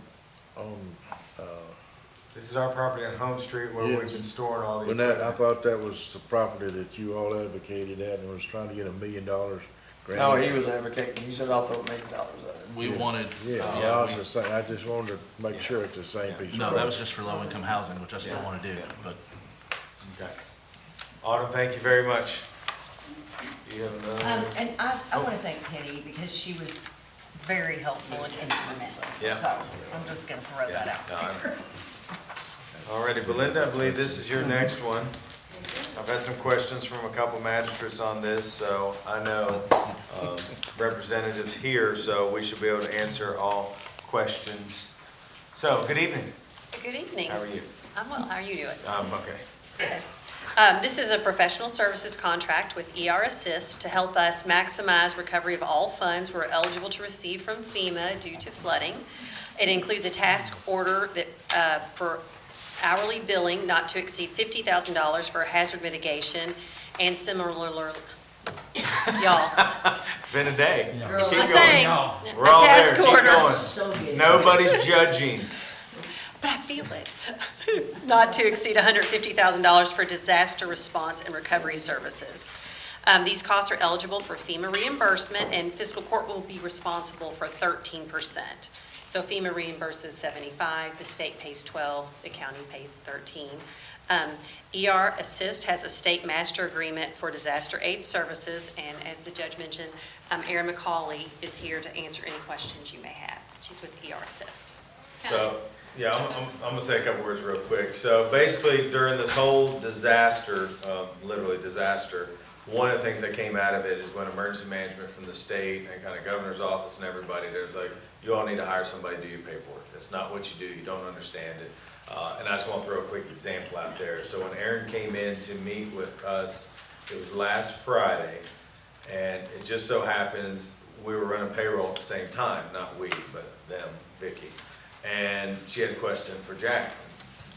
This is our property on Home Street where we've been storing all these. I thought that was the property that you all advocated at and was trying to get $1 million grant. No, he was advocating, he said I'll throw $1 million at it. We wanted. I was just saying, I just wanted to make sure it's the same piece of No, property. that was just for low-income housing, which I still want to do, but. Okay. Autumn, thank you very much. You have another? And I want to thank Penny because she was very helpful and instrumental. Yeah. So I'm just going to throw that out there. Alrighty, Belinda, I believe this is your next one. I've had some questions from a couple magistrates on this, so I know representatives here, so we should be able to answer all questions. So, good evening. Good evening. How are you? I'm well. How are you doing? Okay. Good. This is a professional services contract with ER Assist to help us maximize recovery of all funds we're eligible to receive from FEMA due to flooding. It includes a task order that for hourly billing not to exceed $50,000 for hazard mitigation and similar, y'all. It's been a day. It's Keep the same. going. We're all there. task Keep order. going. Nobody's judging. But I feel it. Not to exceed $150,000 for disaster response and recovery services. These costs are eligible for FEMA reimbursement, and Fiscal Court will be responsible for 13%. So FEMA reimburses 75, the state pays 12, the county pays 13. ER Assist has a state master agreement for disaster aid services, and as the judge mentioned, Erin McCauley is here to answer any questions you may have. She's with ER Assist. So, yeah, I'm gonna say a couple words real quick. So basically, during this whole disaster, literally disaster, one of the things that came out of it is when emergency management from the state and kind of governor's office and everybody, there's like, you all need to hire somebody to do your paperwork. It's not what you do, you don't understand it. And I just want to throw a quick example out there. So when Aaron came in to meet with us, it was last Friday, and it just so happens we were running payroll at the same time, not we, but them, Vicky. And she had a question for Jack.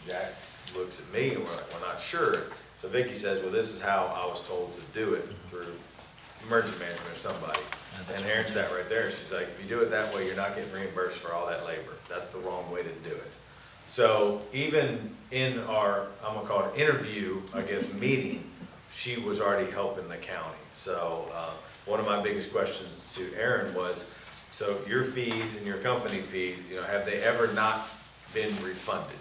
Jack looks at me and we're like, we're not sure. So Vicky says, well, this is how I was told to do it through emergency management or somebody. And Erin sat right there. She's like, if you do it that way, you're not getting reimbursed for all that labor. That's the wrong way to do it. So even in our, I'm gonna call it interview, I guess, meeting, she was already helping the county. So one of my biggest questions to Erin was, so your fees and your company fees, have they ever not been refunded?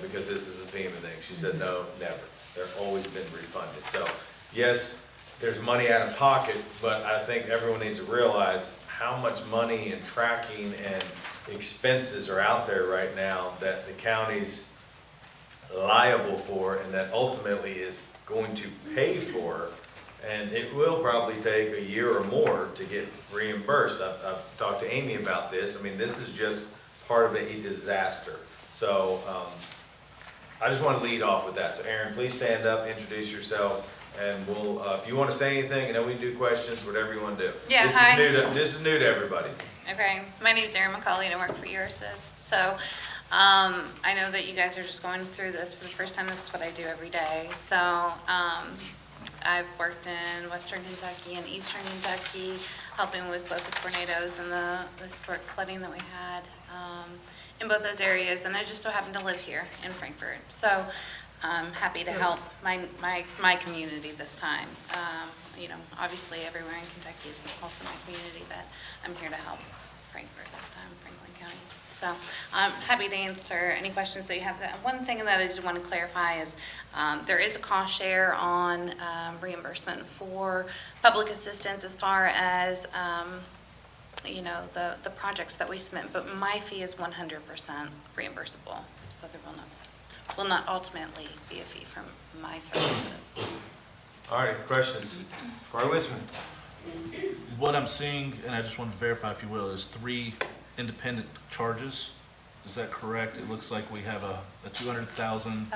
Because this is a FEMA thing. She said, no, never. They've always been refunded. So yes, there's money out of pocket, but I think everyone needs to realize how much money and tracking and expenses are out there right now that the county's liable for and that ultimately is going to pay for. And it will probably take a year or more to get reimbursed. I've talked to Amy about this. I mean, this is just part of a disaster. So I just want to lead off with that. So Aaron, please stand up, introduce yourself, and we'll, if you want to say anything, we can do questions, whatever you want to do. Yeah, hi. This is new to everybody. Okay, my name is Erin McCauley and I work for ER Assist. So I know that you guys are just going through this for the first time. This is what I do every day. So I've worked in Western Kentucky and Eastern Kentucky, helping with both the tornadoes and the historic flooding that we had in both those areas. And I just so happen to live here in Frankfort. So I'm happy to help my community this time. You know, obviously everywhere in Kentucky is also my community, but I'm here to help Frankfort this time, Franklin County. So I'm happy to answer any questions that you have. One thing that I just want to clarify is there is a cost share on reimbursement for public assistance as far as, you know, the projects that we submit, but my fee is 100% reimbursable, so there will not ultimately be a fee from my services. All right, questions? Carl Wisman. What I'm seeing, and I just wanted to verify if you will, is 3 independent charges. Is that correct? It looks like we have a 200,000,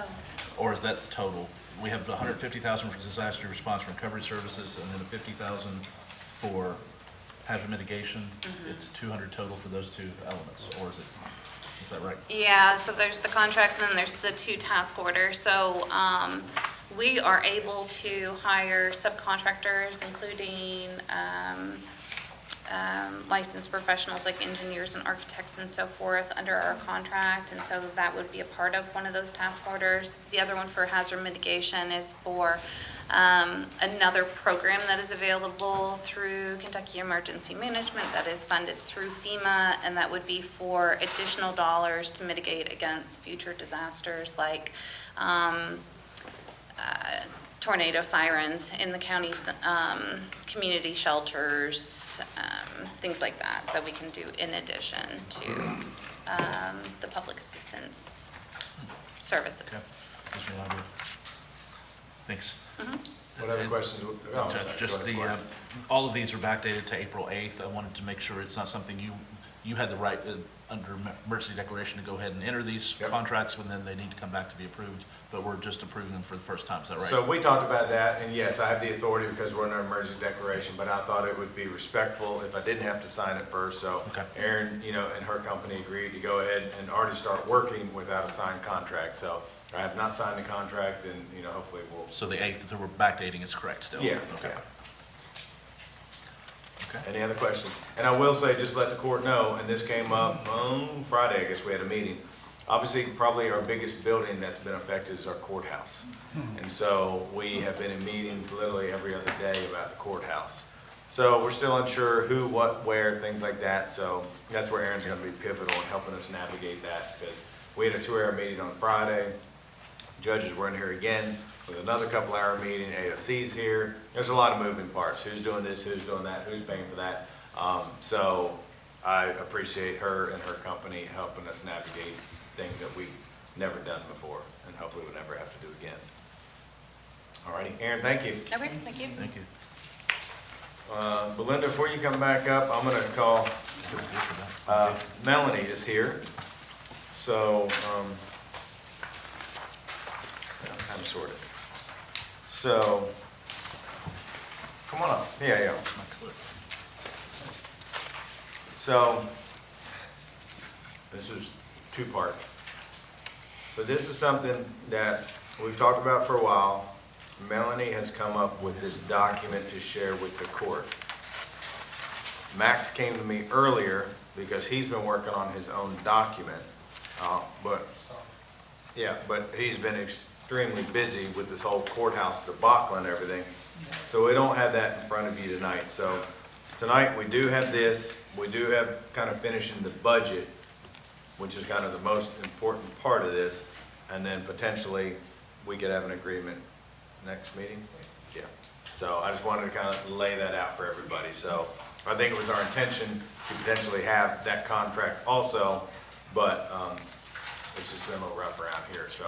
or is that the total? We have 150,000 for disaster response and recovery services, and then 50,000 for hazard mitigation. It's 200 total for those 2 elements, or is that right? Yeah, so there's the contract and then there's the 2 task orders. So we are able to hire subcontractors, including licensed professionals like engineers and architects and so forth under our contract. And so that would be a part of one of those task orders. The other one for hazard mitigation is for another program that is available through Kentucky Emergency Management that is funded through FEMA, and that would be for additional dollars to mitigate against future disasters like tornado sirens in the county's community shelters, things like that we can do in addition to the public assistance services. Okay. Thanks. What other questions? Oh, Judge, sorry. just Go ahead, all of these are backdated to April 8th. I wanted to make sure it's not something you had the right under emergency declaration to go ahead and enter these contracts, and then they need to come back to be approved, but we're just approving them for the first time. Is that right? So we talked about that, and yes, I have the authority because we're in an emergency declaration, but I thought it would be respectful if I didn't have to sign it first. So Erin, you know, and her company agreed to go ahead and already start working without a signed contract. So I have not signed the contract, and, you know, hopefully we'll. So the 8th that we're backdating is correct still? Yeah. Okay. Yeah. Okay. Any other questions? And I will say, just let the court know, and this came up on Friday, I guess we had a meeting. Obviously, probably our biggest building that's been affected is our courthouse. And so we have been in meetings literally every other day about the courthouse. So we're still unsure who, what, where, things like that. So that's where Erin's gonna be pivotal in helping us navigate that, because we had a 2-hour meeting on Friday. Judges were in here again with another couple-hour meeting. AOC's here. There's a lot of moving parts. Who's doing this, who's doing that, who's paying for that. So I appreciate her and her company helping us navigate things that we've never done before, and hopefully we'll never have to do again. All righty, Erin, thank you. Okay, thank you. Thank you. Belinda, before you come back up, I'm gonna call, Melanie is here. So, kind of sorted. So, come on up. Yeah. So, this is 2-part. So this is something that we've talked about for a while. Melanie has come up with this document to share with the court. Max came to me earlier because he's been working on his own document, but he's been extremely busy with this whole courthouse debacle and everything. So we don't have that in front of you tonight. So tonight we do have this. We do have kind of finishing the budget, which is kind of the most important part of this, and then potentially we could have an agreement next meeting. Yeah. So I just wanted to kind of lay that out for everybody. So I think it was our intention to potentially have that contract also, but it's just been a little rough around here. So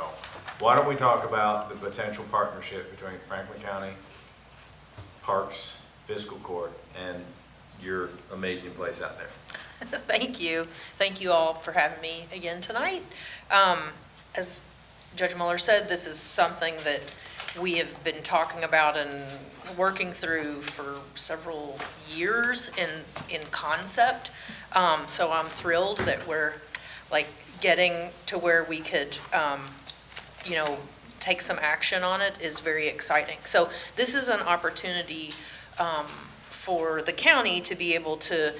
why don't we talk about the potential partnership between Franklin County, Parks, Fiscal Court, and your amazing place out there. Thank you. Thank you all for having me again tonight. As Judge Mueller said, this is something that we have been talking about and working through for several years in concept. So I'm thrilled that we're getting to where we could, take some action on it is very exciting. So this is an opportunity for the county to be able to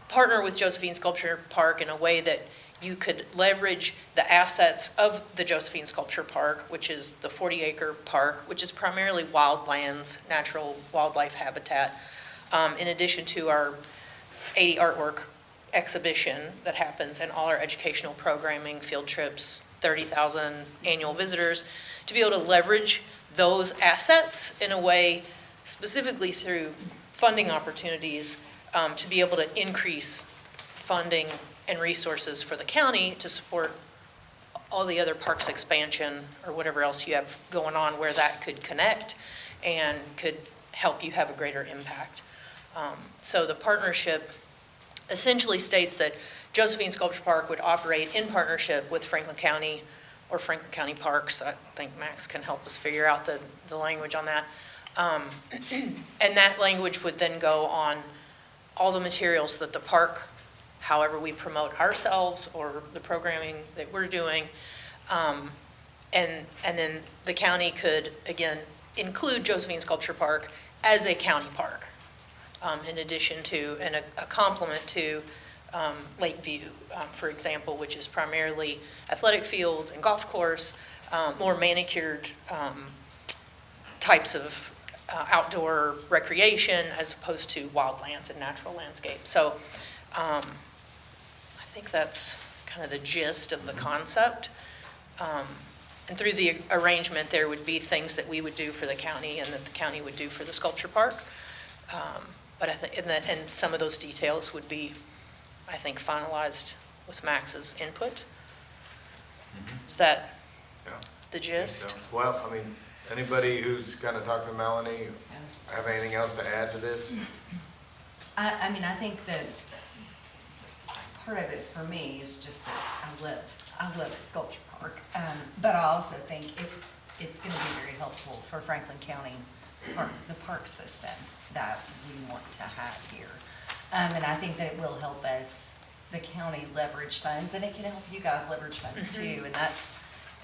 partner with Josephine Sculpture Park in a way that you could leverage the assets of the Josephine Sculpture Park, which is the 40-acre park, which is primarily wildlands, natural wildlife habitat, in addition to our 80 artwork exhibition that happens and all our educational programming, field trips, 30,000 annual visitors, to be able to leverage those assets in a way, specifically through funding opportunities, to be able to increase funding and resources for the county to support all the other parks expansion or whatever else you have going on where that could connect and could help you have a greater impact. So the partnership essentially states that Josephine Sculpture Park would operate in partnership with Franklin County or Franklin County Parks. I think Max can help us figure out the language on that. And that language would then go on all the materials that the park, however we promote ourselves or the programming that we're doing. And then the county could, again, include Josephine Sculpture Park as a county park, in addition to, and a complement to Lakeview, for example, which is primarily athletic fields and golf course, more manicured types of outdoor recreation as opposed to wildlands and natural landscape. So I think that's kind of the gist of the concept. And through the arrangement, there would be things that we would do for the county and that the county would do for the sculpture park. But I think, and some of those details would be, I think, finalized with Max's input. Is that the gist? So, well, I mean, anybody who's kind of talked to Melanie, have anything else to add to this? I mean, I think that part of it for me is just that I live at Sculpture Park, but I also think it's going to be very helpful for Franklin County, the park system that we want to have here. And I think that it will help us, the county, leverage funds, and it can help you guys leverage funds too. And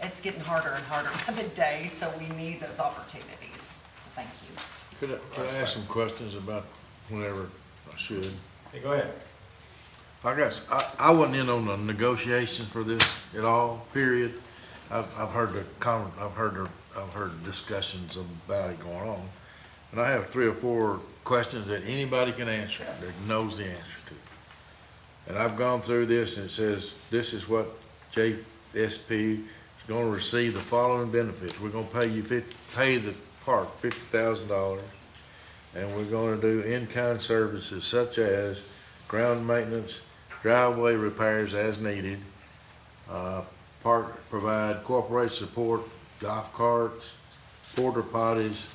it's getting harder and harder by the day, so we need those opportunities. Thank you. Could I ask some questions about whenever I should? Hey, go ahead. I wasn't in on the negotiations for this at all, period. I've heard discussions about it going on. And I have 3 or 4 questions that anybody can answer, that knows the answer to. And I've gone through this and it says, this is what JSP is going to receive the following benefits. We're going to pay the park $50,000, and we're going to do in-kind services such as ground maintenance, driveway repairs as needed, park provide corporate support, golf carts, porta potties,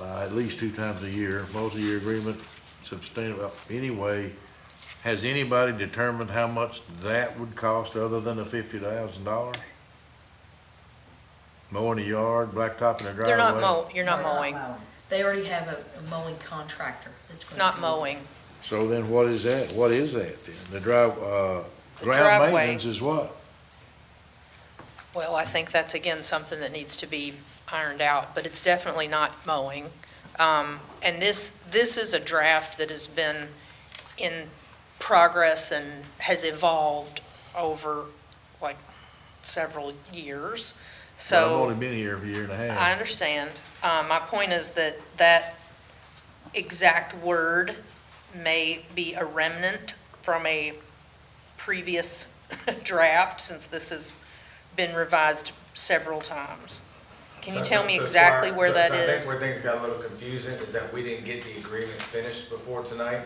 at least 2 times a year, multi-year agreement, sustainable. Anyway, has anybody determined how much that would cost other than the $50,000? Mowing the yard, blacktopping the driveway? They're not you're not mowing. They already have a mowing contractor. It's not mowing. So then what is that? What is that then? The ground driveway. maintenance is what? Well, I think that's, again, something that needs to be ironed out, but it's definitely not mowing. And this is a draft that has been in progress and has evolved over like several years. So I've only been here for a year and a half. I understand. My point is that that exact word may be a remnant from a previous draft, since this has been revised several times. Can you tell me exactly where that I think is? where things got a little confusing is that we didn't get the agreement finished before tonight.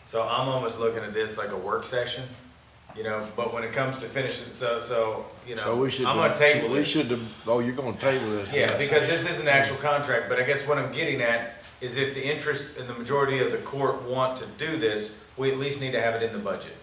So I'm almost looking at this like a work session, but when it comes to finishing, so we should. I'm gonna table this. You're gonna table this. Yeah, because this is an actual contract, but I guess what I'm getting at is if the interest and the majority of the court want to do this, we at least need to have it in the budget.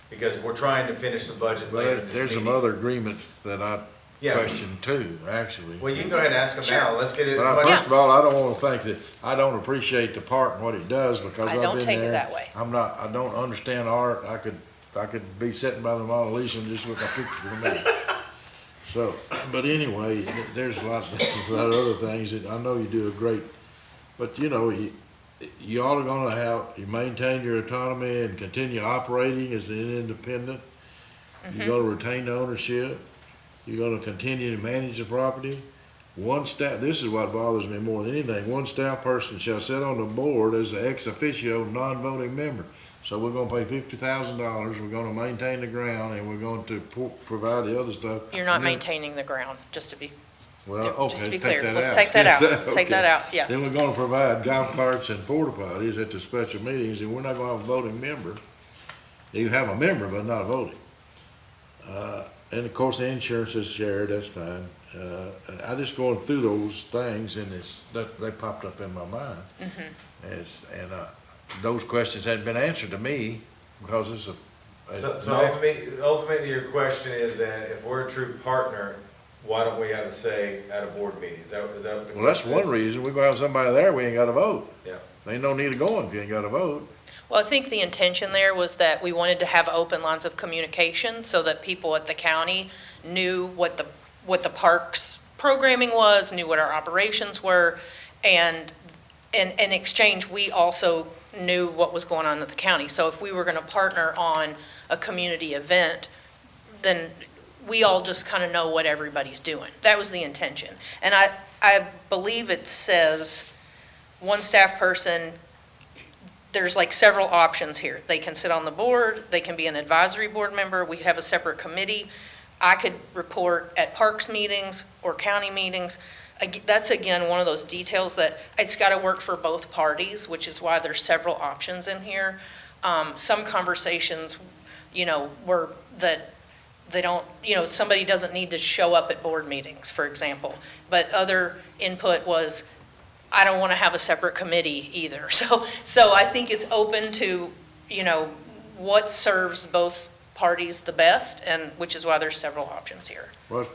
Because we're trying to finish the budget later in this There's some meeting. other agreements that I question too, actually. Well, you can go ahead and ask them now, let's get it. But first of all, I don't wanna think that, I don't appreciate the park and what it does, because I've been there. I don't take it that way. I don't understand art. I could be sitting by the Mona Lisa and just look at a picture of me. So, but anyway, there's a lot of other things that I know you do a great, but you all are gonna you maintain your autonomy and continue operating as an independent. You're gonna retain the ownership. You're gonna continue to manage the property. One staff, this is what bothers me more than anything, one staff person shall sit on the board as an ex officio non-voting member. So we're gonna pay $50,000, we're gonna maintain the ground, and we're going to provide the other stuff. You're not And then- maintaining the ground, just to be, Well, just to okay, be take clear. that out. Let's take that out. Let's take that Okay. out, yeah. Then we're gonna provide golf carts and porta potties at the special meetings, and we're not gonna have a voting member. You have a member, but not voting. And of course, the insurance is shared, that's fine. And I just going through those things, and they popped up in my mind. Those questions hadn't been answered to me, because it's So ultimately, your question is that if we're a true partner, why don't we have a say at a board meeting? Is that what the question is? Well, that's one reason. We're gonna have somebody there, we ain't gotta vote. Yeah. Ain't no need of going if you ain't gotta vote. Well, I think the intention there was that we wanted to have open lines of communication so that people at the county knew what the parks programming was, knew what our operations were, and in exchange, we also knew what was going on at the county. So if we were gonna partner on a community event, then we all just kind of know what everybody's doing. That was the intention. And I believe it says one staff person, there's like several options here. They can sit on the board, they can be an advisory board member, we could have a separate committee. I could report at parks meetings or county meetings. That's again, one of those details that it's gotta work for both parties, which is why there's several options in here. Some conversations, were that they don't, somebody doesn't need to show up at board meetings, for example. But other input was, I don't want to have a separate committee either. So I think it's open to, what serves both parties the best, and which is why there's several options here. Well,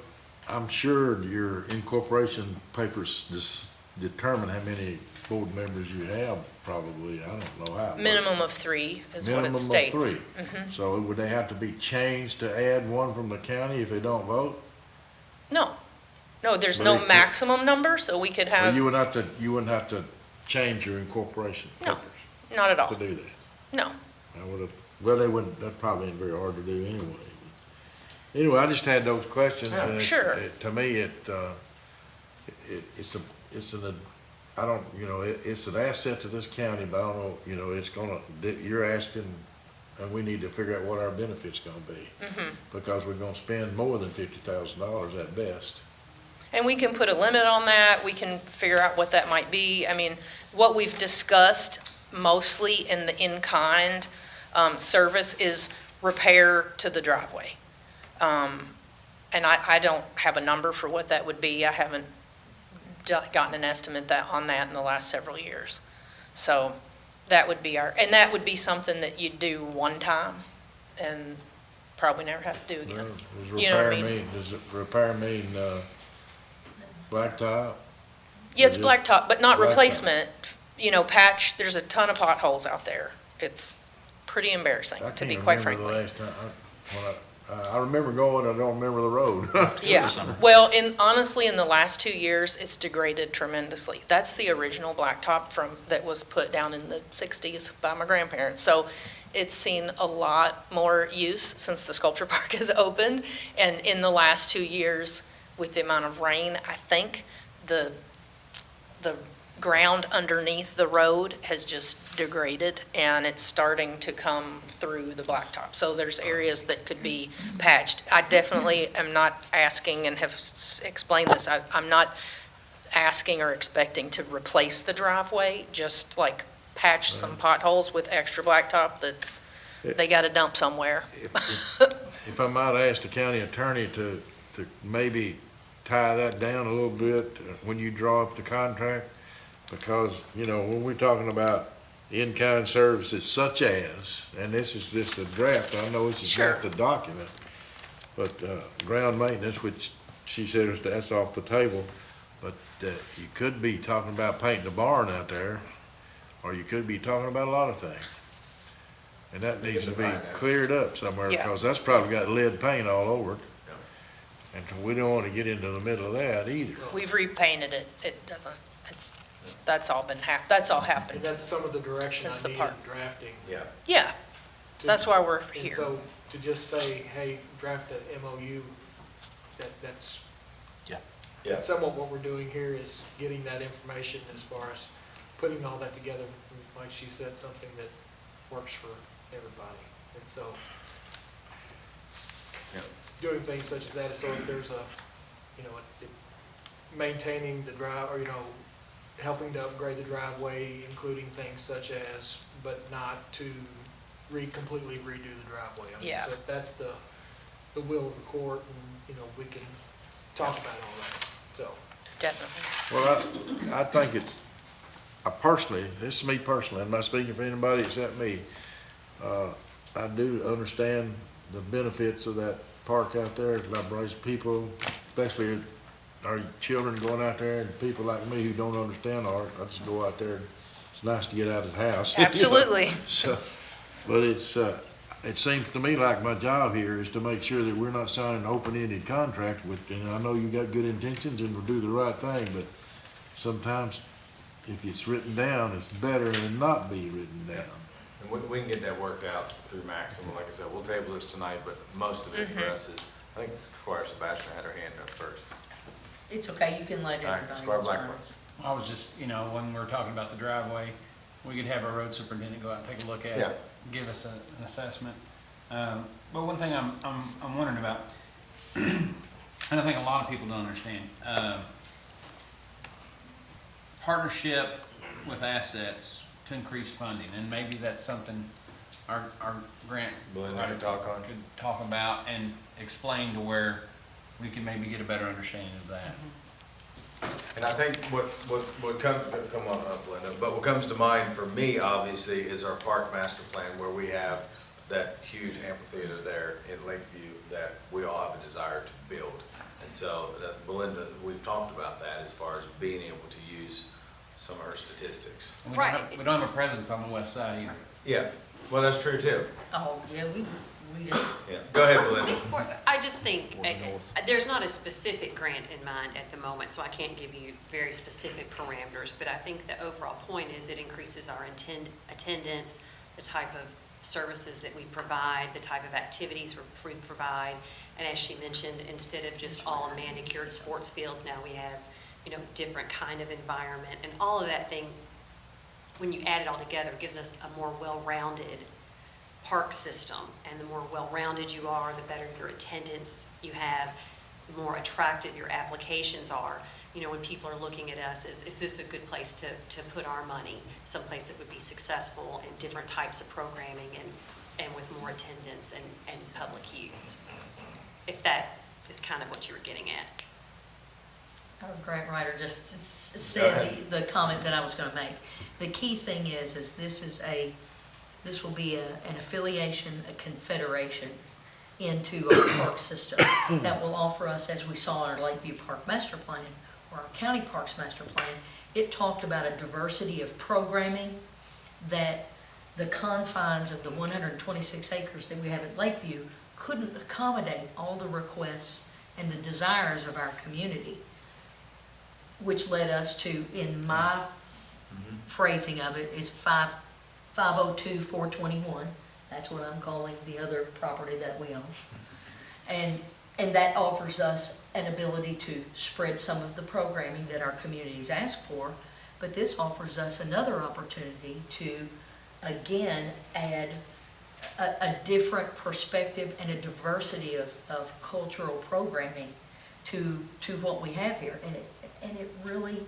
I'm sure your incorporation papers just determine how many board members you have, probably. I don't know how. Minimum of 3 is what it states. Minimum of 3. So would they have to be changed to add one from the county if they don't vote? No, there's But no it- maximum number, so we could Well, have, you wouldn't have to change your incorporation No. papers not at all. to do that. No. I would have, well, they wouldn't, that probably ain't very hard to do anyway. Anyway, I just had those questions. Yeah, and it's- sure. To me, I don't, it's an asset to this county, but I don't know, it's you're asking, and we need to figure out what our benefit's gonna be. Because we're gonna spend more than $50,000 at best. And we can put a limit on that, we can figure out what that might be. I mean, what we've discussed mostly in the in-kind service is repair to the driveway. And I don't have a number for what that would be. I haven't gotten an estimate on that in the last several years. So that would be and that would be something that you'd do one time and probably never have to do again. Does You know what I repair mean? mean, does it repair mean, blacktop? Yeah, it's Just blacktop, but not blacktop. replacement. Patch, there's a ton of potholes out there. It's pretty embarrassing, to be quite frankly. I can't remember the last time, I remember going, I don't remember the road. Yeah, well, honestly, in the last 2 years, it's degraded tremendously. That's the original blacktop that was put down in the 60s by my grandparents. So it's seen a lot more use since the sculpture park has opened. And in the last 2 years, with the amount of rain, I think the ground underneath the road has just degraded, and it's starting to come through the blacktop. So there's areas that could be patched. I definitely am not asking, and have explained this, I'm not asking or expecting to replace the driveway, just like patch some potholes with extra blacktop they got to dump somewhere. If I might ask the county attorney to maybe tie that down a little bit when you draw up the contract, because, when we're talking about in-kind services such as, and this is just a draft, I know it's Sure. just a document, but ground maintenance, which she said that's off the table, but you could be talking about painting the barn out there, or you could be talking about a lot of things. And that needs to be cleared up somewhere, Yeah. because that's probably got lead paint all over it. And we don't want to get into the middle of that either. We've repainted it. It doesn't, that's all happened. And that's some of the direction Since I the need park. in drafting. Yeah. Yeah, That's why we're And here. so to just say, hey, draft a MOU, that's Yeah. somewhat what we're doing here is getting that information as far as putting all that together, like she said, something that works for everybody. And so Yeah. doing things such as that, so if there's a, maintaining the drive, or, helping to upgrade the driveway, including things such as, but not to completely redo the driveway. I mean, Yeah. So if that's the will of the court, and, we can talk about all that, so. Definitely. Well, I think it's, this is me personally, I'm not speaking for anybody except me. I do understand the benefits of that park out there. It brings people, especially our children going out there, and people like me who don't understand art. I just go out there, and it's nice to get out of the house. Absolutely. So, but it seems to me like my job here is to make sure that we're not signing an open-ended contract with, and I know you got good intentions and will do the right thing, but sometimes if it's written down, it's better than not be written down. And we can get that worked out through Maximum. Like I said, we'll table this tonight, but most of it for us is, I think Squire Sebastian had her hand up first. It's okay, you can let All right, everybody. Squire Blackburn. I was just, when we're talking about the driveway, we could have our road superintendent go out and take a look at Yeah. it, give us an assessment. But one thing I'm wondering about, and I think a lot of people don't understand, partnership with assets to increase funding, and maybe that's something our grant Belinda writer could talk on. could talk about and explain to where we can maybe get a better understanding of that. And I think what comes, come on up, Linda, but what comes to mind for me, obviously, is our park master plan, where we have that huge amphitheater there in Lakeview that we all have a desire to build. And so, Belinda, we've talked about that as far as being able to use some of her statistics. And we don't have a presence on the west side either. Yeah, well, that's true too. Oh, yeah, we do. Yeah, go ahead, Belinda. I just think, there's not a specific grant in mind at the moment, so I can't give you very specific parameters, but I think the overall point is it increases our attendance, the type of services that we provide, the type of activities we provide, and as she mentioned, instead of just all manicured sports fields, now we have, different kind of environment, and all of that thing, when you add it all together, gives us a more well-rounded park system, and the more well-rounded you are, the better your attendance you have, the more attractive your applications are. When people are looking at us, is this a good place to put our money? Someplace that would be successful in different types of programming and with more attendance and public use. If that is kind of what you were getting at. Our grant writer just said the comment that I was gonna make. The key thing is this will be an affiliation, a confederation into our park system that will offer us, as we saw in our Lakeview Park Master Plan, or our County Parks Master Plan, it talked about a diversity of programming that the confines of the 126 acres that we have at Lakeview couldn't accommodate all the requests and the desires of our community, which led us to, in my phrasing of it, is 502, 421. That's what I'm calling the other property that we own. And that offers us an ability to spread some of the programming that our communities ask for, but this offers us another opportunity to, again, add a different perspective and a diversity of cultural programming to what we have here. And it really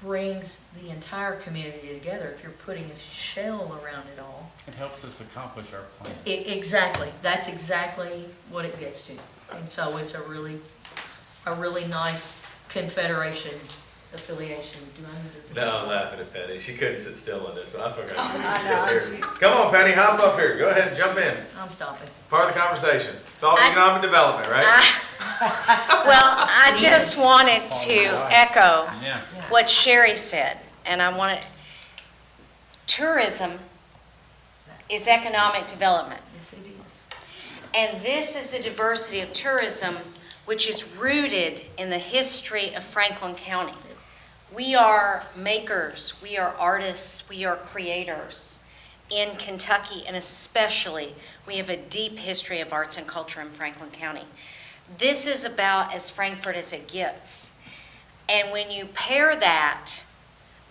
brings the entire community together if you're putting a shell around it all. It helps us accomplish our plan. Exactly. That's exactly what it gets to. And so it's a really nice confederation affiliation. Do I need to? No, I'm laughing at Penny. She couldn't sit still on this, so I forgot she was still here. Come on, Penny, hop up here. Go ahead and jump in. I'm stopping. Part of the conversation. It's all economic development, right? Well, I just wanted to echo Yeah. what Sherry said, and I want to, tourism is economic development. Yes, it is. And this is the diversity of tourism, which is rooted in the history of Franklin County. We are makers, we are artists, we are creators. in Kentucky, and especially, we have a deep history of arts and culture in Franklin County. This is about as Frankfurt as it gets. And when you pair that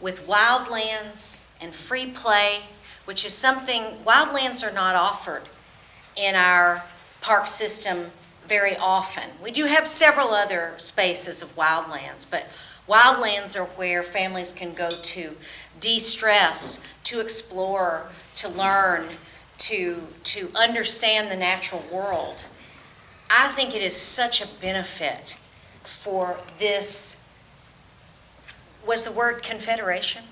with wildlands and free play, which is something, wildlands are not offered in our park system very often. We do have several other spaces of wildlands, but wildlands are where families can go to de-stress, to explore, to learn, to understand the natural world. I think it is such a benefit for this, was the word confederation?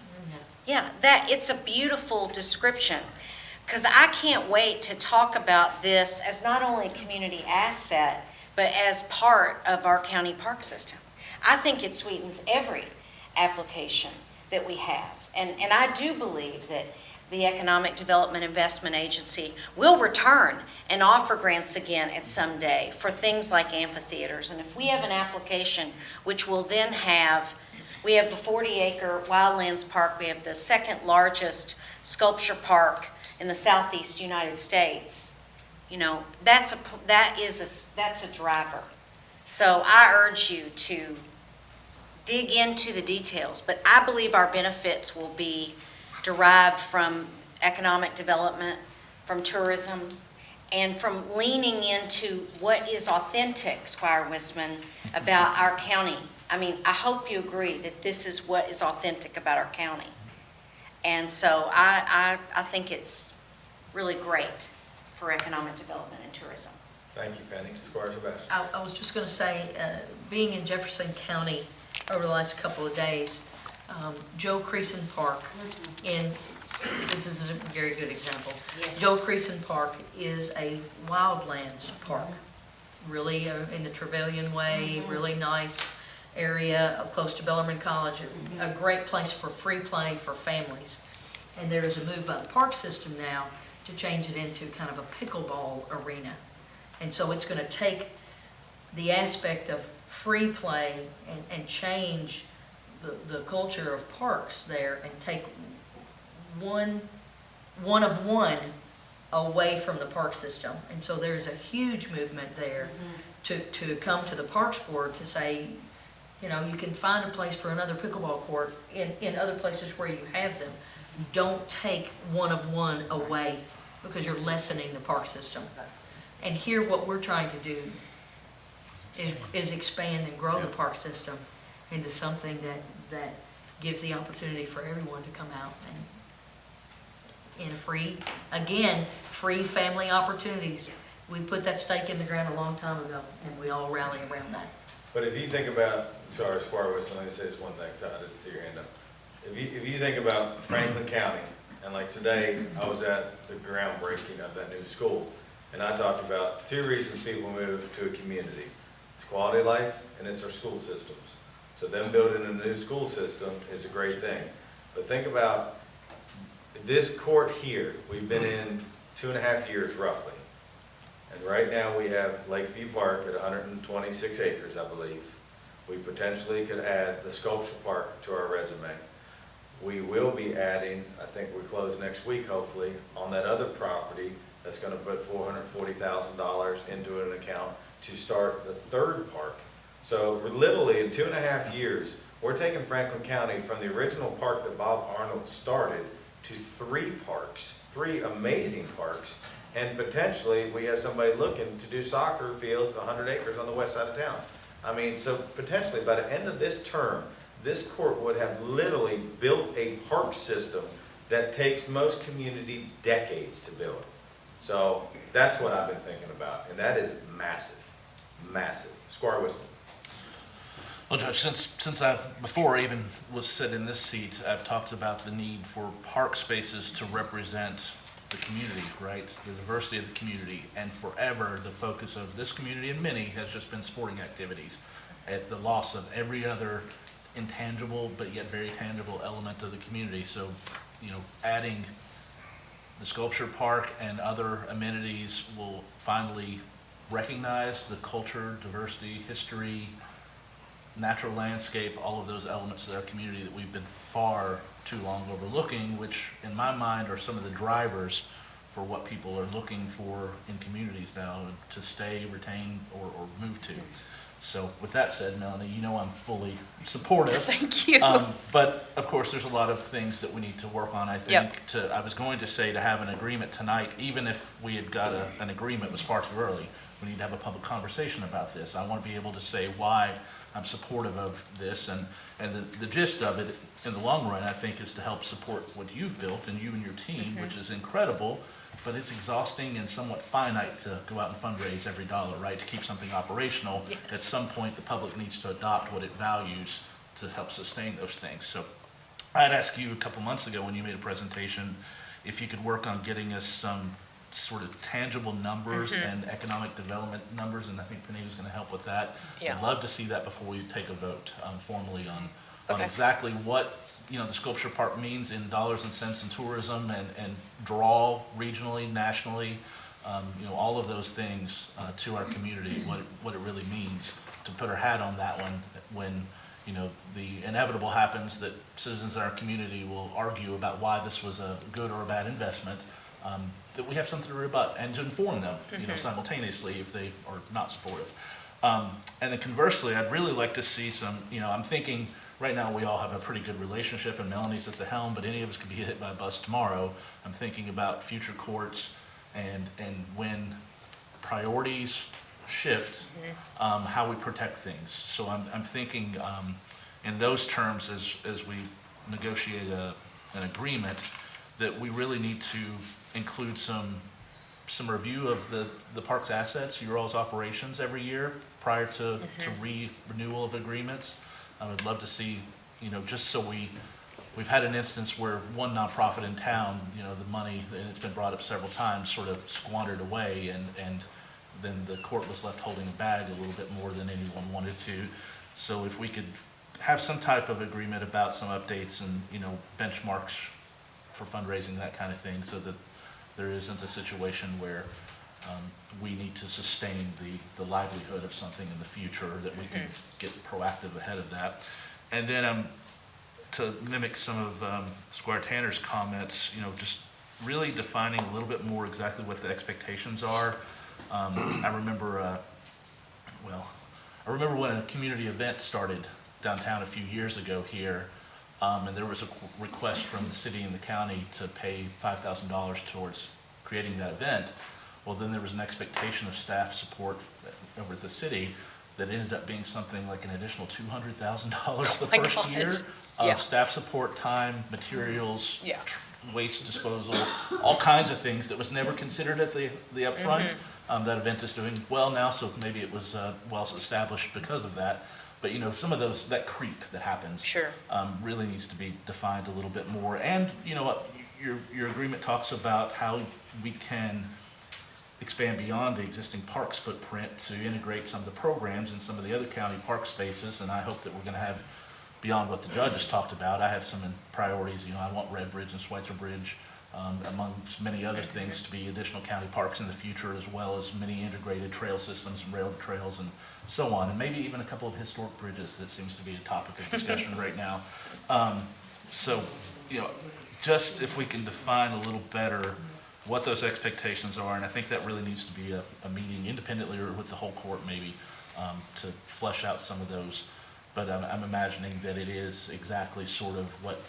Yeah, that, it's a beautiful description, because I can't wait to talk about this as not only a community asset, but as part of our county park system. I think it sweetens every application that we have. And I do believe that the Economic Development Investment Agency will return and offer grants again at some day for things like amphitheaters. And if we have an application which will then have, we have the 40-acre Wildlands Park, we have the second largest sculpture park in the southeast United States, you know, that's a driver. So I urge you to dig into the details, but I believe our benefits will be derived from economic development, from tourism, and from leaning into what is authentic, Squire Wissman, about our county. I mean, I hope you agree that this is what is authentic about our county. And so I think it's really great for economic development and tourism. Thank you, Penny. Squire Sebastian. I was just going to say, being in Jefferson County over the last couple of days, Joe Creason Park this is a very good example. Yes. Joe Creason Park is a wildlands park, really in the Trevelyan Way, really nice area close to Bellarmine College, a great place for free play for families. And there is a move by the park system now to change it into kind of a pickleball arena. And so it's going to take the aspect of free play and change the culture of parks there and take one away from the park system. And so there's a huge movement there to come to the Parks Board to say, you know, you can find a place for another pickleball court in other places where you have them. Don't take one away because you're lessening the park system. And here what we're trying to do is expand and grow the park system into something that gives the opportunity for everyone to come out and in a free family opportunities. We put that stake in the ground a long time ago, and we all rally around that. But if you think about, sorry, Squire Whistle, let me say this one thing, so I didn't see your hand up. If you think about Franklin County, and like today, I was at the groundbreaking of that new school, and I talked about 2 reasons people move to a community. It's quality of life, and it's our school systems. So them building a new school system is a great thing. But think about this court here, we've been in 2.5 years roughly. And right now we have Lakeview Park at 126 acres, I believe. We potentially could add the sculpture park to our resume. We will be adding, I think we close next week hopefully, on that other property that's going to put $440,000 into an account to start the 3rd park. So we're literally in 2.5 years, we're taking Franklin County from the original park that Bob Arnold started to 3 parks, 3 amazing parks, and potentially we have somebody looking to do soccer fields, 100 acres on the west side of town. I mean, so potentially by the end of this term, this court would have literally built a park system that takes most community decades to build. So that's what I've been thinking about, and that is massive, massive. Squire Whistle. Well, Judge, since before I even was sitting in this seat, I've talked about the need for park spaces to represent the community, right? The diversity of the community, and forever the focus of this community and many has just been sporting activities at the loss of every other intangible but yet very tangible element of the community. So, you know, adding the sculpture park and other amenities will finally recognize the culture, diversity, history, natural landscape, all of those elements of our community that we've been far too long overlooking, which in my mind are some of the drivers for what people are looking for in communities now to stay, retain, or move to. So with that said, Melanie, you know I'm fully supportive. Thank you. But of course, there's a lot of things that we need to work on, I think. Yep. I was going to say to have an agreement tonight, even if we had got an agreement, was far too early. We need to have a public conversation about this. I want to be able to say why I'm supportive of this, and the gist of it in the long run, I think, is to help support what you've built and you and your team, which is incredible, but it's exhausting and somewhat finite to go out and fundraise every dollar, right, to keep something operational. Yes. At some point, the public needs to adopt what it values to help sustain those things. So I'd asked you a couple months ago when you made a presentation if you could work on getting us some sort of tangible numbers and economic development numbers, and I think Panita's going to help with that. Yeah. I'd love to see that before we take a vote formally on Okay. exactly what, you know, the sculpture park means in dollars and cents in tourism and draw regionally, nationally, you know, all of those things to our community, what it really means to put our hat on that one when, you know, the inevitable happens that citizens in our community will argue about why this was a good or a bad investment, that we have something to rebut and to inform them, you know, simultaneously if they are not supportive. And then conversely, I'd really like to see some, you know, I'm thinking right now we all have a pretty good relationship and Melanie's at the helm, but any of us could be hit by a bus tomorrow. I'm thinking about future courts and when priorities shift, how we protect things. So I'm thinking in those terms as we negotiate an agreement that we really need to include some review of the park's assets, your all's operations every year prior to renewal of agreements. I would love to see, you know, just so we've had an instance where one nonprofit in town, you know, the money, and it's been brought up several times, sort of squandered away, and then the court was left holding a bag a little bit more than anyone wanted to. So if we could have some type of agreement about some updates and, you know, benchmarks for fundraising, that kind of thing, so that there isn't a situation where we need to sustain the livelihood of something in the future, that we can get proactive ahead of that. And then to mimic some of Squire Tanner's comments, you know, just really defining a little bit more exactly what the expectations are. I remember when a community event started downtown a few years ago here, and there was a request from the city and the county to pay $5,000 towards creating that event. Well, then there was an expectation of staff support over at the city that ended up being something like an additional $200,000 the first year of staff support, time, materials, waste disposal, all kinds of things that was never considered at the upfront. That event is doing well now, so maybe it was well established because of that. But, you know, some of that creep that happens really needs to be defined a little bit more. And, you know what, your agreement talks about how we can expand beyond the existing parks footprint to integrate some of the programs in some of the other county park spaces, and I hope that we're going to have, beyond what the judge has talked about, I have some priorities. You know, I want Red Bridge and Schweitzer Bridge, among many other things, to be additional county parks in the future, as well as many integrated trail systems and rail trails and so on, and maybe even a couple of historic bridges that seems to be a topic of discussion right now. So, you know, just if we can define a little better what those expectations are, and I think that really needs to be a meeting independently or with the whole court maybe to flesh out some of those. But I'm imagining that it is exactly sort of what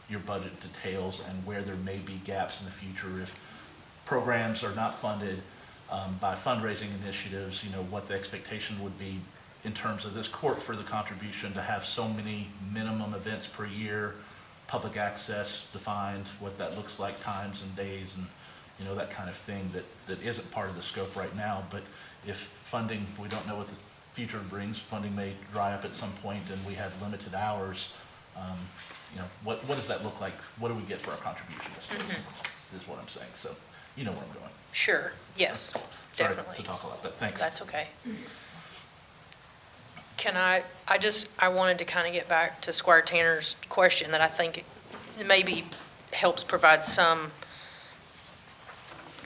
your budget details and where there may be gaps in the future if programs are not funded by fundraising initiatives, you know, what the expectation would be in terms of this court for the contribution to have so many minimum events per year, public access defined, what that looks like, times and days, and, you know, that kind of thing that isn't part of the scope right now. But if funding, we don't know what the future brings, funding may dry up at some point and we have limited hours, you know, what does that look like? What do we get for our contribution, I suppose, is what I'm saying. So, you know where I'm going. Sure, yes, Sorry definitely. to talk a lot, but thanks. That's okay. Can I wanted to kind of get back to Squire Tanner's question that I think maybe helps provide some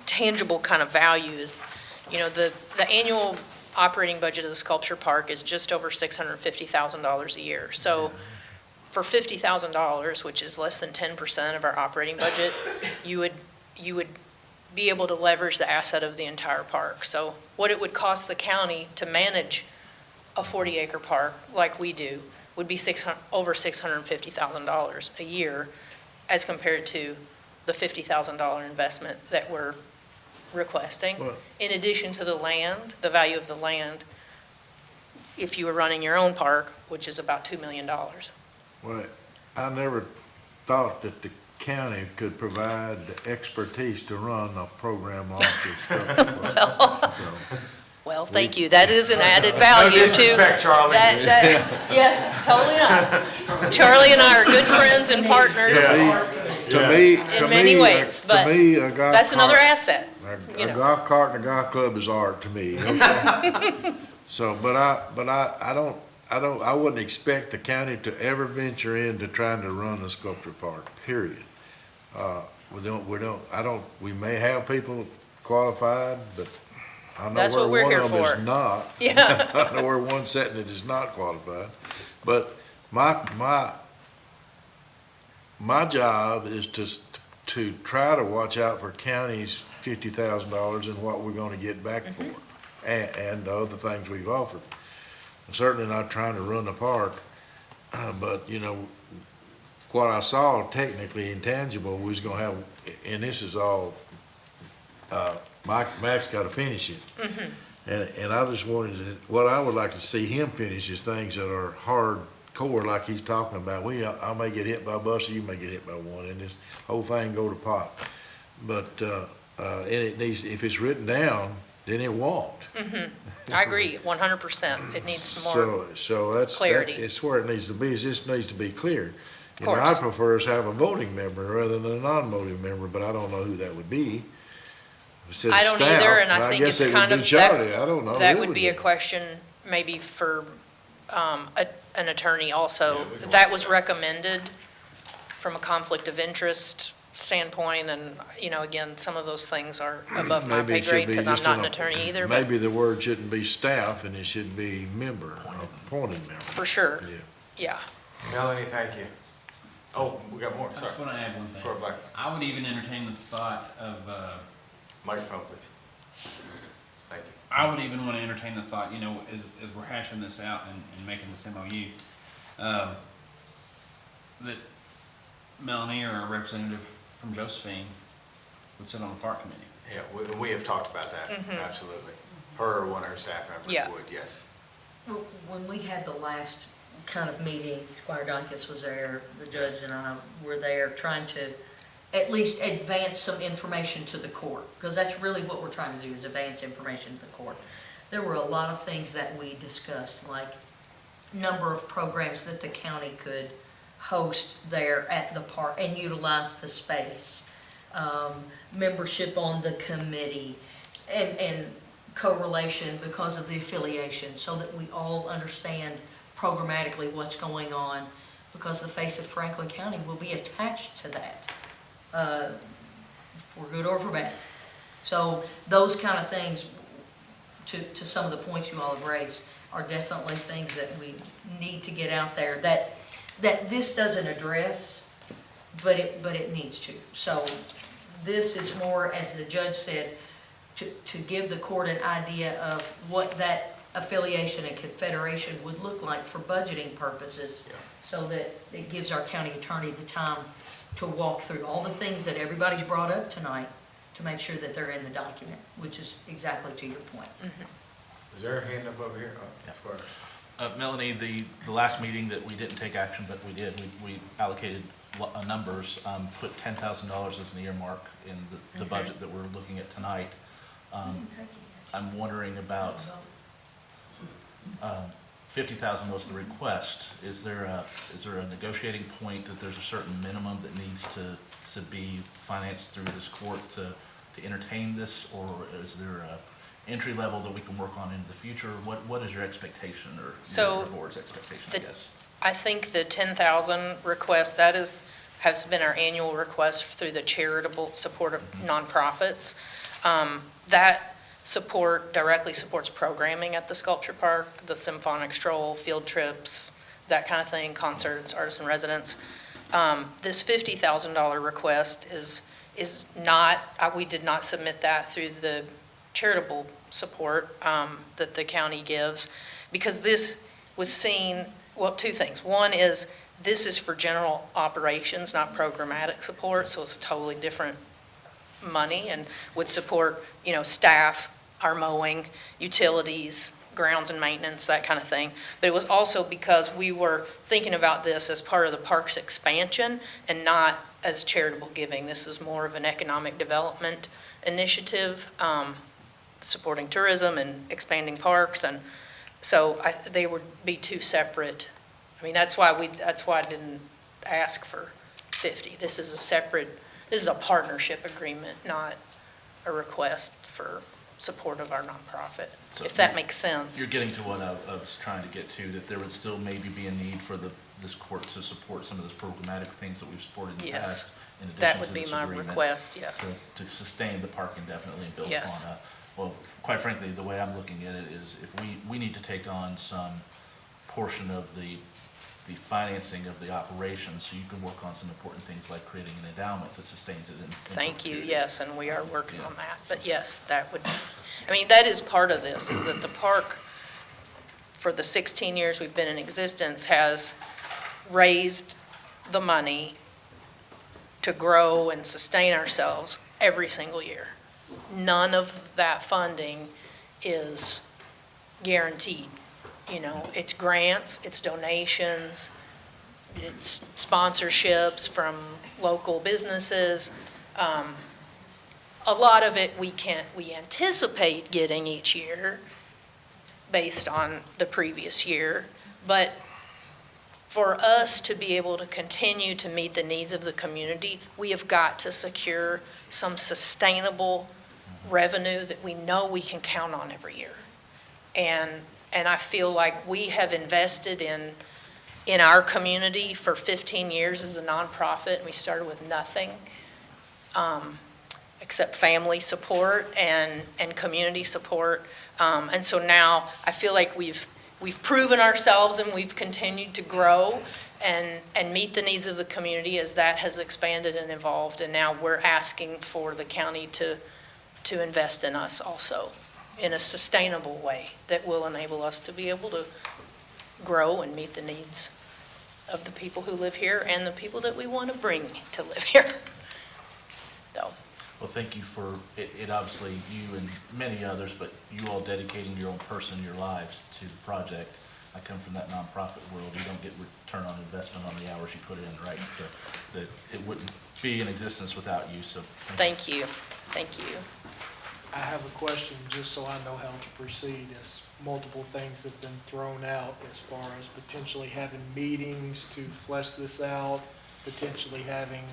tangible kind of values. You know, the annual operating budget of the sculpture park is just over $650,000 a year. So for $50,000, which is less than 10% of our operating budget, you would be able to leverage the asset of the entire park. So what it would cost the county to manage a 40-acre park like we do would be over $650,000 a year as compared to the $50,000 investment that we're requesting. Well- In addition to the land, the value of the land, if you were running your own park, which is about $2 million. Well, I never thought that the county could provide the expertise to run a program like this. Well, thank you. That is an added value to. No disrespect, Charlie. Yeah, totally not. Charlie and I are good friends and partners To me, in many ways, but that's another asset. A golf cart and a golf club is art to me. Okay? So, I wouldn't expect the county to ever venture into trying to run a sculpture park, period. We may have people qualified, but I know That's where what we're one here of them for. is not. Yeah. I know where one's sitting that is not qualified. But my job is to try to watch out for counties' $50,000 and what we're gonna get back for, and the other things we've offered. I'm certainly not trying to run the park, but, what I saw technically intangible, we was gonna have, and this is all, Mac's gotta finish it. And I just wanted to, what I would like to see him finish is things that are hardcore, like he's talking about. I may get hit by a bus, or you may get hit by one, and this whole thing go to pot. But, and it needs, if it's written down, then it won't. I agree, 100%. It needs more. So that's, clarity. it's where it needs to be, is this needs to be clear. Of course. I prefer us have a voting member rather than a non-voting member, but I don't know who that would be. It says I don't staff, either, and I but think guess it's it would kind be of, Charlie. I don't know. that Who would be a question maybe for an attorney also. That was recommended from a conflict of interest standpoint, and, again, some of those things are above my Maybe pay it should grade be because I'm just not an an- attorney either, but Maybe the word shouldn't be staff and it should be member, appointed member. for sure, Yeah. yeah. Melanie, thank you. Oh, we got more, I sorry. just want to add one thing. Go back. I would even entertain the thought of, Microphone, please. Thank you. I would even want to entertain the thought, as we're hashing this out and making this MOU, that Melanie or a representative from Josephine would sit on the park committee. Yeah, we have talked about that, absolutely. Her or one of her staff members Yeah. would, yes. When we had the last kind of meeting, Squire Donkus was there, the judge and I were there trying to at least advance some information to the court, because that's really what we're trying to do, is advance information to the court. There were a lot of things that we discussed, like number of programs that the county could host there at the park and utilize the space, membership on the committee, and correlation because of the affiliation, so that we all understand programmatically what's going on, because the face of Franklin County will be attached to that, for good or for bad. So those kind of things, to some of the points you all have raised, are definitely things that we need to get out there that this doesn't address, but it needs to. So this is more, as the judge said, to give the court an idea of what that affiliation and confederation would look like for budgeting purposes, so that it gives our county attorney the time to walk through all the things that everybody's brought up tonight to make sure that they're in the document, which is exactly to your point. Is there a hand up over here? Oh, Squire. Melanie, the last meeting that we didn't take action, but we did, we allocated numbers, put $10,000 as an earmark in the budget that we're looking at tonight. I'm wondering about, 50,000 was the request. Is there a negotiating point that there's a certain minimum that needs to be financed through this court to entertain this, or is there a entry level that we can work on into the future? What is your expectation, or your board's expectation, I guess? I think the 10,000 request, has been our annual request through the charitable support of nonprofits. That support directly supports programming at the sculpture park, the symphonic stroll, field trips, that kind of thing, concerts, artists in residence. This $50,000 request is not, we did not submit that through the charitable support that the county gives, because this was seen, well, two things. One is, this is for general operations, not programmatic support, so it's totally different money and would support, staff, our mowing, utilities, grounds and maintenance, that kind of thing. But it was also because we were thinking about this as part of the park's expansion and not as charitable giving. This is more of an economic development initiative, supporting tourism and expanding parks, and so they would be two separate. I mean, that's why I didn't ask for 50. This is a partnership agreement, not a request for support of our nonprofit, So if that makes sense. You're getting to what I was trying to get to, that there would still maybe be a need for this court to support some of those programmatic things that we've supported in the Yes, past, in addition that to would be this my agreement, request, yeah. To sustain the park indefinitely and build Yes. upon well, quite frankly, the way I'm looking at it is if we need to take on some portion of the financing of the operation, so you can work on some important things like creating an endowment that sustains it in Thank you, perpetuity. yes, and we are working Yeah. on that. But yes, that would, that is part of this, is that the park, for the 16 years we've been in existence, has raised the money to grow and sustain ourselves every single year. None of that funding is guaranteed. It's grants, it's donations, it's sponsorships from local businesses. A lot of it we anticipate getting each year based on the previous year, but for us to be able to continue to meet the needs of the community, we have got to secure some sustainable revenue that we know we can count on every year. And I feel like we have invested in our community for 15 years as a nonprofit, and we started with nothing except family support and community support. And so now I feel like we've proven ourselves, and we've continued to grow and meet the needs of the community as that has expanded and evolved. And now we're asking for the county to invest in us also in a sustainable way that will enable us to be able to grow and meet the needs of the people who live here and the people that we want to bring to live here. So. Well, thank you for it obviously, you and many others, but you all dedicating your own person, your lives to the project. I come from that nonprofit world. You don't get return on investment on the hours you put in, right? So that it wouldn't be in existence without you, so. Thank you. Thank you. I have a question, just so I know how to proceed, as multiple things have been thrown out as far as potentially having meetings to flesh this out, potentially having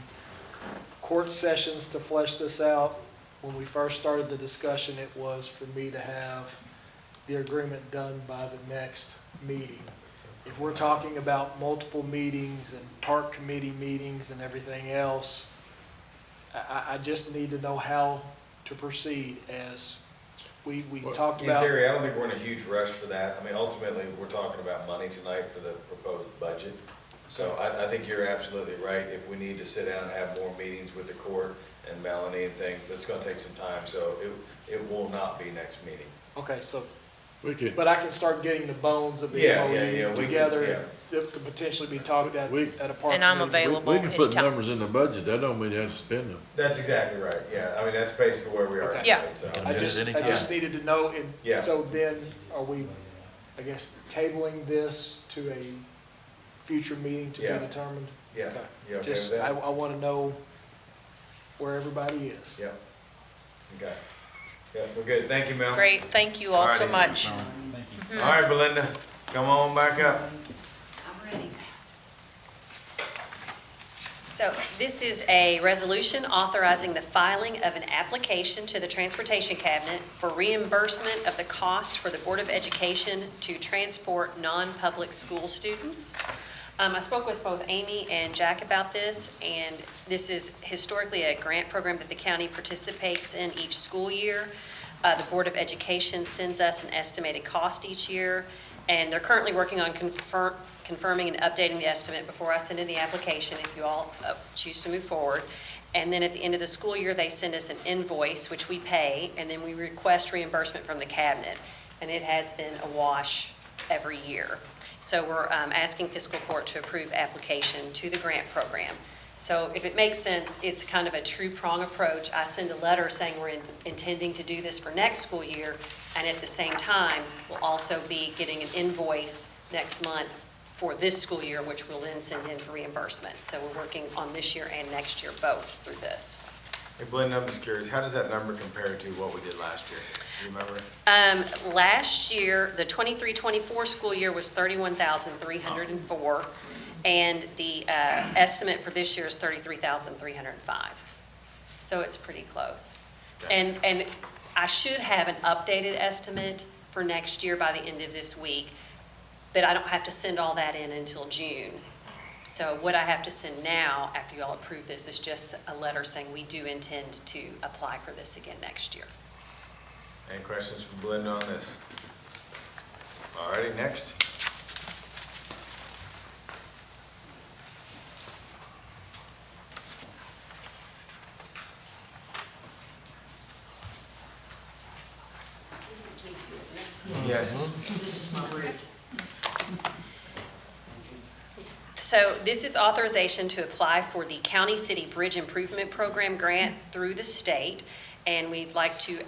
court sessions to flesh this out. When we first started the discussion, it was for me to have the agreement done by the next meeting. If we're talking about multiple meetings and park committee meetings and everything else, I just need to know how to proceed, as we talked about. In theory, I don't think we're in a huge rush for that. I mean, ultimately, we're talking about money tonight for the proposed budget. So I think you're absolutely right. If we need to sit down and have more meetings with the court and Melanie and things, that's gonna take some time. So it will not be next meeting. Okay, so, We could, but I can start getting the bones of the Yeah, MOU we can, together. It could potentially be talked at a park And I'm committee. available we can put anytime. numbers in the budget, that don't mean you have to spend them. That's exactly right, yeah. I mean, that's basically where we are Okay. Yeah. tonight, so. Can I do it just anytime. needed to know, and Yeah. so then are we, I guess, tabling this to a future meeting to be Yeah. determined? Yeah, Okay. you okay Just, with I that? want to know where everybody is. Yeah. Okay. Yeah, we're good. Thank you, Mel. Great. Thank you all so Alrighty. much. Thank you. All right, Belinda, come on back up. I'm ready. So this is a resolution authorizing the filing of an application to the Transportation Cabinet for reimbursement of the cost for the Board of Education to transport non-public school students. I spoke with both Amy and Jack about this, and this is historically a grant program that the county participates in each school year. The Board of Education sends us an estimated cost each year, And they're currently working on confirming and updating the estimate before I send in the application, if you all choose to move forward. And then at the end of the school year, they send us an invoice, which we pay, and then we request reimbursement from the cabinet. And it has been a wash every year. So we're asking Fiscal Court to approve application to the grant program. So if it makes sense, it's kind of a two-prong approach. I send a letter saying we're intending to do this for next school year, and at the same time, we'll also be getting an invoice next month for this school year, which we'll then send in for reimbursement. So we're working on this year and next year both through this. Hey, Blend, I'm just curious, how does that number compare to what we did last year? Do you remember? Last year, the 23-24 school year was $31,304, and the estimate for this year is $33,305. So it's pretty close. Okay. And I should have an updated estimate for next year by the end of this week, but I don't have to send all that in until June. So what I have to send now, after you all approve this, is just a letter saying we do intend to apply for this again next year. Any questions from Belinda on this? All righty, next. This one's me too, isn't it? Yes. This is my bridge. So this is authorization to apply for the County City Bridge Improvement Program grant through the state. And we'd like to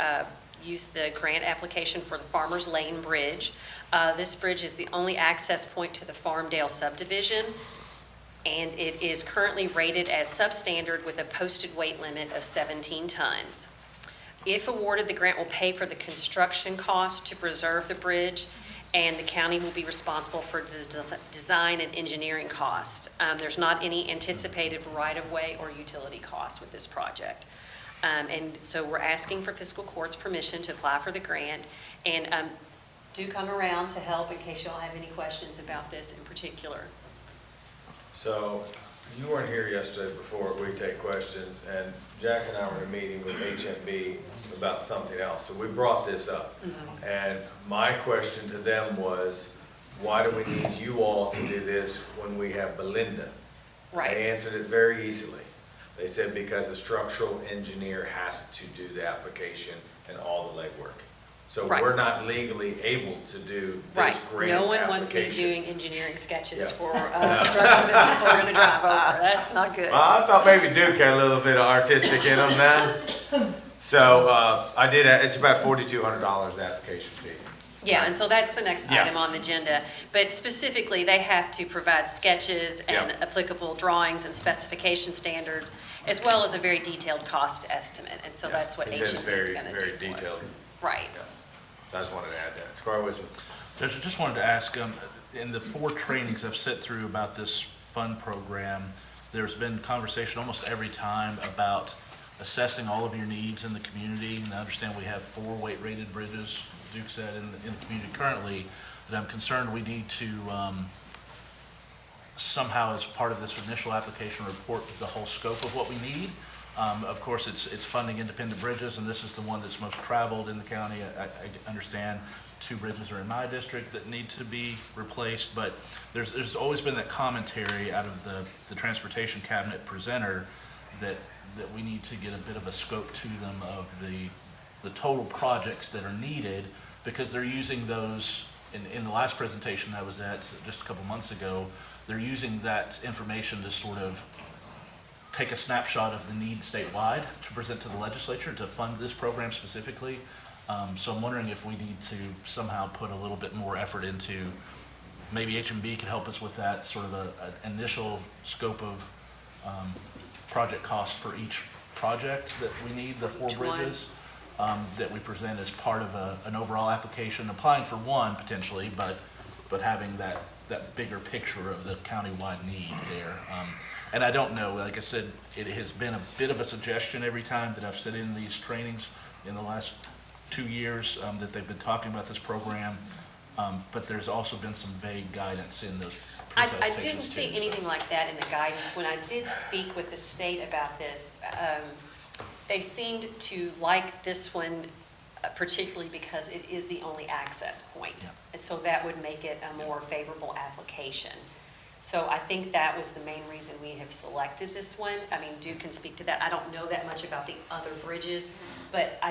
use the grant application for the Farmers Lane Bridge. This bridge is the only access point to the Farmdale subdivision, and it is currently rated as substandard with a posted weight limit of 17 tons. If awarded, the grant will pay for the construction cost to preserve the bridge, and the county will be responsible for the design and engineering cost. There's not any anticipated right-of-way or utility costs with this project. And so we're asking for Fiscal Court's permission to apply for the grant, and do come around to help in case y'all have any questions about this in particular. So you weren't here yesterday before we take questions, and Jack and I were in a meeting with HMB about something else. So we brought this up. Mm-hmm. And my question to them was, why do we need you all to do this when we have Belinda? Right. They answered it very easily. They said because the structural engineer has to do the application and all the legwork. So Right. we're not legally able to do Right. this grant No one wants me application. doing engineering sketches Yeah. for structure that people are gonna drive over. That's not good. Well, I thought maybe Duke had a little bit of artistic in him now. So I did, it's about $4,200 the application fee. Yeah, and so that's the next Yeah. item on the agenda. But specifically, they have to provide sketches and Yep. applicable drawings and specification standards, as well as a very detailed cost estimate. And so Yeah. that's what He said it's HMB is very, gonna do very for us. detailed. Right. Yeah. So I just wanted to add that. Squire Wisdom. Judge, I just wanted to ask, in the 4 trainings I've sit through about this fund program, there's been conversation almost every time about assessing all of your needs in the community. And I understand we have 4 weight-rated bridges, Duke said, in the community currently, but I'm concerned we need to somehow, as part of this initial application, report the whole scope of what we need. Of course, it's funding independent bridges, and this is the one that's most traveled in the county. I understand 2 bridges are in my district that need to be replaced, but there's always been that commentary out of the transportation cabinet presenter that we need to get a bit of a scope to them of the total projects that are needed, because they're using those, in the last presentation I was at just a couple months ago, they're using that information to sort of take a snapshot of the need statewide to present to the legislature to fund this program specifically. So I'm wondering if we need to somehow put a little bit more effort into, maybe HMB could help us with that, sort of an initial scope of project cost for each project that we need, the 4 Which one? bridges, that we present as part of an overall application, applying for one potentially, but having that bigger picture of the countywide need there. And I don't know, like I said, it has been a bit of a suggestion every time that I've sat in these trainings in the last 2 years that they've been talking about this program, but there's also been some vague guidance in those presentations I didn't see too, anything like that in the guidance. When I did speak with the state about this, they seemed to like this one particularly because it is the only access point. Yeah. And so that would make it a more favorable application. So I think that was the main reason we have selected this one. I mean, Duke can speak to that. I don't know that much about the other bridges, but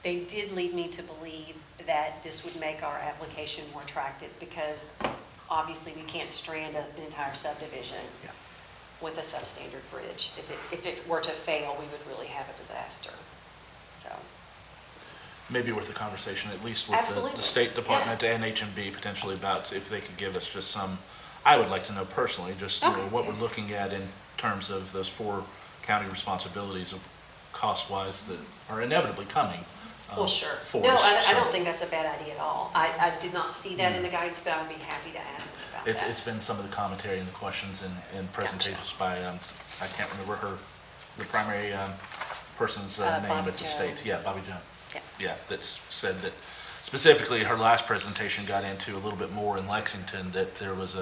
they did lead me to believe that this would make our application more attractive, because obviously we can't strand an entire subdivision Yeah. with a substandard bridge. If it were to fail, we would really have a disaster, so. Maybe worth a conversation, at least with Absolutely. the State Department and H&B potentially, about if they could give us just some, I would like to know personally, just, you know, what we're looking at in terms of those 4 county responsibilities of cost-wise that are inevitably coming. Well, sure. For No, us. I So don't think that's a bad idea at all. I did not see that in the guidance, but I would be happy to ask them about that. It's been some of the commentary and the questions and presentations by, I can't remember the primary person's name Bobby at the Joe. state. Yeah, Bobby Joe. Yeah. Yeah, that's said that specifically her last presentation got into a little bit more in Lexington, that there was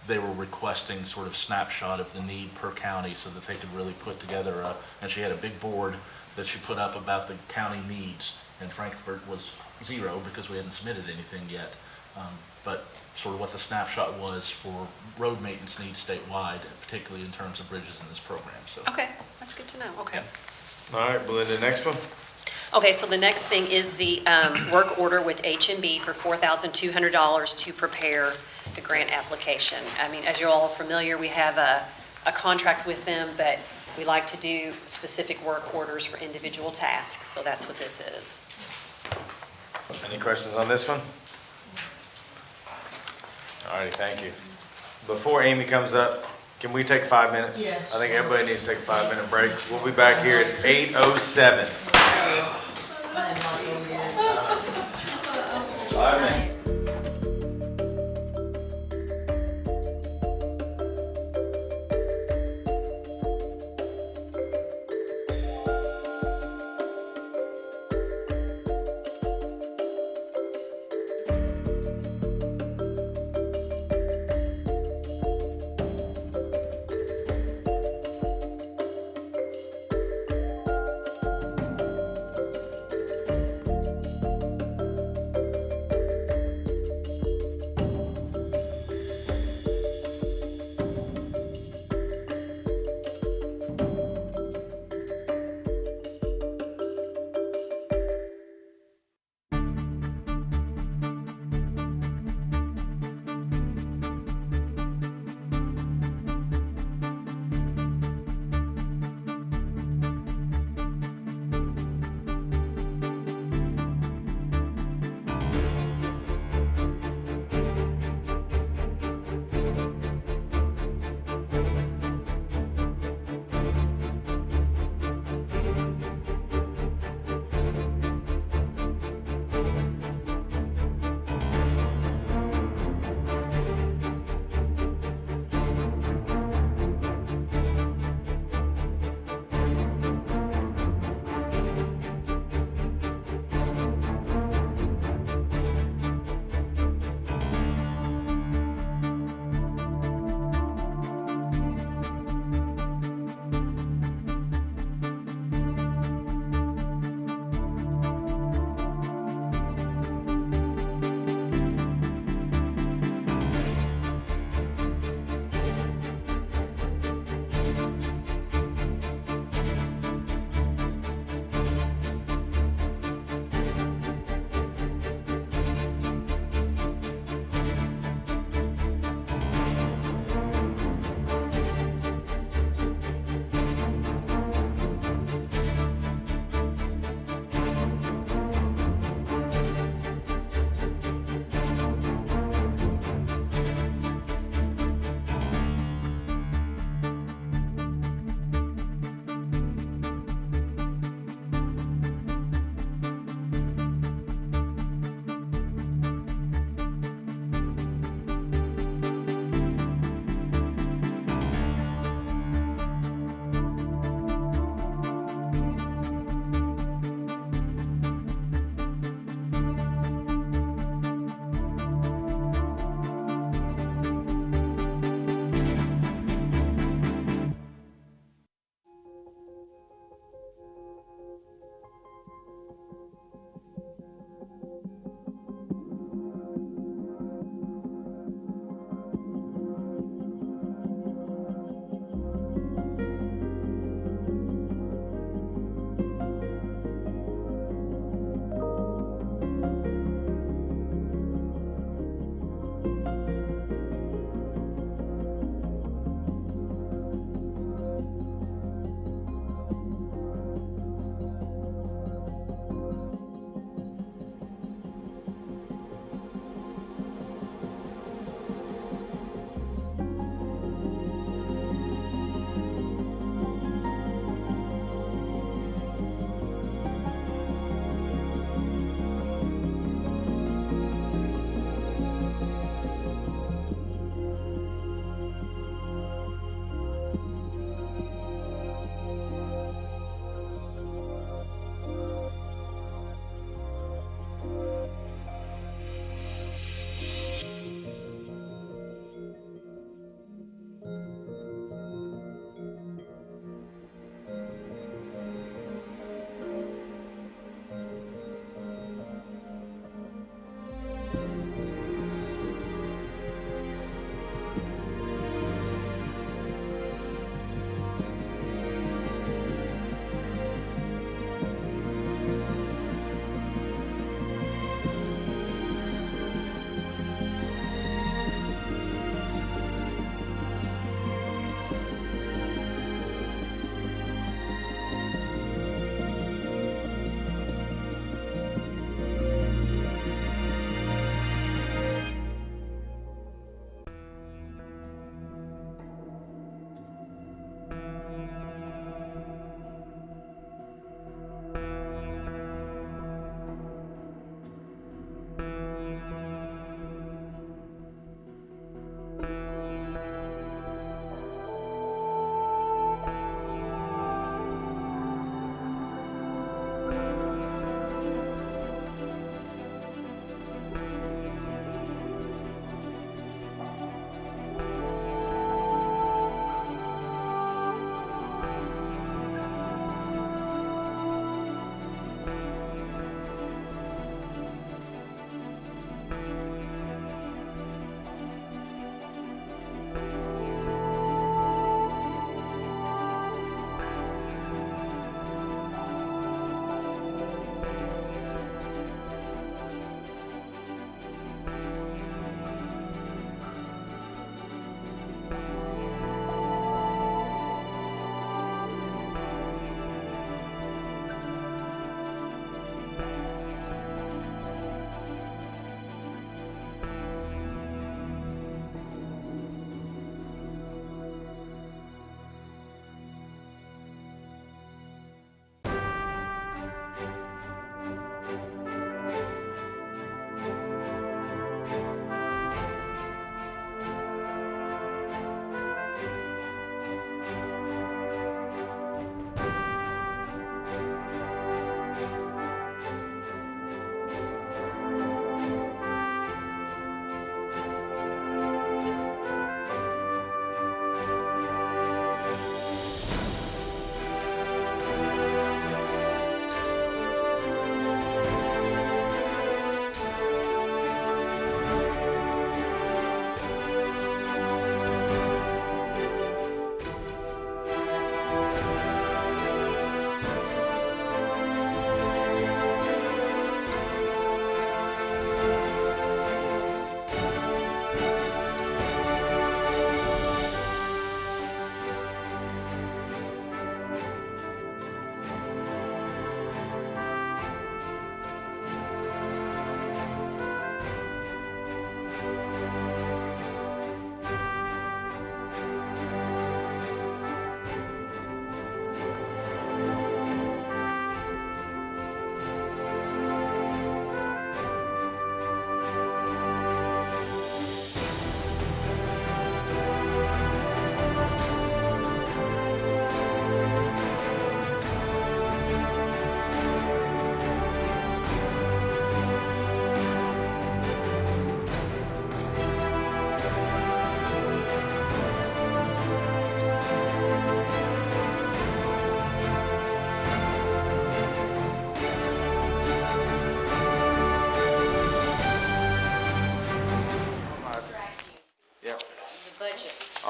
they were requesting sort of snapshot of the need per county so that they could really put together and she had a big board that she put up about the county needs, and Frankfurt was 0 because we hadn't submitted anything yet. But sort of what the snapshot was for road maintenance needs statewide, particularly in terms of bridges in this program, so. Okay, that's good to know, okay. All right, Belinda, next one. Okay, so the next thing is the work order with H&B for $4,200 to prepare the grant application. I mean, as you're all familiar, we have a contract with them, but we like to do specific work orders for individual tasks, so that's what this is. Any questions on this one? All righty, thank you. Before Amy comes up, can we take 5 minutes? Yes. I think everybody needs to take a 5-minute break. We'll be back here at 8:07. 5 minutes.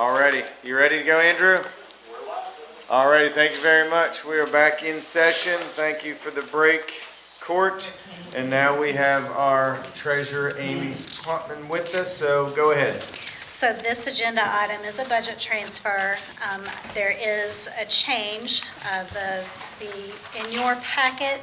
Alrighty, you ready to go, Andrew? Alrighty, thank you very much. We are back in session. Thank you for the break, court. And now we have our treasurer, Amy Plotman, with us, so go ahead. So this agenda item is a budget transfer. There is a change. In your packet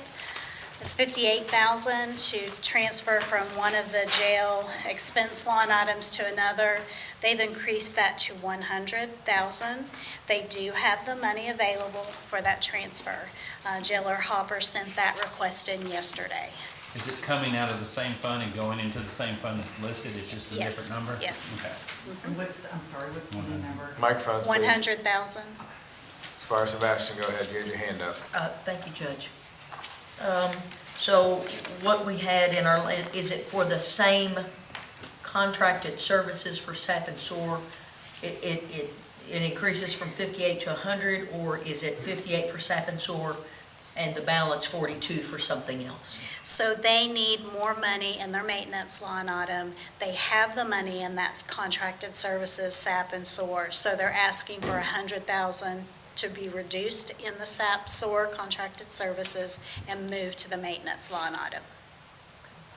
is $58,000 to transfer from one of the jail expense line items to another. They've increased that to $100,000. They do have the money available for that transfer. Jailer Hopper sent that request in yesterday. Is it coming out of the same fund and going into the same fund that's listed? It's just a Yes, different number? yes. Okay. I'm sorry, what's the new number? Microphones, please. 100,000. Squire Sebastian, go ahead, you had your hand up. Thank you, Judge. So what we had in our, is it for the same contracted services for SAP and SOAR? It increases from 58 to 100, or is it 58 for SAP and SOAR and the balance 42 for something else? So they need more money in their maintenance line item. They have the money in that contracted services, SAP and SOAR. So they're asking for $100,000 to be reduced in the SAP SOAR contracted services and moved to the maintenance line item.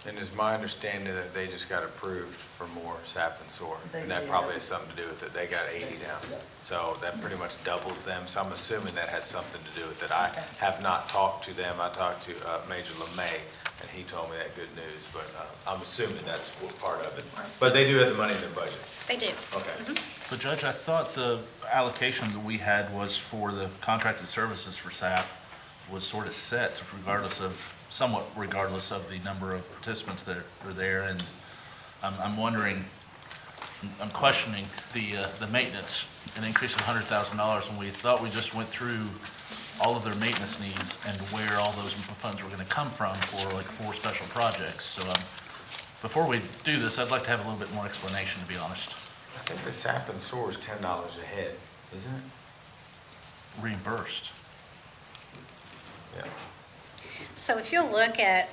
And it's my understanding that they just got approved for more SAP and SOAR. They And that did. probably has something to do with it. They got 80 down. So that pretty much doubles them. So I'm assuming that has something to do with it. I have not talked to them. I talked to Major LeMay, and he told me that good news. But I'm assuming that's what part of it. But they do have the money in their budget. They do. Okay. So Judge, I thought the allocation that we had was for the contracted services for SAP was sort of set somewhat regardless of the number of participants that are there. And I'm wondering, I'm questioning the maintenance, an increase of $100,000 when we thought we just went through all of their maintenance needs and where all those funds were going to come from for like 4 special projects. So before we do this, I'd like to have a little bit more explanation, to be honest. I think the SAP and SOAR is $10 a head, isn't it? Reimbursed. Yeah. So if you'll look at,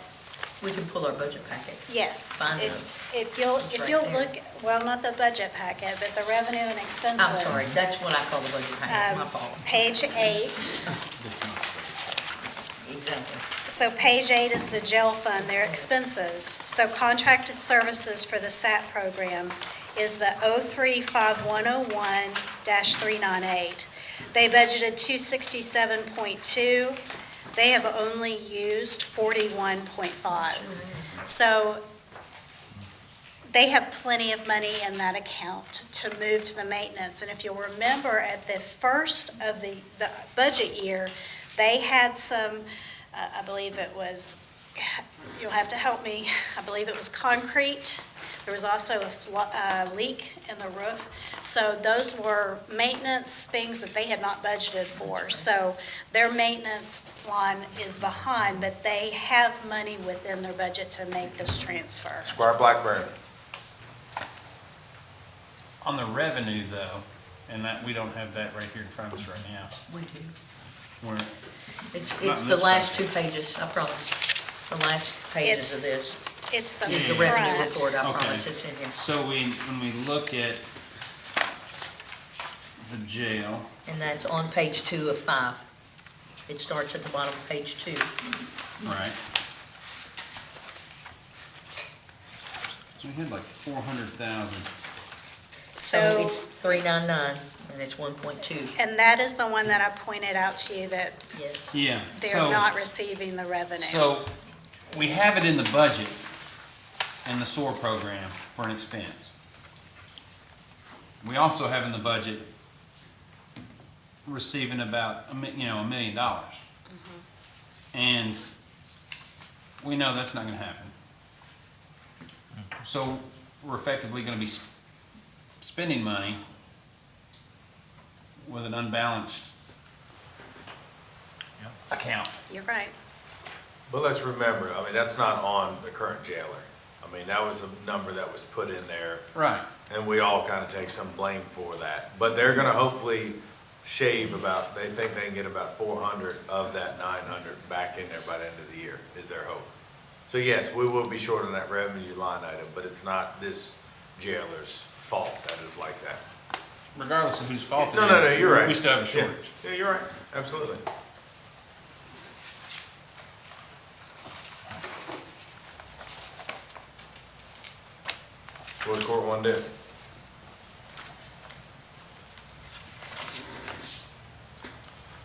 We can pull our budget packet. yes, Find it. if you'll right there. look, well, not the budget packet, but the revenue and expenses. I'm sorry, that's what I call the budget packet, my fault. Page 8. Exactly. So page 8 is the jail fund, their expenses. So contracted services for the SAP program is the 035101-398. They budgeted 267.2. They have only used 41.5. So they have plenty of money in that account to move to the maintenance. And if you'll remember, at the first of the budget year, they had some, I believe it was, you'll have to help me, I believe it was concrete. There was also a leak in the roof. So those were maintenance things that they had not budgeted for. So their maintenance line is behind, but they have money within their budget to make this transfer. Squire Blackburn. On the revenue though, and that, we don't have that right here in front of us right now. We do. We're, It's Not in the this last packet. 2 pages, I promise. The last pages of this It's the is the revenue front. report, I Okay. promise, it's in here. so when we look at the jail, And that's on page 2 of 5. It starts at the bottom of page 2. right? So we had like 400,000. So So, it's 399, and it's 1.2, and that is the one that I pointed out to you that yes. Yeah. they're so- not receiving the revenue. So, we have it in the budget, in the SOAR program, for an expense. We also have in the budget receiving about, $1 million. And we know that's not gonna happen. So, we're effectively gonna be spending money with an unbalanced account. You're right. But let's remember, I mean, that's not on the current jailer. I mean, that was a number that was put in there. Right. And we all kind of take some blame for that. But they're gonna hopefully shave about, they think they can get about 400 of that 900 back in there by the end of the year, is their hope. So yes, we will be short on that revenue line item, but it's not this jailer's fault that is like that. regardless of whose fault it is. No, you're right. We still have a Yeah. shortage. Yeah, you're right, absolutely. What does court want to do?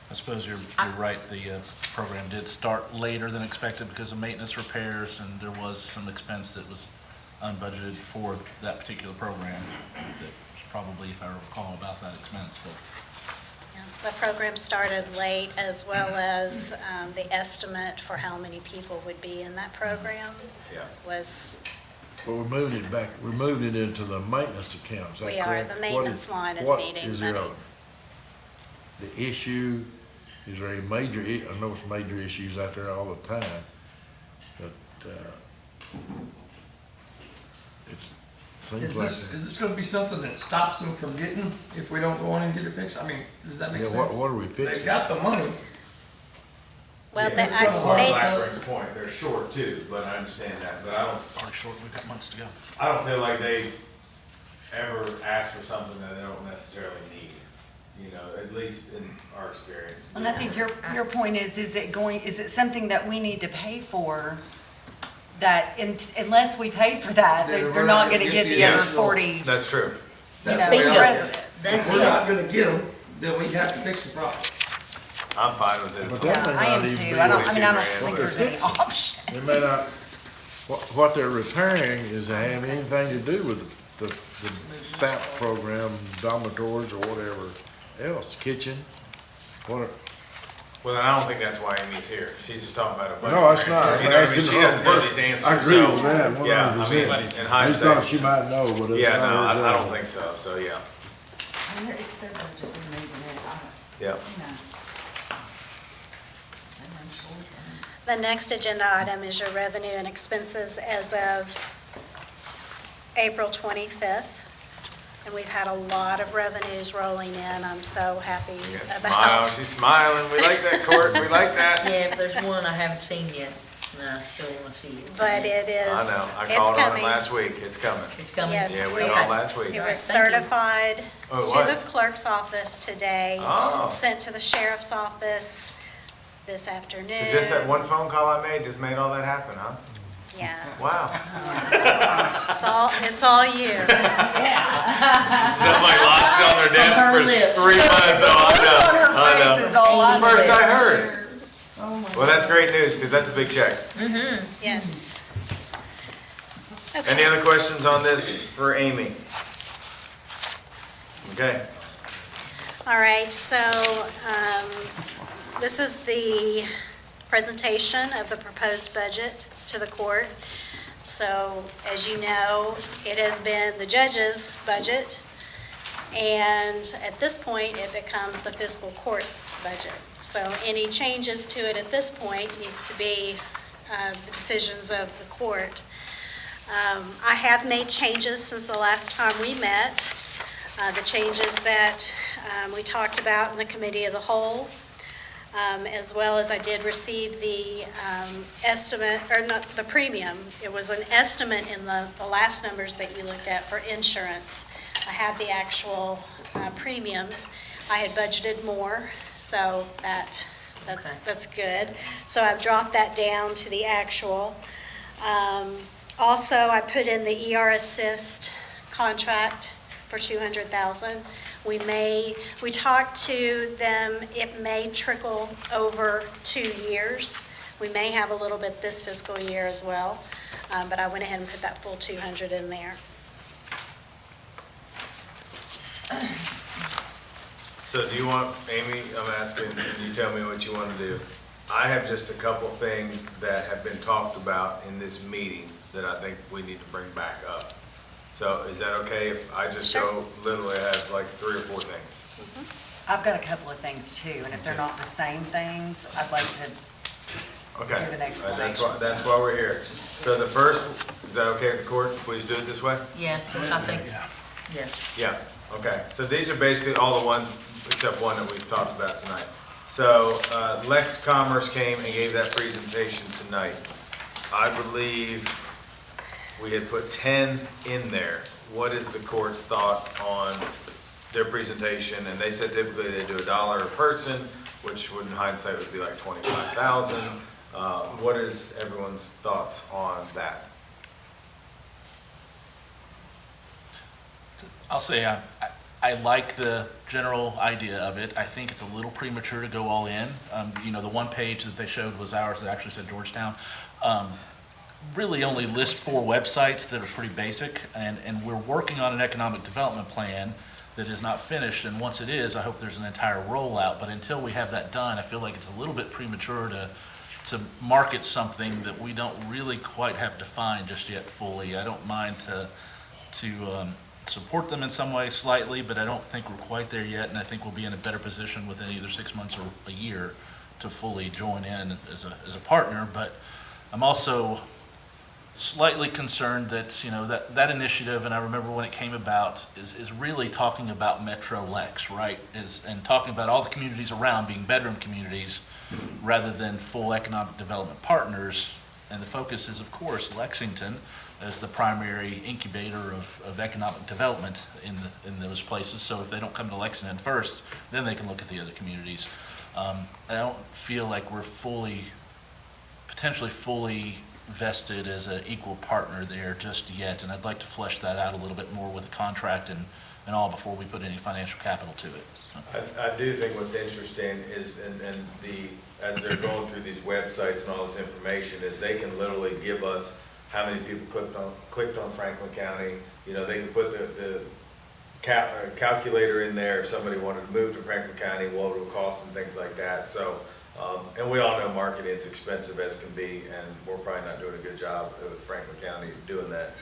I suppose you're right, the program did start later than expected because of maintenance repairs, and there was some expense that was unbudgeted for that particular program. That was probably, if I recall, about that expense, but. The program started late, as well as the estimate for how many people would be in that program was, Well, we moved it back, we moved it into the maintenance account, is that we are, correct? the maintenance line is needing Is there money. the issue, is there a major, I know it's major issues out there all the time, but, it's, seems Is like. this gonna be something that stops them from getting, if we don't go on and get it fixed? I mean, does that make Yeah, sense? what are we fixing? They've got the money. Well, Yeah, they, it's gonna work they, Blackbird's point, they're short too, but I understand that, but I don't, Already short, we've got months to go. I don't feel like they ever ask for something that they don't necessarily need, you know, at least in our experience. And I think your point is it something that we need to pay for? That unless we pay for that, they're not gonna get the other 40, That's true. That's the way I look at it. residents. If we're not gonna get them, then we have to fix the problem. I'm fine with it. But Yeah, that may I am not even too. be I don't what think there's any option. It may not, what they're repairing is have anything to do with the SAP program, dormitories or whatever else, kitchen, whatever. Well, then I don't think that's why Amy's here. She's just talking about a budget. No, it's not. You know what I mean? She doesn't know these answers. I agree so- with that, 100%. Yeah, I mean, in We thought hindsight. she might know, but it's Yeah, not no, her I job. don't think so, so yeah. It's their budget, they're moving it, Yeah. the next agenda item is your revenue and expenses as of April 25th. And we've had a lot of revenues rolling in. I'm so happy You got smile, about. she's smiling. We like that, Court. We like that. Yeah, but there's one I haven't seen yet, and I still wanna see it. But it is, I know. I it's called on it coming. last week. It's coming. It's coming? Yes, Yeah, we we called had- last week. It All was right, thank you. certified Oh, it to was? the clerk's office today, Oh. sent to the sheriff's office this afternoon. So just that one phone call I made just made all that happen, huh? Yeah, Wow. it's all you. Somebody lost it on their desk her for lips. 3 months. Oh, I know. I know. face is all It's the first I eyes. heard. Well, that's great news, because that's a big check. Yes. Any other questions on this for Amy? Okay. All right, so this is the presentation of the proposed budget to the court. So, as you know, it has been the judge's budget, and at this point, it becomes the fiscal court's budget. So any changes to it at this point needs to be the decisions of the court. I have made changes since the last time we met. The changes that we talked about in the committee of the whole, as well as I did receive the estimate, or not, the premium. It was an estimate in the last numbers that you looked at for insurance. I have the actual premiums. I had budgeted more, so that's good. So I've dropped that down to the actual. Also, I put in the ER Assist contract for $200,000. We talked to them, it may trickle over 2 years. We may have a little bit this fiscal year as well, but I went ahead and put that full 200 in there. So do you want, Amy, I'm asking, and you tell me what you want to do. I have just a couple things that have been talked about in this meeting that I think we need to bring back up. So is that okay if I just go, literally have like 3 or 4 things? I've got a couple of things too, and if they're not the same things, I'd like to Okay. give an explanation. That's why we're here. So the first, is that okay with the court? Please do it this way? Yeah, I think, yes. Yeah, okay. So these are basically all the ones, except one that we've talked about tonight. So Lex Commerce came and gave that presentation tonight. I believe we had put 10 in there. What is the court's thought on their presentation, and they said typically they do $1 a person, which would in hindsight would be like 25,000. What is everyone's thoughts on that? I'll say I like the general idea of it. I think it's a little premature to go all in. The one page that they showed was ours that actually said Georgetown. Really only list 4 websites that are pretty basic, and we're working on an economic development plan that is not finished, and once it is, I hope there's an entire rollout. But until we have that done, I feel like it's a little bit premature to market something that we don't really quite have defined just yet fully. I don't mind to support them in some way slightly, but I don't think we're quite there yet, and I think we'll be in a better position within either 6 months or a year to fully join in as a partner. But I'm also slightly concerned that, that initiative, and I remember when it came about, is really talking about Metro Lex, right? And talking about all the communities around being bedroom communities rather than full economic development partners. And the focus is, of course, Lexington as the primary incubator of economic development in those places. So if they don't come to Lexington first, then they can look at the other communities. I don't feel like we're potentially fully vested as an equal partner there just yet, and I'd like to flesh that out a little bit more with a contract and all before we put any financial capital to it. So. I do think what's interesting is, as they're going through these websites and all this information, is they can literally give us how many people clicked on Franklin County. They can put the calculator in there if somebody wanted to move to Franklin County, what it would cost and things like that. So, and we all know marketing is expensive as can be, and we're probably not doing a good job with Franklin County doing that.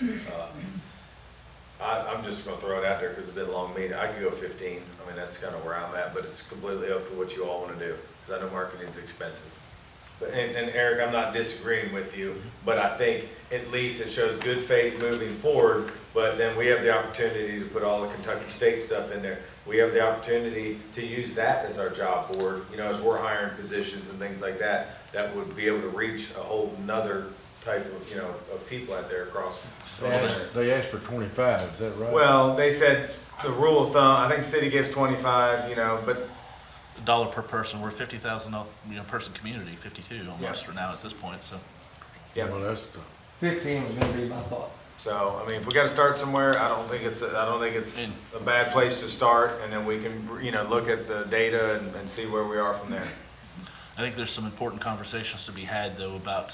I'm just gonna throw it out there because it's been a long meeting. I could go 15. I mean, that's kind of where I'm at, but it's completely up to what you all want to do, because I know marketing is expensive. And Eric, I'm not disagreeing with you, but I think at least it shows good faith moving forward, but then we have the opportunity to put all the Kentucky State stuff in there. We have the opportunity to use that as our job board, as we're hiring positions and things like that, that would be able to reach a whole nother type of, of people out there across. They asked for 25, is that right? Well, they said the rule of thumb, I think city gives 25, but $1 per person. We're a 50,000 person community, 52 almost for now at this point. So, yeah. Well, that's 15 was gonna be my thought. So, I mean, if we gotta start somewhere, I don't think it's a bad place to start, and then we can, look at the data and see where we are from there. I think there's some important conversations to be had, though, about,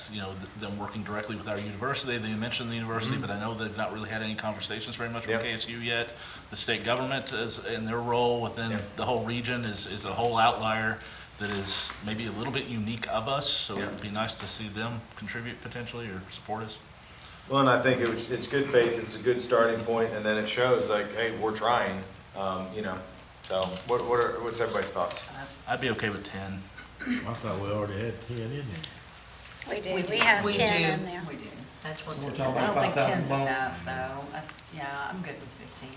them working directly with our university. They mentioned the university, but I know they've not really had any conversations very much with KSU yet. The state government is, in their role within the whole region is a whole outlier that is maybe a little bit unique of us, so it would be nice to see them contribute potentially or support us. Well, and I think it's good faith, it's a good starting point, and then it shows like, hey, we're trying, so what's everybody's thoughts? I'd be okay with 10. I thought we already had 10 in there. We do, we have 10 in there. We do. That's what's We're in talking there. I about don't think 10's 5,000 enough, though. Yeah, I'm good with 15.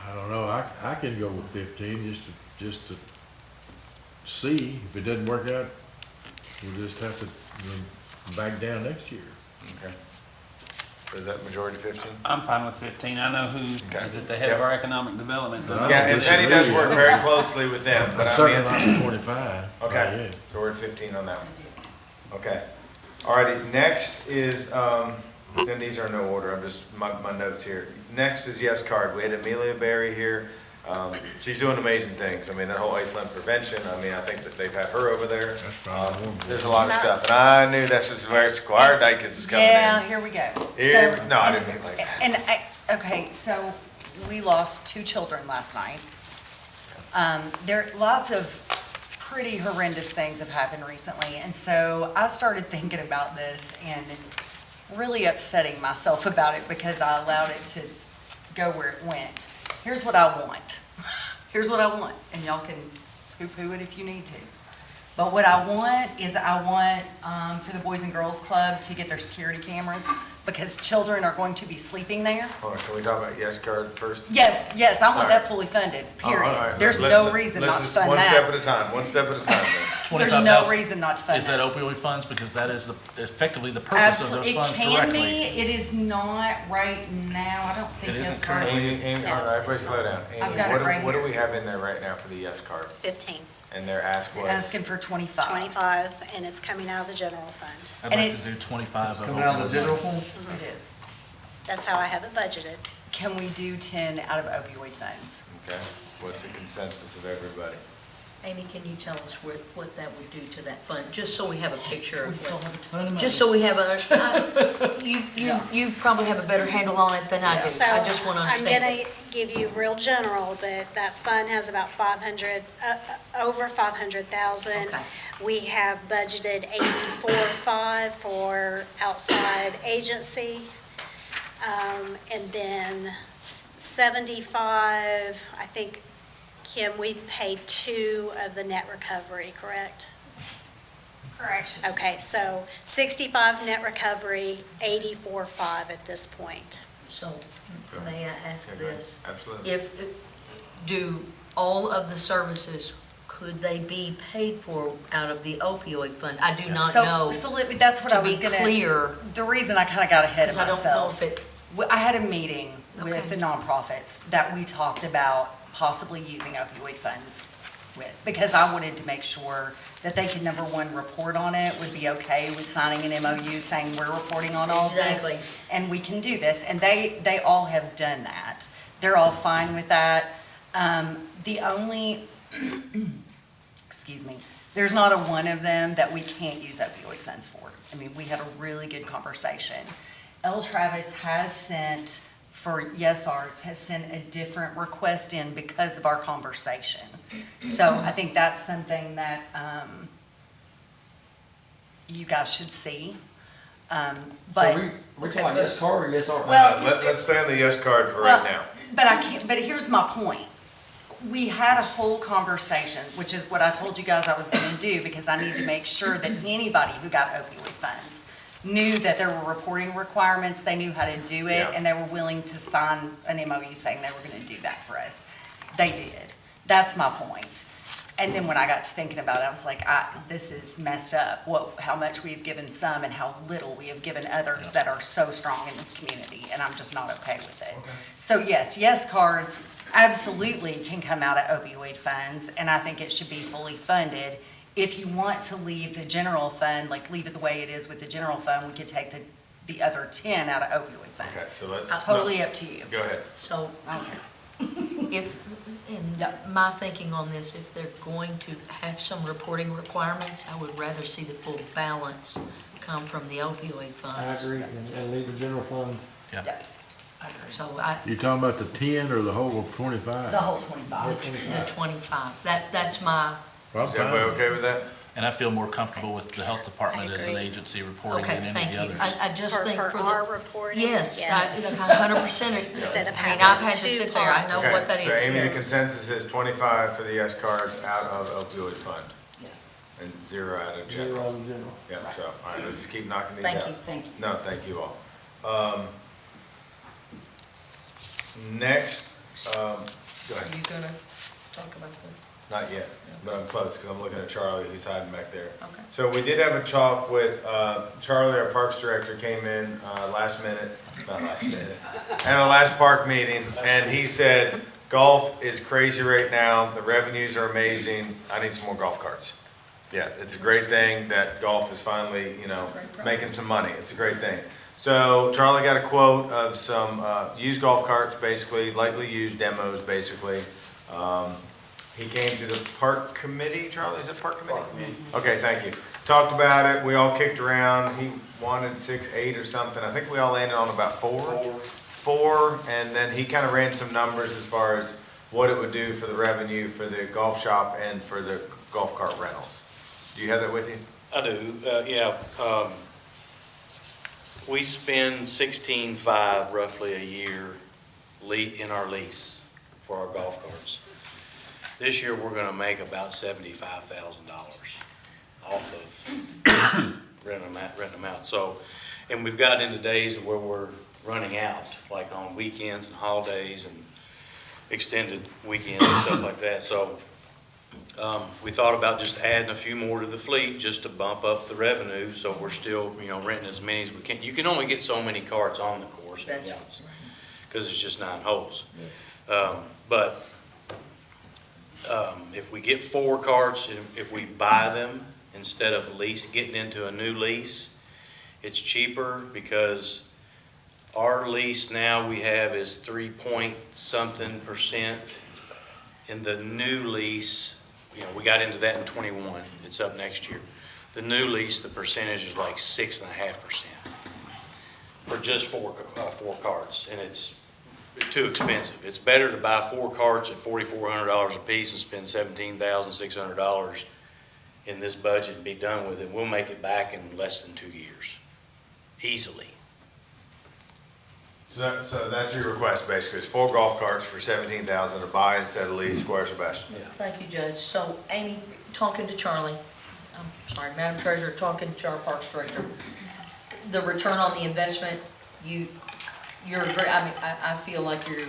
I don't know, I can go with 15 just to see. If it doesn't work out, we'll just have to back down next year. Okay. Is that majority 15? I'm fine with 15. I know who is at the head of our economic development. Yeah, and Penny does work very closely with them, but certainly not 25. Okay, Yeah. so we're at 15 on that one. Okay. Alrighty, next is, then these are in no order, I'm just, my notes here. Next is Yes Card. We had Amelia Berry here. She's doing amazing things. I mean, that whole ice-limb prevention, I mean, I think that they've had her over there. There's a lot of stuff, and I knew this is where Squire Dykes is coming in. Yeah, here we go. Here? So- No, I didn't mean like that. Okay, so we lost 2 children last night. There are lots of pretty horrendous things have happened recently, and so I started thinking about this and really upsetting myself about it because I allowed it to go where it went. Here's what I want. Here's what I want, and y'all can poo-poo it if you need to. But what I want is for the Boys and Girls Club to get their security cameras because children are going to be sleeping there. Hold on, can we talk about Yes Card first? Yes, I want Sorry. that fully funded, period. All right. There's no reason not to fund that. One step at a time then. There's 25,000. no reason not to fund Is that it. opioid funds? Because that is effectively the purpose of those Absolutely, funds it can directly. be, it is not right now, I don't think It isn't yes cards. Amy, all right, everybody slow down. I've Amy, got it right what do here. we have in there right now for the yes card? 15, And their ask was? Asking for 25. 25, and it's coming out of the general fund. I'd And like it- to do 25 of Coming out of the opioid general money. fund? It is. That's how I have it budgeted. Can we do 10 out of opioid funds? Okay, what's the consensus of everybody? Amy, can you tell us what that would do to that fund, just so we have a picture We of still what? have a ton of money. Just so we have you probably have a better handle on it than I do. So I just want to I'm understand. gonna give you real general, but that fund has about 500, over 500,000. Okay. We have budgeted 84.5 for outside agency. And then 75, I think, Kim, we've paid 2 of the net recovery, correct? Correct. Okay, so 65 net recovery, 84.5 at this point. So, may I ask this? Absolutely. Do all of the services, could they be paid for out of the opioid fund? I do not know. So that's what I was gonna. To be clear. The reason I kind of got ahead of 'Cause I don't know myself. if it- I had a meeting with Okay. the nonprofits that we talked about possibly using opioid funds with, because I wanted to make sure that they could, number one, report on it, would be okay with signing an MOU saying we're reporting on all this. Exactly. And we can do this, and they all have done that. They're all fine with that. The only, excuse me, there's not a one of them that we can't use opioid funds for. I mean, we had a really good conversation. L. Travis has sent, for Yes Arts, has sent a different request in because of our conversation. So I think that's something that you guys should see. But, We talking yes card or yes or? Well, Let's stay on the yes card for well, right now. but I can't, but here's my point. We had a whole conversation, which is what I told you guys I was gonna do, because I need to make sure that anybody who got opioid funds knew that there were reporting requirements, they knew how to do it, Yeah. and they were willing to sign an MOU saying they were gonna do that for us. They did. That's my point. And then when I got to thinking about it, I was like, this is messed up, how much we have given some and how little we have given others that are so strong in this community, and I'm just not okay with it. So yes, yes cards absolutely can come out of opioid funds, and I think it should be fully funded. If you want to leave the general fund, like leave it the way it is with the general fund, we could take the other 10 out of opioid funds. Okay, so let's. Totally up to you. Go ahead. So, Okay. in my thinking on this, if they're going to have some reporting requirements, I would rather see the full balance come from the opioid fund. I agree, and leave the general fund. Yeah. So You talking about the 10 or the whole of 25? The whole 25. the 25, that's my, Well, Is everybody fine. okay with that? And I feel more comfortable with the health department as an agree. agency reporting okay, than any thank of you. the others. I just think For for our the, reporting? yes, Yes. 100%. Instead of I mean, having I've had to two sit there, I know pots. what that is. So Amy, the yes. consensus is 25 for the yes card out of opioid fund Yes. and 0 out of Zero general. out of general. Yeah, so, all right, let's keep knocking these out. Thank you, thank you. No, thank you all. Next, go Are ahead. you gonna talk about the, Not yet, but I'm close, because I'm looking at Charlie, who's hiding back there. okay. So we did have a talk with, Charlie, our Parks Director, came in, last minute, not last minute, at our last park meeting, and he said, golf is crazy right now, the revenues are amazing, I need some more golf carts. Yeah, it's a great thing that golf is finally, making some money, it's a great thing. So Charlie got a quote of some, used golf carts, basically, lightly used demos, basically. He came to the park committee, Charlie, is it park committee? Okay, thank you. Talked about it, we all kicked around, he wanted 6, 8 or something, I think we all landed on about 4. 4, and then he kind of ran some numbers as far as what it would do for the revenue for the golf shop and for the golf cart rentals. Do you have that with you? I do, yeah. We spend $16,500 roughly a year in our lease for our golf carts. This year, we're gonna make about $75,000 off of renting them out. So, and we've gotten into days where we're running out, like on weekends and holidays and extended weekends and stuff like that. So, We thought about just adding a few more to the fleet just to bump up the revenue, so we're still, renting as many as we can. You can only get so many carts on the course at once, because it's just 9 holes. But if we get 4 carts, if we buy them instead of getting into a new lease, it's cheaper because our lease now we have is 3-point-something%. In the new lease, we got into that in 21. It's up next year. The new lease, the percentage is like 6.5% for just 4 carts, and it's too expensive. It's better to buy 4 carts at $4,400 a piece and spend $17,600 in this budget and be done with it. We'll make it back in less than 2 years, easily. So that's your request, basically, it's 4 golf carts for $17,000 to buy instead of lease. Square Sebastian. Thank you, Judge. So Amy, talking to Charlie, I'm sorry, Madam Treasurer, talking to our Parks Director, the return on the investment, you're very, I feel like you're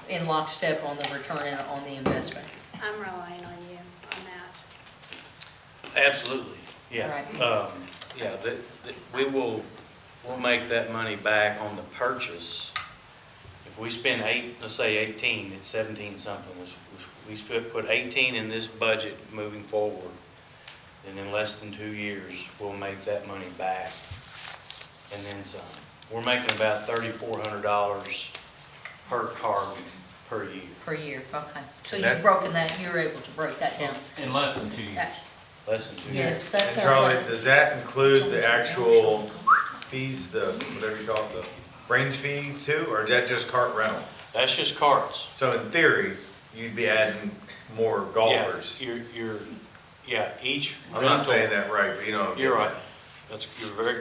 in lockstep on the return on the investment. I'm relying on you on that. Absolutely, yeah. Right. We'll make that money back on the purchase. If we spend let's say 18, it's 17 something. We put 18 in this budget moving forward, and in less than 2 years, we'll make that money back and then some. We're making about $3,400 per cart per year. Per year, okay. So And you're able to break that down. In less than 2 years. Less than 2 years. Yes, that And sounds Charlie, like. does that include the actual fees, the, whatever you call it, the range fee too, or is that just cart rental? That's just carts. So in theory, you'd be adding more golfers. Yeah, each I'm rental. not saying that right, but You're right.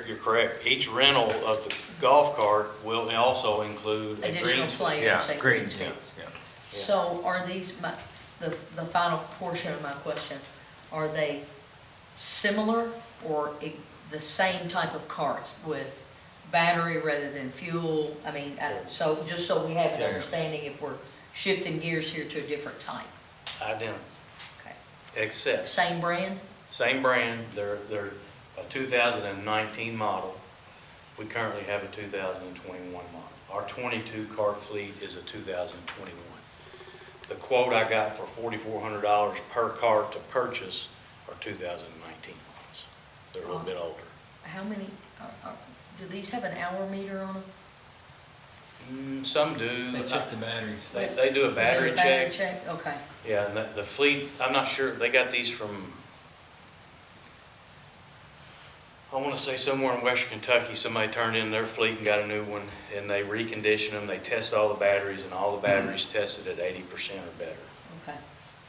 You're correct. Each rental of the golf cart will also include a Additional greens fee. players. Yeah, say greens, fees. yeah. So are these, the final portion of my question, are they similar or the same type of carts with battery rather than fuel? I mean, so just so we have an Yeah. understanding if we're shifting gears here to a different type. Identical. Okay. Except, Same brand? same brand, they're a 2019 model. We currently have a 2021 model. Our 22 cart fleet is a 2021. The quote I got for $4,400 per cart to purchase are 2019 models. They're a little bit older. How many, do these have an hour meter on them? Some do. They check the batteries. They do a battery Is it a battery check. check? Okay. Yeah, and the fleet, I'm not sure, they got these from, I want to say somewhere in western Kentucky, somebody turned in their fleet and got a new one, and they reconditioned them, they tested all the batteries, and all the batteries tested at 80% or better, Okay.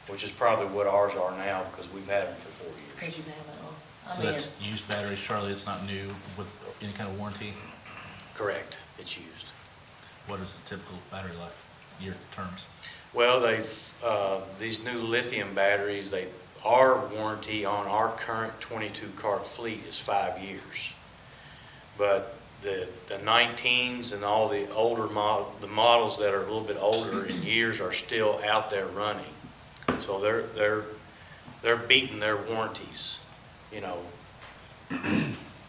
which is probably what ours are now, because we've had them for 4 years. Because you have that on. So that's used batteries, Charlie, it's not new with any kind of warranty? Correct, it's used. What is the typical battery life, year terms? Well, these new lithium batteries, our warranty on our current 22 cart fleet is 5 years. But the 19s and all the older the models that are a little bit older in years are still out there running. So they're beating their warranties,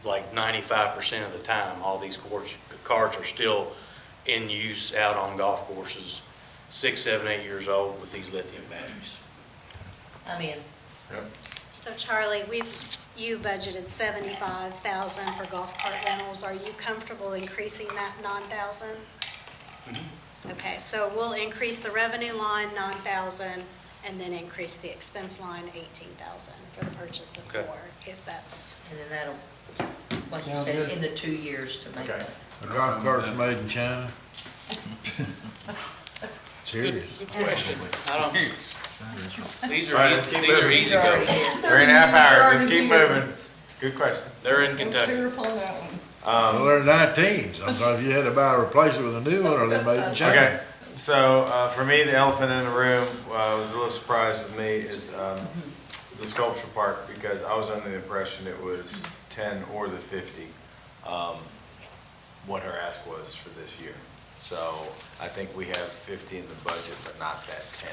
like 95% of the time. All these carts are still in use out on golf courses, 6, 7, 8 years old with these lithium batteries. I'm in. So Charlie, you budgeted $75,000 for golf cart rentals. Are you comfortable increasing that 9,000? Mm-hmm. Okay, so we'll increase the revenue line 9,000 and then increase the expense line 18,000 for the purchase of 4, if that's. And then that'll, like you Sounds said, good. in the 2 years to make that. A golf cart's made in China. Serious. Good question. These All right, are let's keep easy moving. to go. 3.5 hours, let's keep moving. Good question. They're in Kentucky. Well, they're 19s. Sometimes you had to replace it with a new one, or they made in China. Okay, so for me, the elephant in the room was a little surprised with me is the sculpture park, because I was under the impression it was 10 or the 50, what her ask was for this year. So I think we have 50 in the budget, but not that 10.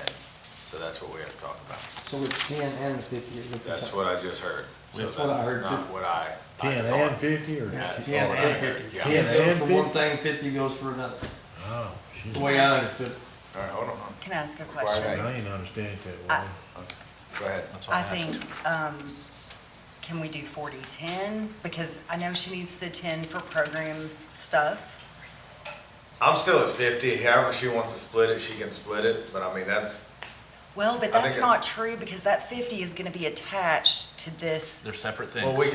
So that's what we have to talk about. So it's 10 and the 50 is what you're That's talking what I just heard. So That's what I heard, Not too. what I 10 thought. and 50 or That's 10 what I and heard, 50. yeah. 10 about. and For 50? one thing, 50 goes for another. Oh, That's the way I understood it. All right, hold on. Can I ask a Squire question? Day. I ain't understand it that way. Go ahead. I think, can we do 40-10? Because I know she needs the 10 for program stuff. I'm still at 50. However she wants to split it, she can split it. But I mean, that's, Well, but I think that's it- not true because that 50 is gonna be attached to this. They're separate things. well, we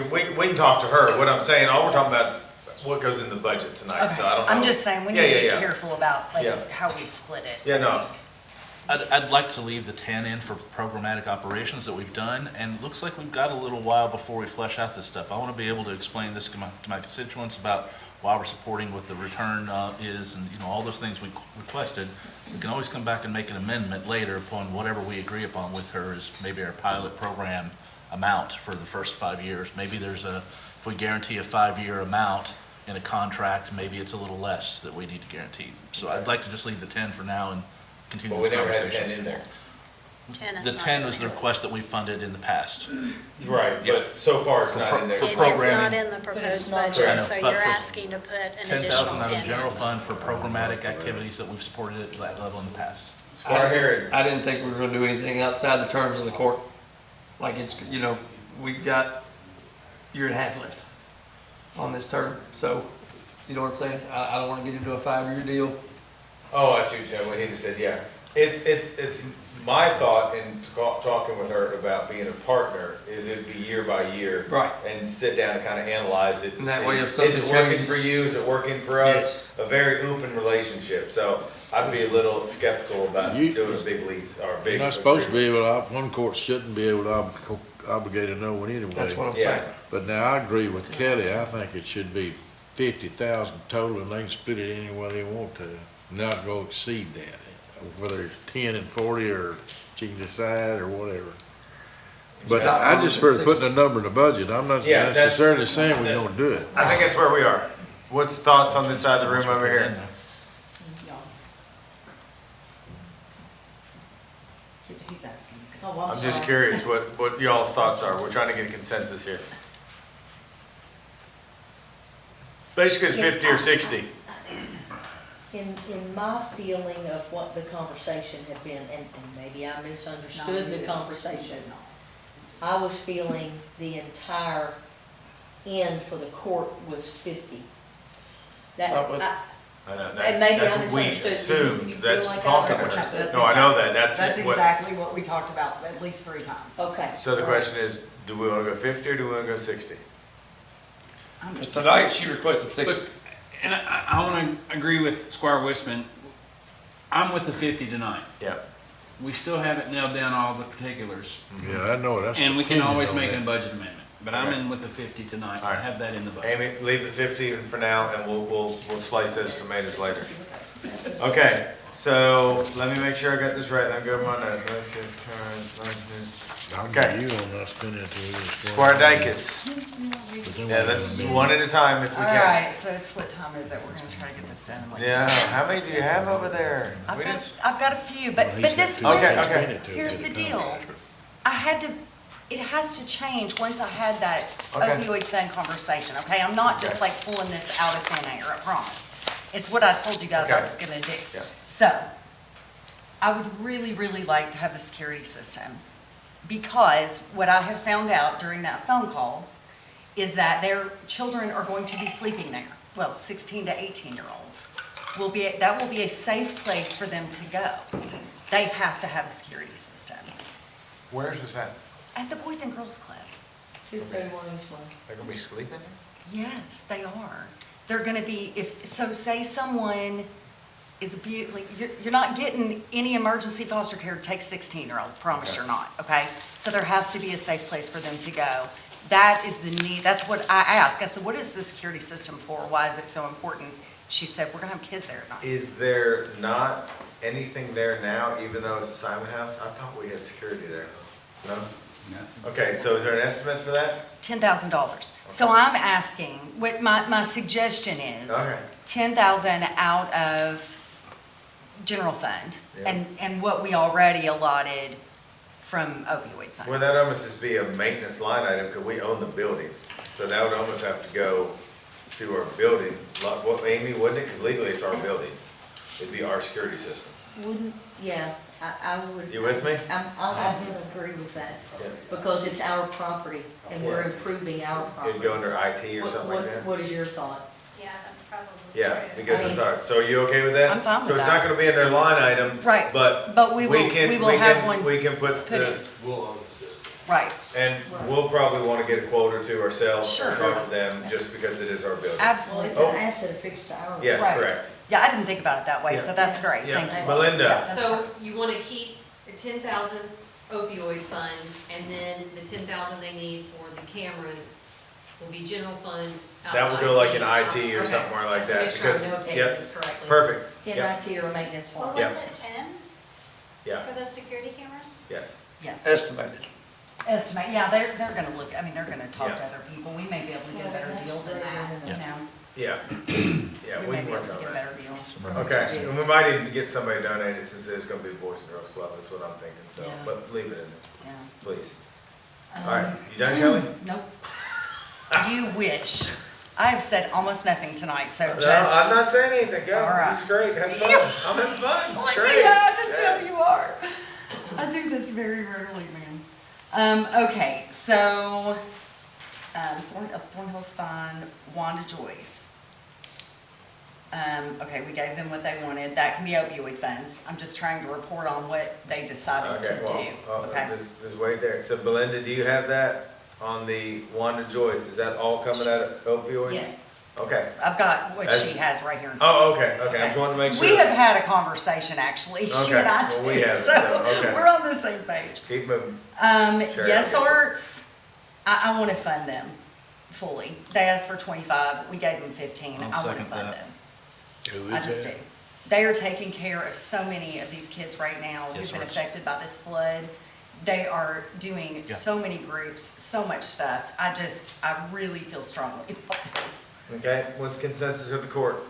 can talk to her. What I'm saying, all we're talking about is what goes in the budget tonight. So I don't know. I'm just saying, we Yeah, need to yeah, be yeah. careful about Yeah. like how we split it. Yeah, no. I'd like to leave the 10 in for programmatic operations that we've done, and it looks like we've got a little while before we flesh out this stuff. I want to be able to explain this to my constituents about why we're supporting what the return is, and, all those things we requested. We can always come back and make an amendment later upon whatever we agree upon with her is maybe our pilot program amount for the first 5 years. Maybe if we guarantee a 5-year amount in a contract, maybe it's a little less that we need to guarantee. So I'd like to just leave the 10 for now and continue But we this never had conversation. 10 in there. 10 is The not 10 in was the there. request that we funded in the past. Right, Yeah. but so far it's not in there. It's not in the proposed I know, budget, so but you're for asking to put an 10,000 additional out of 10 the general in. fund for programmatic activities that we've supported at that level in the past. Squire Herod. I didn't think we were gonna do anything outside the terms of the court. Like it's, we've got a year and a half left on this term, so, you know what I'm saying? I don't wanna get into a 5-year deal. Oh, I see what he just said, yeah. It's my thought in talking with her about being a partner is it'd be year by year. Right. And sit down and kind of analyze it. And that see, way if is something it working changes- for you? Is it working for us? A very open relationship. So I'd be a little skeptical about doing a big lease or a big. You're not supposed to be able to, one court shouldn't be able to obligate a no one anyway. That's what I'm Yeah. saying. But now I agree with Kelly. I think it should be 50,000 total and they can split it any way they want to. Not go exceed that, whether it's 10 and 40 or she can decide or whatever. But I just for putting a number in the budget, I'm not Yeah, necessarily saying we don't do it. I think that's where we are. What's thoughts on this side of the room over here? He's asking. I'm just curious what y'all's thoughts are. We're trying to get a consensus here. Basically, it's 50 or 60. In my feeling of what the conversation had been, and maybe I misunderstood the conversation, I was feeling the entire end for the court was 50. That, I know, And maybe I that's what we misunderstood. Do you assumed, feel that's like talking that's to what her. you said? No, I know that, That's that's what, exactly what we talked about at least 3 times. Okay. so the question is, do we wanna go 50 or do we wanna go 60? Because tonight she requested 60. But, and I want to agree with Squire Wissman. I'm with the 50 tonight. Yeah. We still haven't nailed down all the particulars. Yeah, I know, that's. And we can opinion always on make that. a budget amendment. But I'm Okay. in with the 50 tonight. All I right. have that in the budget. Amy, leave the 50 for now and we'll slice those tomatoes later. Okay, so let me make sure I got this right, I'll go to my notes. Let's just I'll Okay. get you on not spending it till we get Squire Dacus. Yeah, let's do one at a time if we All can. right, so it's what time is it? We're gonna try to get this done in like. Yeah, how many do you have over there? We didn't- I've got a few, but Well, but he's this, got two. Okay, listen, okay. here's the deal. It has to change once I had that Okay. opioid thing conversation, okay? I'm not just like pulling this out of thin air, I promise. It's what I told you guys I Okay. was gonna do. Yeah. So, I would really, really like to have a security system, because what I have found out during that phone call is that their children are going to be sleeping there. Well, 16 to 18-year-olds. That will be a safe place for them to go. They have to have a security system. Where's this at? At the Boys and Girls Club. 231 East One. They're gonna be sleeping? Yes, they are. They're gonna be, say someone is you're not getting any emergency foster care to take 16-year-old, promise you're not, okay? So there has to be a safe place for them to go. That is the need, that's what I asked. I said, what is the security system for? Why is it so important? She said, we're gonna have kids there at night. Is there not anything there now, even though it's a Simon House? I thought we had security there. No? Okay, so is there an estimate for that? $10,000. So I'm asking, what my suggestion is, Okay. $10,000 out of, general fund, Yeah. and what we already allotted from opioid funds. Well, that almost just be a maintenance line item, because we own the building. So that would almost have to go to our building, like, what, Amy, wouldn't it? Because legally it's our building. It'd be our security system. Wouldn't, yeah, I would. You with me? I would agree with that, Yeah. because it's our property, and we're Yeah. improving our property. It'd go under IT or something like that? What is your thought? Yeah, that's probably. Yeah, because it's our, so are you okay with that? I'm fine with So it's that. not gonna be in their line item. Right, But we we will, can, we we will have can, one, we can put put the, it- We'll own the system. right, and we'll probably wanna get a quote or two ourselves Sure. or talk to them, just because it is our building. Well, absolutely. it's an asset affixed to our. Yes, Right. correct. Yeah, I didn't think about it that way, so that's great, Yeah. thank you. Melinda. So you want to keep the 10,000 opioid funds, and then the 10,000 they need for the cameras will be general fund. out That of would go like in IT. IT or Okay. somewhere like Just to that, make sure I'm because, notating yep, this correctly. perfect. In Yep. IT or maintenance line. What Yeah. was it, 10 Yeah, for the security cameras? yes. Yes. Estimated. Estimate, yeah, they're gonna look, I mean, they're gonna talk Yeah. to other people, we may be able to get a better deal than that, you know? Yeah, yeah, We we may can be work able to on get a that. better deal. Okay, and we might even get somebody donated, since it's gonna be the Boys and Girls Club, that's what I'm thinking, so, Yeah. but leave it in Yeah. there, please. All right, you done, Kelly? Nope. You wish. I have said almost nothing tonight, so No, I'm just. not saying anything, go, All right. this is great, have fun, I'm having fun, it's great. Yeah, I can tell you are. I do this very rarely, man. Okay, so, Thornhill's Fund, Wanda Joyce. Okay, we gave them what they wanted. That can be opioid funds. I'm just trying to report on what they decided to Okay, well, do, okay? just wait there, so Belinda, do you have that on the Wanda Joyce, is that all coming out of opioids? Yes. Okay, I've got what As- she has right here in front oh, okay, okay, I just wanted to make sure. We have had a conversation, actually, she Okay, and I well, we too, haven't, so so, okay. we're on the same page. Keep moving. Sure, Yes I get you. Arts, I want to fund them fully. They asked for 25, we gave them 15, I want to fund them. I just do. They are taking care of so many of these kids right now who've been affected by this flood. They are doing so many groups, so much stuff. I really feel strongly about this. Okay, what's consensus of the court?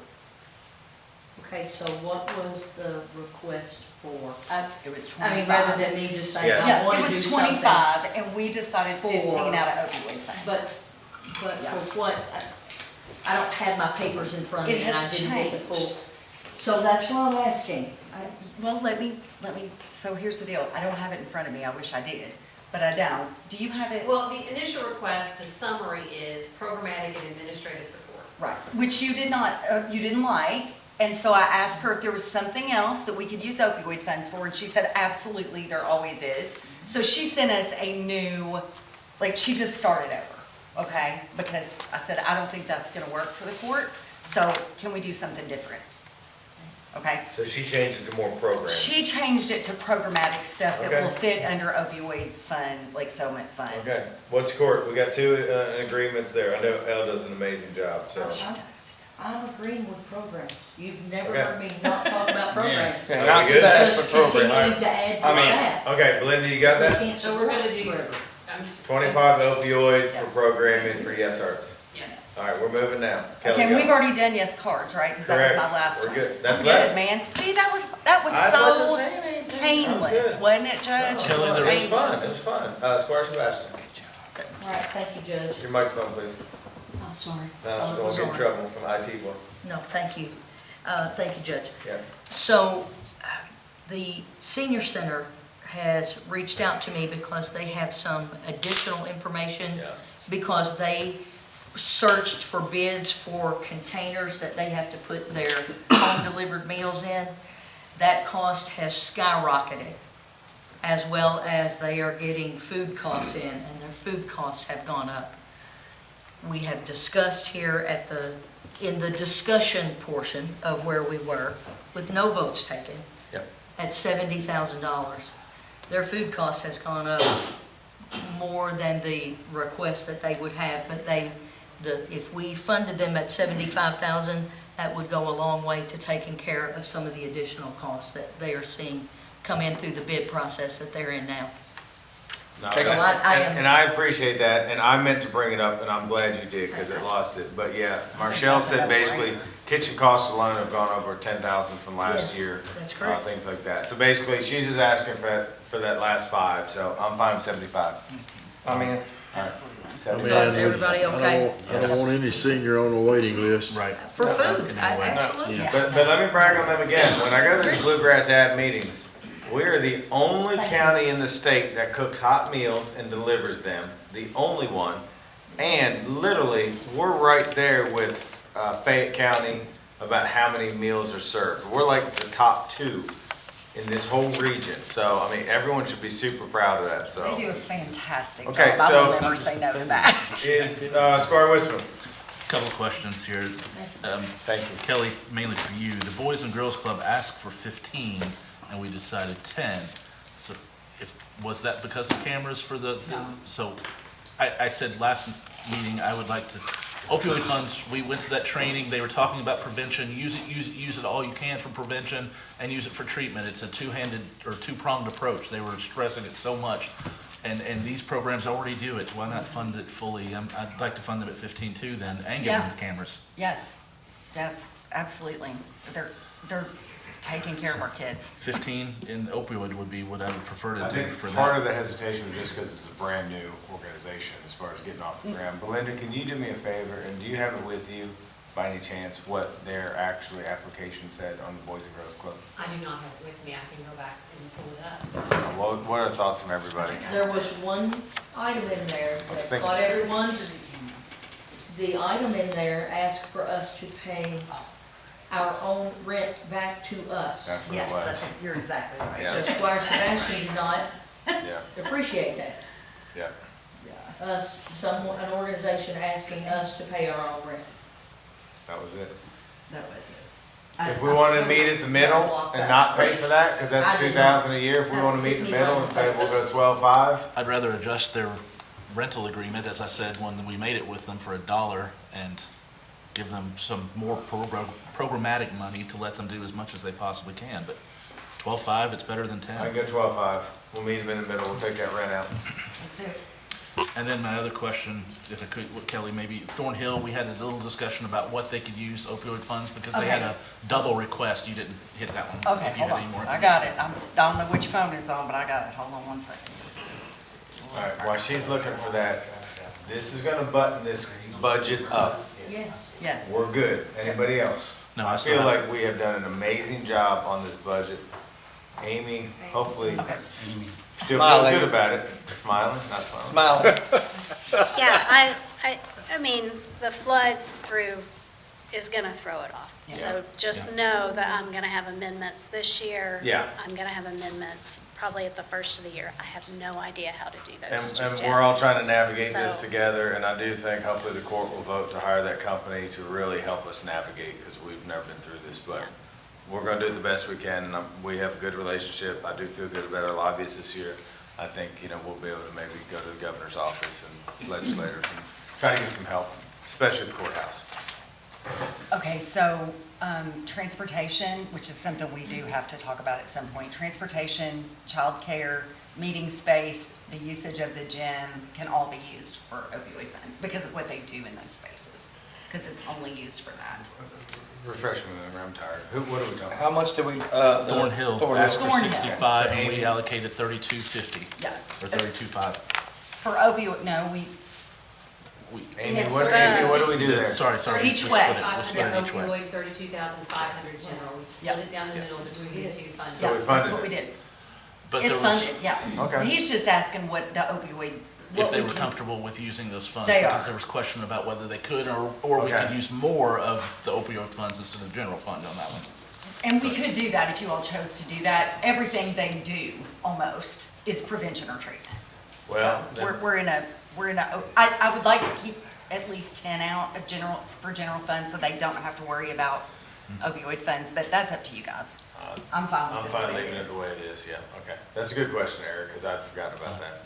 Okay, so what was the request for? It was I mean, 25. rather than me just saying, Yeah. I Yeah, want it to do was something. 25, and we decided 15 For- out of opioid funds. But Yeah. for what, I don't have my papers in front of me, It and I has didn't get the full. changed. So that's what I'm asking. Well, let me, so here's the deal. I don't have it in front of me. I wish I did, but I don't. Do you have it? Well, the initial request, the summary is programmatic and administrative support. Right, which you did not, you didn't like, and so I asked her if there was something else that we could use opioid funds for, and she said, absolutely, there always is. So she sent us a new, like, she just started over, okay? Because I said, I don't think that's gonna work for the court, so can we do something different? Okay? So she changed it to more programs. She changed it to programmatic stuff that Okay. will fit under opioid fund, like settlement fund. Okay, what's court? We got two agreements there. I know Elle does an amazing job, so. I'm agreeing with programs. You've never Okay. heard me not talk about programs. Yeah, Not we good? staff, Just but program. continuing to add to I mean, staff. Okay, Belinda, you got We that? can't So we're gonna support do, forever. I'm just. 25 opioid for Yes. programming for Yes Arts. Yes. All right, we're moving now. Kelly, Okay, and go. we've already done yes cards, right? Because that was Correct. my last We're one. good. That's I'm last. good, man. See, that was I so wasn't saying anything. painless, I'm wasn't it, Judge? good. It was It was fun, painless. it was fun. Squire Sebastian, All right, thank you, Judge. your microphone, please. I'm sorry. No, so we'll get in trouble from IT board. No, thank you. Thank you, Judge. Yeah. So, the senior center has reached out to me because they have some additional information. Yeah. Because they searched for bids for containers that they have to put their home-delivered meals in. That cost has skyrocketed, as well as they are getting food costs in, and their food costs have gone up. We have discussed here in the discussion portion of where we were, with no votes taken, Yep. at $70,000. Their food cost has gone up more than the request that they would have, but if we funded them at $75,000, that would go a long way to taking care of some of the additional costs that they are seeing come in through the bid process that they're in now. No, Take a and- lot, I am- And I appreciate that, and I meant to bring it up, and I'm glad you did, because it lost it. But yeah, Marshall said basically, kitchen costs alone have gone over 10,000 from last Yes, year. that's correct. Things like that. So basically, she's just asking for that last 5, so I'm fine with 75. I mean, Man, Everybody okay? I don't want any senior on the waiting list. Right. For food, absolutely. But let me brag on them again. When I go to these Bluegrass Ad meetings, we are the only county in the state that cooks hot meals and delivers them, the only one. And literally, we're right there with Fayette County about how many meals are served. We're like the top 2 in this whole region. So, I mean, everyone should be super proud of that, so. They do a fantastic job. Okay, I will so- never say no to that. Is Squire Wisman? Couple of questions here. Thank you. Kelly, mainly for you. The Boys and Girls Club asked for 15, and we decided 10. So was that because of cameras for the? No. So I said last meeting, I would like to, opioid funds, we went to that training, they were talking about prevention, use it all you can for prevention, and use it for treatment. It's a two-handed or two-pronged approach. They were stressing it so much. And these programs already do it. Why not fund it fully? I'd like to fund them at 15 too then, and give them cameras. Yes, absolutely. They're taking care of our kids. 15 in opioid would be what I would prefer to I do think for that. part of the hesitation was just because it's a brand-new organization as far as getting off the ground. Belinda, can you do me a favor, and do you have it with you, by any chance, what their actually application said on the Boys and Girls Club? I do not have it with me. I can go back and pull it up. What are the thoughts from everybody? There was one item in there was that thinking- caught everyone's, the item in there asked for us to pay our own rent back to us. That's what it Yes, was. you're exactly right. Yeah. So Squire Sebastian did not Yeah, appreciate that. yeah. An organization asking us to pay our own rent. That was it. That was it. If we wanted to meet at the middle and not pay for that, because I that's did 2,000 a year, if we want to meet in the middle and say we'll go 12.5, I'd rather adjust their rental agreement, as I said, when we made it with them for $1, and give them some more programmatic money to let them do as much as they possibly can. But 12.5, it's better than 10. I can go 12.5. We'll meet them in the middle, we'll take that rent out. Let's do it. And then my other question, if I could, with Kelly, maybe Thornhill, we had a little discussion about what they could use opioid funds, because they had Okay. a double request. You didn't hit that one. Okay, If you hold had any on. more I got it. I don't know which phone it's on, but I got it. Hold on one second. All right, while she's looking for that, this is gonna button this budget up. Yes. Yes. We're good. Anybody else? No, I I still feel have- like we have done an amazing job on this budget. Amy, hopefully, still feels good about it. Smiling, not smiling. smiling. Yeah, I mean, the flood through is gonna throw it off. So just know that I'm gonna have amendments this year. Yeah. I'm gonna have amendments probably at the first of the year. I have no idea how to do And, those just and yet. we're all trying to navigate this So- together, and I do think hopefully the court will vote to hire that company to really help us navigate, because we've never been through this, but we're gonna do the best we can, and we have a good relationship. I do feel good about our lobbyists this year. I think, we'll be able to maybe go to the governor's office and legislators and try to get some help, especially at the courthouse. Okay, so, transportation, which is something we do have to talk about at some point. Transportation, childcare, meeting space, the usage of the gym can all be used for opioid funds because of what they do in those spaces, because it's only used for that. Refresh me, I'm tired. What are we talking about? How much do we, Thornhill asked for Thornhill. 65, and we allocated 32.50, Yeah. or 32.5. For opioid, no, we, Amy, It's, what do we do there? Sorry. we Each split way. it. We split it each way. Opioid, 32,500 general. We split it down the middle between the two funds. So we yes, funded that's what it. we did. But there It's was, funded, yeah. Okay. He's just asking what the opioid, if what they we were can, comfortable with using those funds, They because are. there was question about whether they could, or we could Okay. use more of the opioid funds instead of general fund on that one. and we could do that if you all chose to do that. Everything they do, almost, is prevention or treatment. Well, So, we're in a, I would like to keep at least 10 out of for general funds, so they don't have to worry about opioid funds, but that's up to you guys. I'm fine I'm with fine it the way leaving it it is. the way it is, yeah, okay. That's a good question, Eric, because I'd forgotten about that.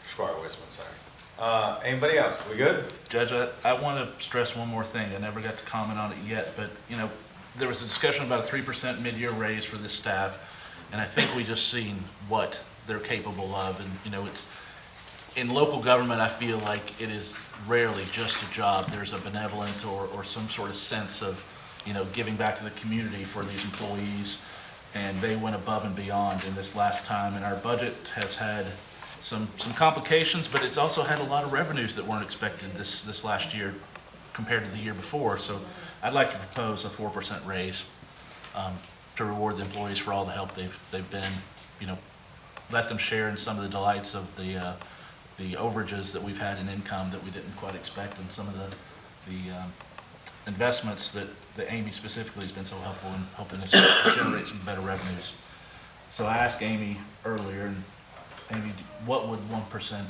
Squire Wisman, sorry. Anybody else? We good? Judge, I want to stress one more thing. I never got to comment on it yet, but, there was a discussion about a 3% mid-year raise for this staff, and I think we just seen what they're capable of, and, in local government, I feel like it is rarely just a job. There's a benevolent or some sort of sense of, giving back to the community for these employees. And they went above and beyond in this last time. And our budget has had some complications, but it's also had a lot of revenues that weren't expected this last year compared to the year before. So I'd like to propose a 4% raise to reward the employees for all the help they've been, let them share in some of the delights of the overages that we've had in income that we didn't quite expect, and some of the investments that Amy specifically has been so helpful in helping us generate some better revenues. So I asked Amy earlier, and Amy, what would 1%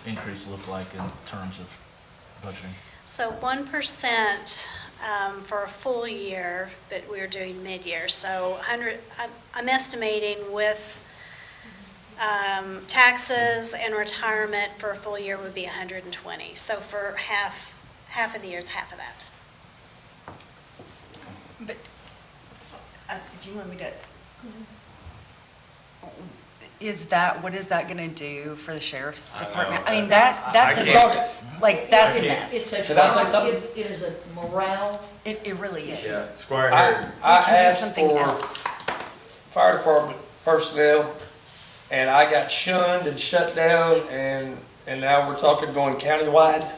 increase look like in terms of budgeting? So 1% for a full year, but we're doing mid-year. So I'm estimating with taxes and retirement for a full year would be 120. So for half of the year, it's half of that. But, do you want me to? What is that gonna do for the sheriff's department? I mean, that's a mess. Like, that's a mess. Should I say something? It is a morale. It really is. Yeah, Squire Harry. I We can do asked something for else. fire department personnel, and I got shunned and shut down, and now we're talking going countywide.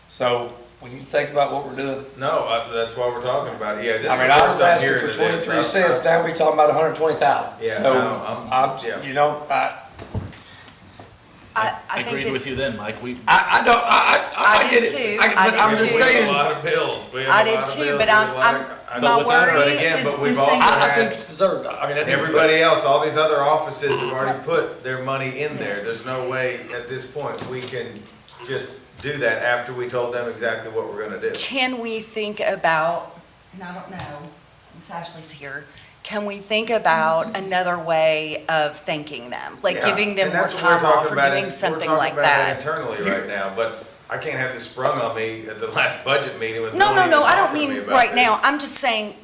So when you think about what we're doing, No, that's why we're talking about it. Yeah, this I is mean, the I first was I'm asking hearing for of this. 23 cents, now we talking about 120,000. Yeah, So, no, yeah. I I think agreed with it's, you then, Mike. I get did it. too. But I did I'm just too. saying. We have a lot of bills. We have I a did lot of too, bills. but We have a lot of- my but worry again, is but we've this also thing. I had- think it's deserved. I mean, I think Everybody else, all these other offices have already put their money in there. Yes. There's no way at this point we can just do that after we told them exactly what we're gonna do. Can we think about, and I don't know, Miss Ashley's here, can we think about another way of thanking them? Like Yeah, giving them and more that's what we're time off talking or about doing in- something we're like talking about that? internally right now, but I can't have this sprung on me at the last budget meeting with No, one even I don't talking to me mean about right now. this. I'm just saying,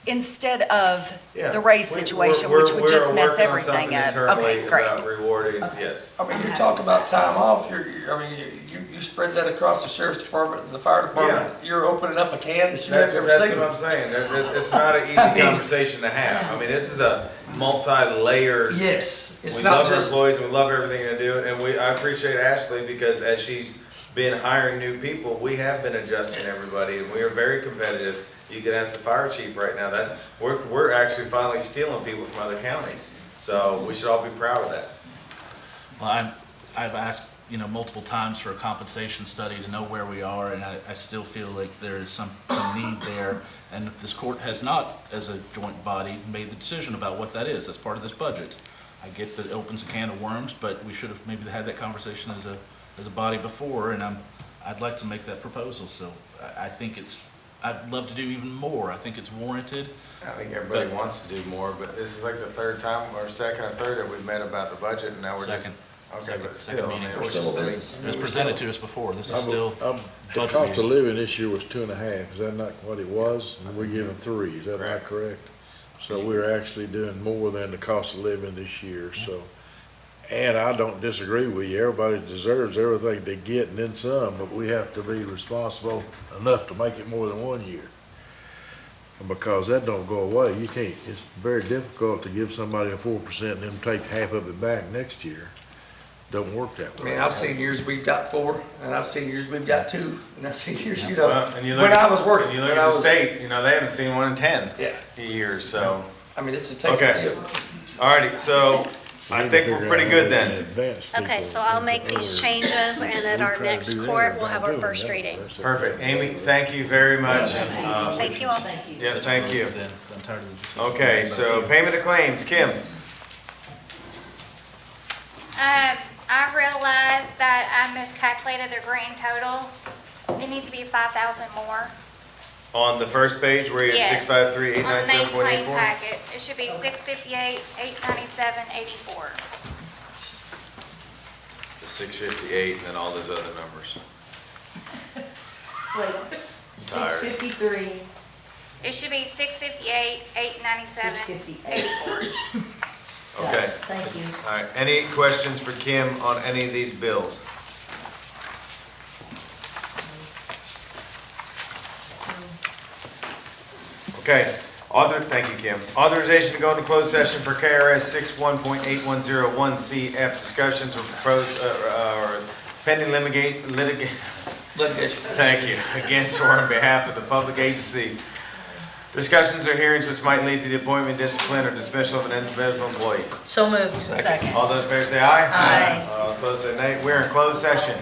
instead of Yeah. the raise We- situation, we're- which would just we're mess working on everything something up. internally Okay, great. about rewarding, yes. I mean, you talk about time off, you spread that across the sheriff's department and the fire department. You're opening up a can that you've never That's seen. what I'm saying. It's not an easy conversation to have. I mean, this is a multi-layered. Yes, it's We not love our just. employees, we love everything they do, and I appreciate Ashley because as she's been hiring new people, we have been adjusting everybody, and we are very competitive. You can ask the fire chief right now, we're actually finally stealing people from other counties, so we should all be proud of that. Well, I've asked, multiple times for a compensation study to know where we are, and I still feel like there is some need there. And if this court has not, as a joint body, made the decision about what that is, that's part of this budget. I get that it opens a can of worms, but we should have maybe had that conversation as a body before, and I'd like to make that proposal. So I think I'd love to do even more. I think it's warranted. I think everybody wants to do more, but this is like the third time, or second or third that we've met about the budget, and now we're just. Okay, but Second still, meeting. I mean, We're still a business. It was presented to us before. This is still The budget cost of meeting. living this year was 2.5, is that not what it was? And we're giving 3, is that not correct? So we're actually doing more than the cost of living this year, so. And I don't disagree with you, everybody deserves everything they get and then some, but we have to be responsible enough to make it more than 1 year. Because that don't go away, you can't, it's very difficult to give somebody a 4% and then take half of it back next year. Don't work that I way. mean, I've seen years we've got 4, and I've seen years we've got 2, and I've seen years, Well, and you look when at- I was working. and you look when at I the was- state, they haven't seen one in 10 Yeah. years, so. I mean, it's a take Okay. and give. Alrighty, so I think we're pretty good then. Okay, so I'll make these changes, and at our next court, we'll have our first reading. Perfect. Amy, thank you very much. Thank you all. Yeah, thank you. Then I'm tired of the discussion. Okay, so payment of claims, Kim. I realized that I miscalculated the grand total. It needs to be 5,000 more. On the first page where you have Yes. 653,897.84? On the main claim packet, it should be 658, 897, 84. The 658 and then all those other numbers. Wait, Tired. 653, It should be 658, 897, 84. Okay. Thank you. All right, any questions for Kim on any of these bills? Okay, thank you, Kim. Authorization to go into closed session for KRS 61.8101CF, discussions or proposed, or pending litigation, thank you, against or on behalf of the public agency. Discussions or hearings which might lead to the appointment, discipline, or dismissal of an individual employee. So moved. Second. All those in favor say aye. Aye. All opposed say nay. We're in closed session.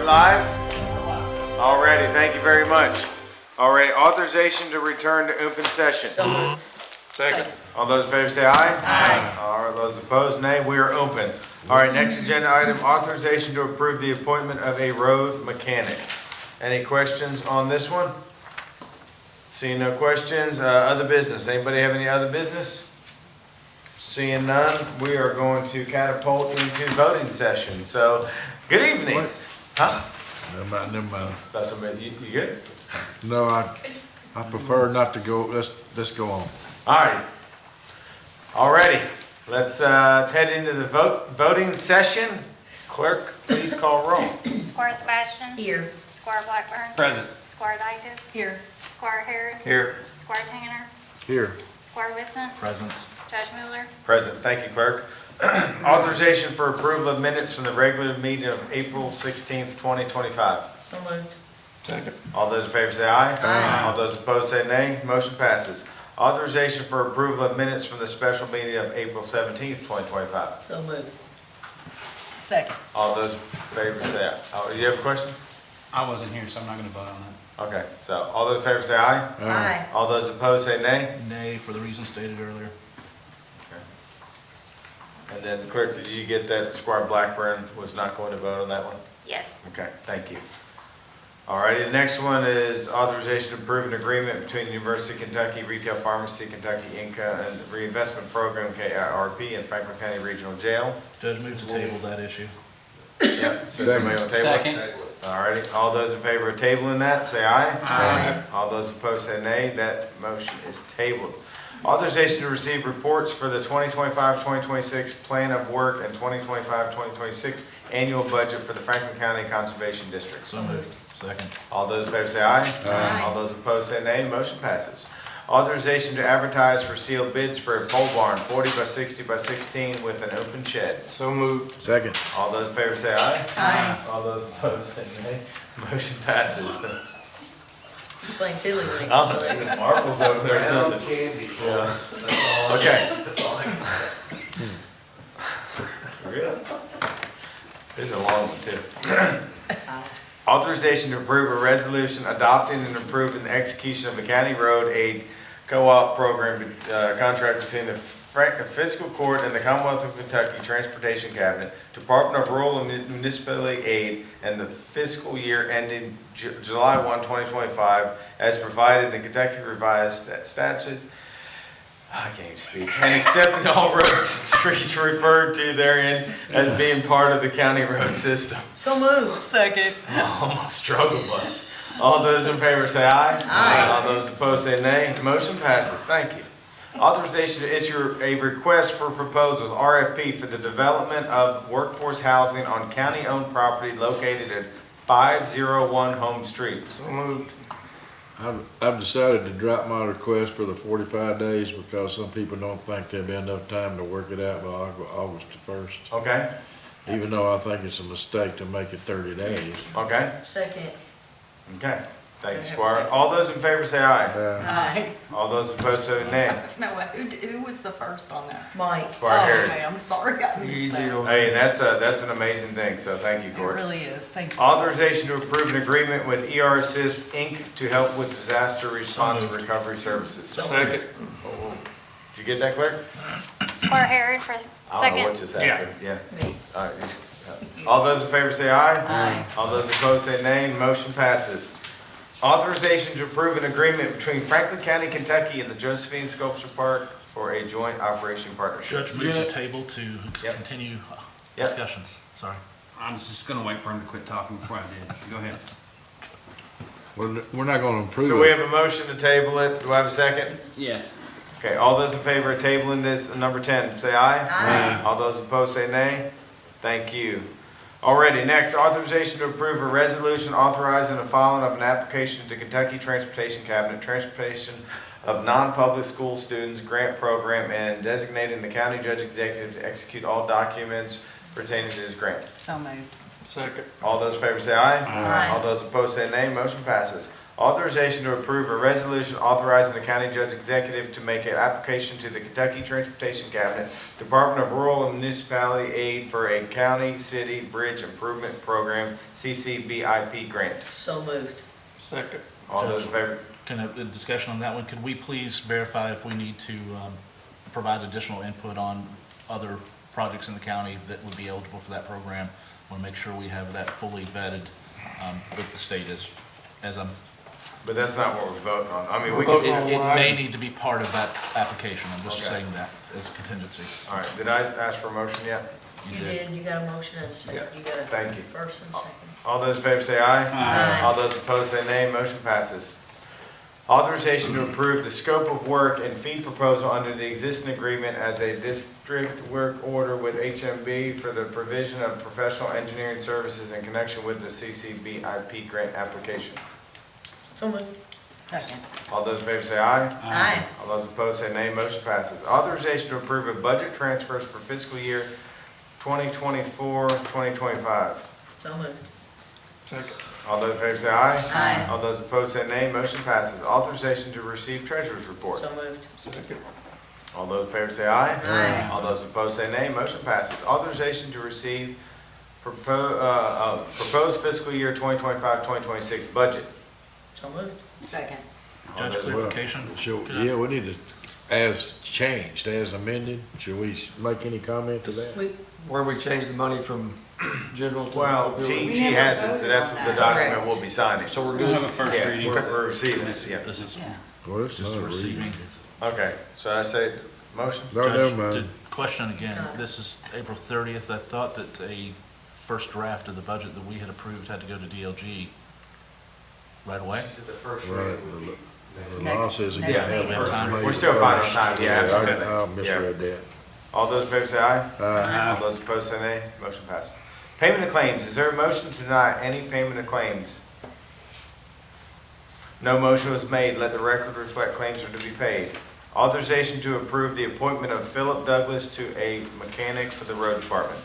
we live? Alrighty, thank you very much. Alright, authorization to return to open session. Second. All those in favor say aye. Aye. All those opposed, nay. We are open. Alright, next agenda item, authorization to approve the appointment of a road mechanic. Any questions on this one? Seeing no questions, other business. Anybody have any other business? Seeing none, we are going to catapult into voting session. So, good evening. What? Huh? Never mind. That's what, you good? No, I prefer not to go, let's go on. Alright. Alrighty, let's head into the voting session. Clerk, please call roll. Squire Sebastian. Here. Squire Blackburn. Present. Squire Dykus. Here. Squire Harrod. Here. Squire Tanner. Here. Squire Wisdom. Present. Judge Mueller. Present, thank you, clerk. Authorization for approval of minutes from the regular meeting of April 16th, 2025. So moved. Second. All those in favor say aye. Aye. All those opposed say nay. Motion passes. Authorization for approval of minutes from the special meeting of April 17th, 2025. So moved. Second. All those in favor say aye. Oh, you have a question? I wasn't here, so I'm not gonna vote on that. Okay, so all those in favor say aye. Aye. All those opposed say nay. Nay, for the reasons stated earlier. And then clerk, did you get that Squire Blackburn was not going to vote on that one? Yes. Okay, thank you. Alrighty, the next one is authorization to approve an agreement between the University of Kentucky Retail Pharmacy, Kentucky Inca, and the Reinvestment Program, KIRP, and Franklin County Regional Jail. Judge, move to table that issue. Yep, so somebody on the table? Second. Alrighty, all those in favor of tabling that, say aye. Aye. All those opposed say nay. That motion is tabled. Authorization to receive reports for the 2025-2026 Plan of Work and 2025-2026 Annual Budget for the Franklin County Conservation District. So moved. Second. All those in favor say aye. Aye. All those opposed say nay. Motion passes. Authorization to advertise for sealed bids for a pole barn, 40 by 60 by 16 with an open shed. So moved. Second. All those in favor say aye. Aye. All those opposed say nay. Motion passes. Playing Tilly Links. I don't know, the marbles over there or something. Candy Yeah. corns. That's all I Okay. That's all I can say. Really? This is a long one too. Authorization to approve a resolution adopting and approving the execution of a county road aid co-op program contract between the Fiscal Court and the Commonwealth of Kentucky Transportation Cabinet, Department of Rural and Municipality Aid, and the fiscal year ending July 1, 2025, as provided in the Kentucky Revised Statutes. I can't even speak. And accepting all roads and streets referred to therein as being part of the county road system. So moved. Second. Almost struggle bus. All those in favor say aye. Aye. All those opposed say nay. Motion passes. Thank you. Authorization to issue a request for proposals, RFP, for the development of workforce housing on county-owned property located at 501 Home Street. So moved. I've decided to drop my request for the 45 days because some people don't think there'll be enough time to work it out by August the 1st. Okay? Even though I think it's a mistake to make it 30 days. Okay? Second. Okay. Thank you, Squire. All those in favor say aye. Aye. All those opposed say nay. No, who was the first on that? Mike. Squire Harrod. Okay, I'm sorry, I missed that. Hey, and that's an amazing thing, so thank you, It Court. really is, thank you. Authorization to approve an agreement with ER Assist, Inc. to help with disaster response and recovery services. Second. Did you get that, clerk? Squire Harrod for I don't know second. what just happened. Yeah. All right, all those in favor say aye. Aye. All those opposed say nay. Motion passes. Authorization to approve an agreement between Franklin County, Kentucky and the Josephine Sculpture Park for a joint operation partnership. Judge, move to table to continue discussions. Sorry. I was just gonna wait for him to quit talking before I did. Go ahead. We're not gonna approve it. So we have a motion to table it. Do I have a second? Yes. Okay, all those in favor of tabling this, number 10, say aye. Aye. All those opposed say nay. Thank you. Alrighty, next, authorization to approve a resolution authorizing the filing of an application to Kentucky Transportation Cabinet, transportation of non-public school students grant program, and designating the county judge executive to execute all documents pertaining to this grant. So moved. Second. All those in favor say aye. Aye. All those opposed say nay. Motion passes. Authorization to approve a resolution authorizing the county judge executive to make an application to the Kentucky Transportation Cabinet, Department of Rural and Municipality Aid for a county city bridge improvement program, CCBIP grant. So moved. Second. All those in favor? Can I have a discussion on that one? Could we please verify if we need to provide additional input on other projects in the county that would be eligible for that program? I want to make sure we have that fully vetted with the state as I'm. But that's not what we're voting on. I mean, we It can. it may need to be part of that application. I'm just Okay. saying that as a contingency. All right, did I ask for a motion yet? You did, you got a motion and a second. You got a Thank you. first and second. All those in favor say aye. Aye. All those opposed say nay. Motion passes. Authorization to approve the scope of work and fee proposal under the existing agreement as a district work order with HMB for the provision of professional engineering services in connection with the CCBIP grant application. So moved. Second. All those in favor say aye. Aye. All those opposed say nay. Motion passes. Authorization to approve a budget transfers for fiscal year 2024, 2025. So moved. Second. All those in favor say aye. Aye. All those opposed say nay. Motion passes. Authorization to receive treasurer's report. So moved. Second. All those in favor say aye. Aye. All those opposed say nay. Motion passes. Authorization to receive proposed fiscal year 2025-2026 budget. So moved. Second. All Judge, those- clarification? So, Could I- yeah, we need to, as changed, as amended, should we make any comment to that? Where we changed the money from general to. Well, she has it, so that's the document we'll be signing. So we're We'll have good. a first Yeah, reading. we're receiving it, yeah. This is Well, it's just not a a reading. receiving. Okay, so I say motion? No, never Judge, mind. question again, Got it. this is April 30th. I thought that a first draft of the budget that we had approved had to go to DLG right away. She said the first Right. reading would be. The law says it next can have meeting. information We're still fine on first. time, yeah, I absolutely. misread that. All those in favor say aye. Aye. All those opposed say nay. Motion passes. Payment of claims. Is there a motion to deny any payment of claims? No motion was made. Let the record reflect claims are to be paid. Authorization to approve the appointment of Philip Douglas to a mechanic for the road department.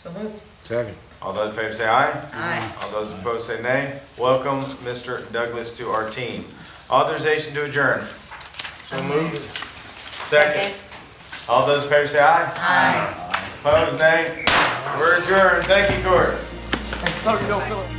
So moved. Second. All those in favor say aye. Aye. All those opposed say nay. Welcome, Mr. Douglas, to our team. Authorization to adjourn. So moved. Second. All those in favor say aye. Aye. Opposed, nay. We're adjourned. Thank you, Court. And so you don't feel it.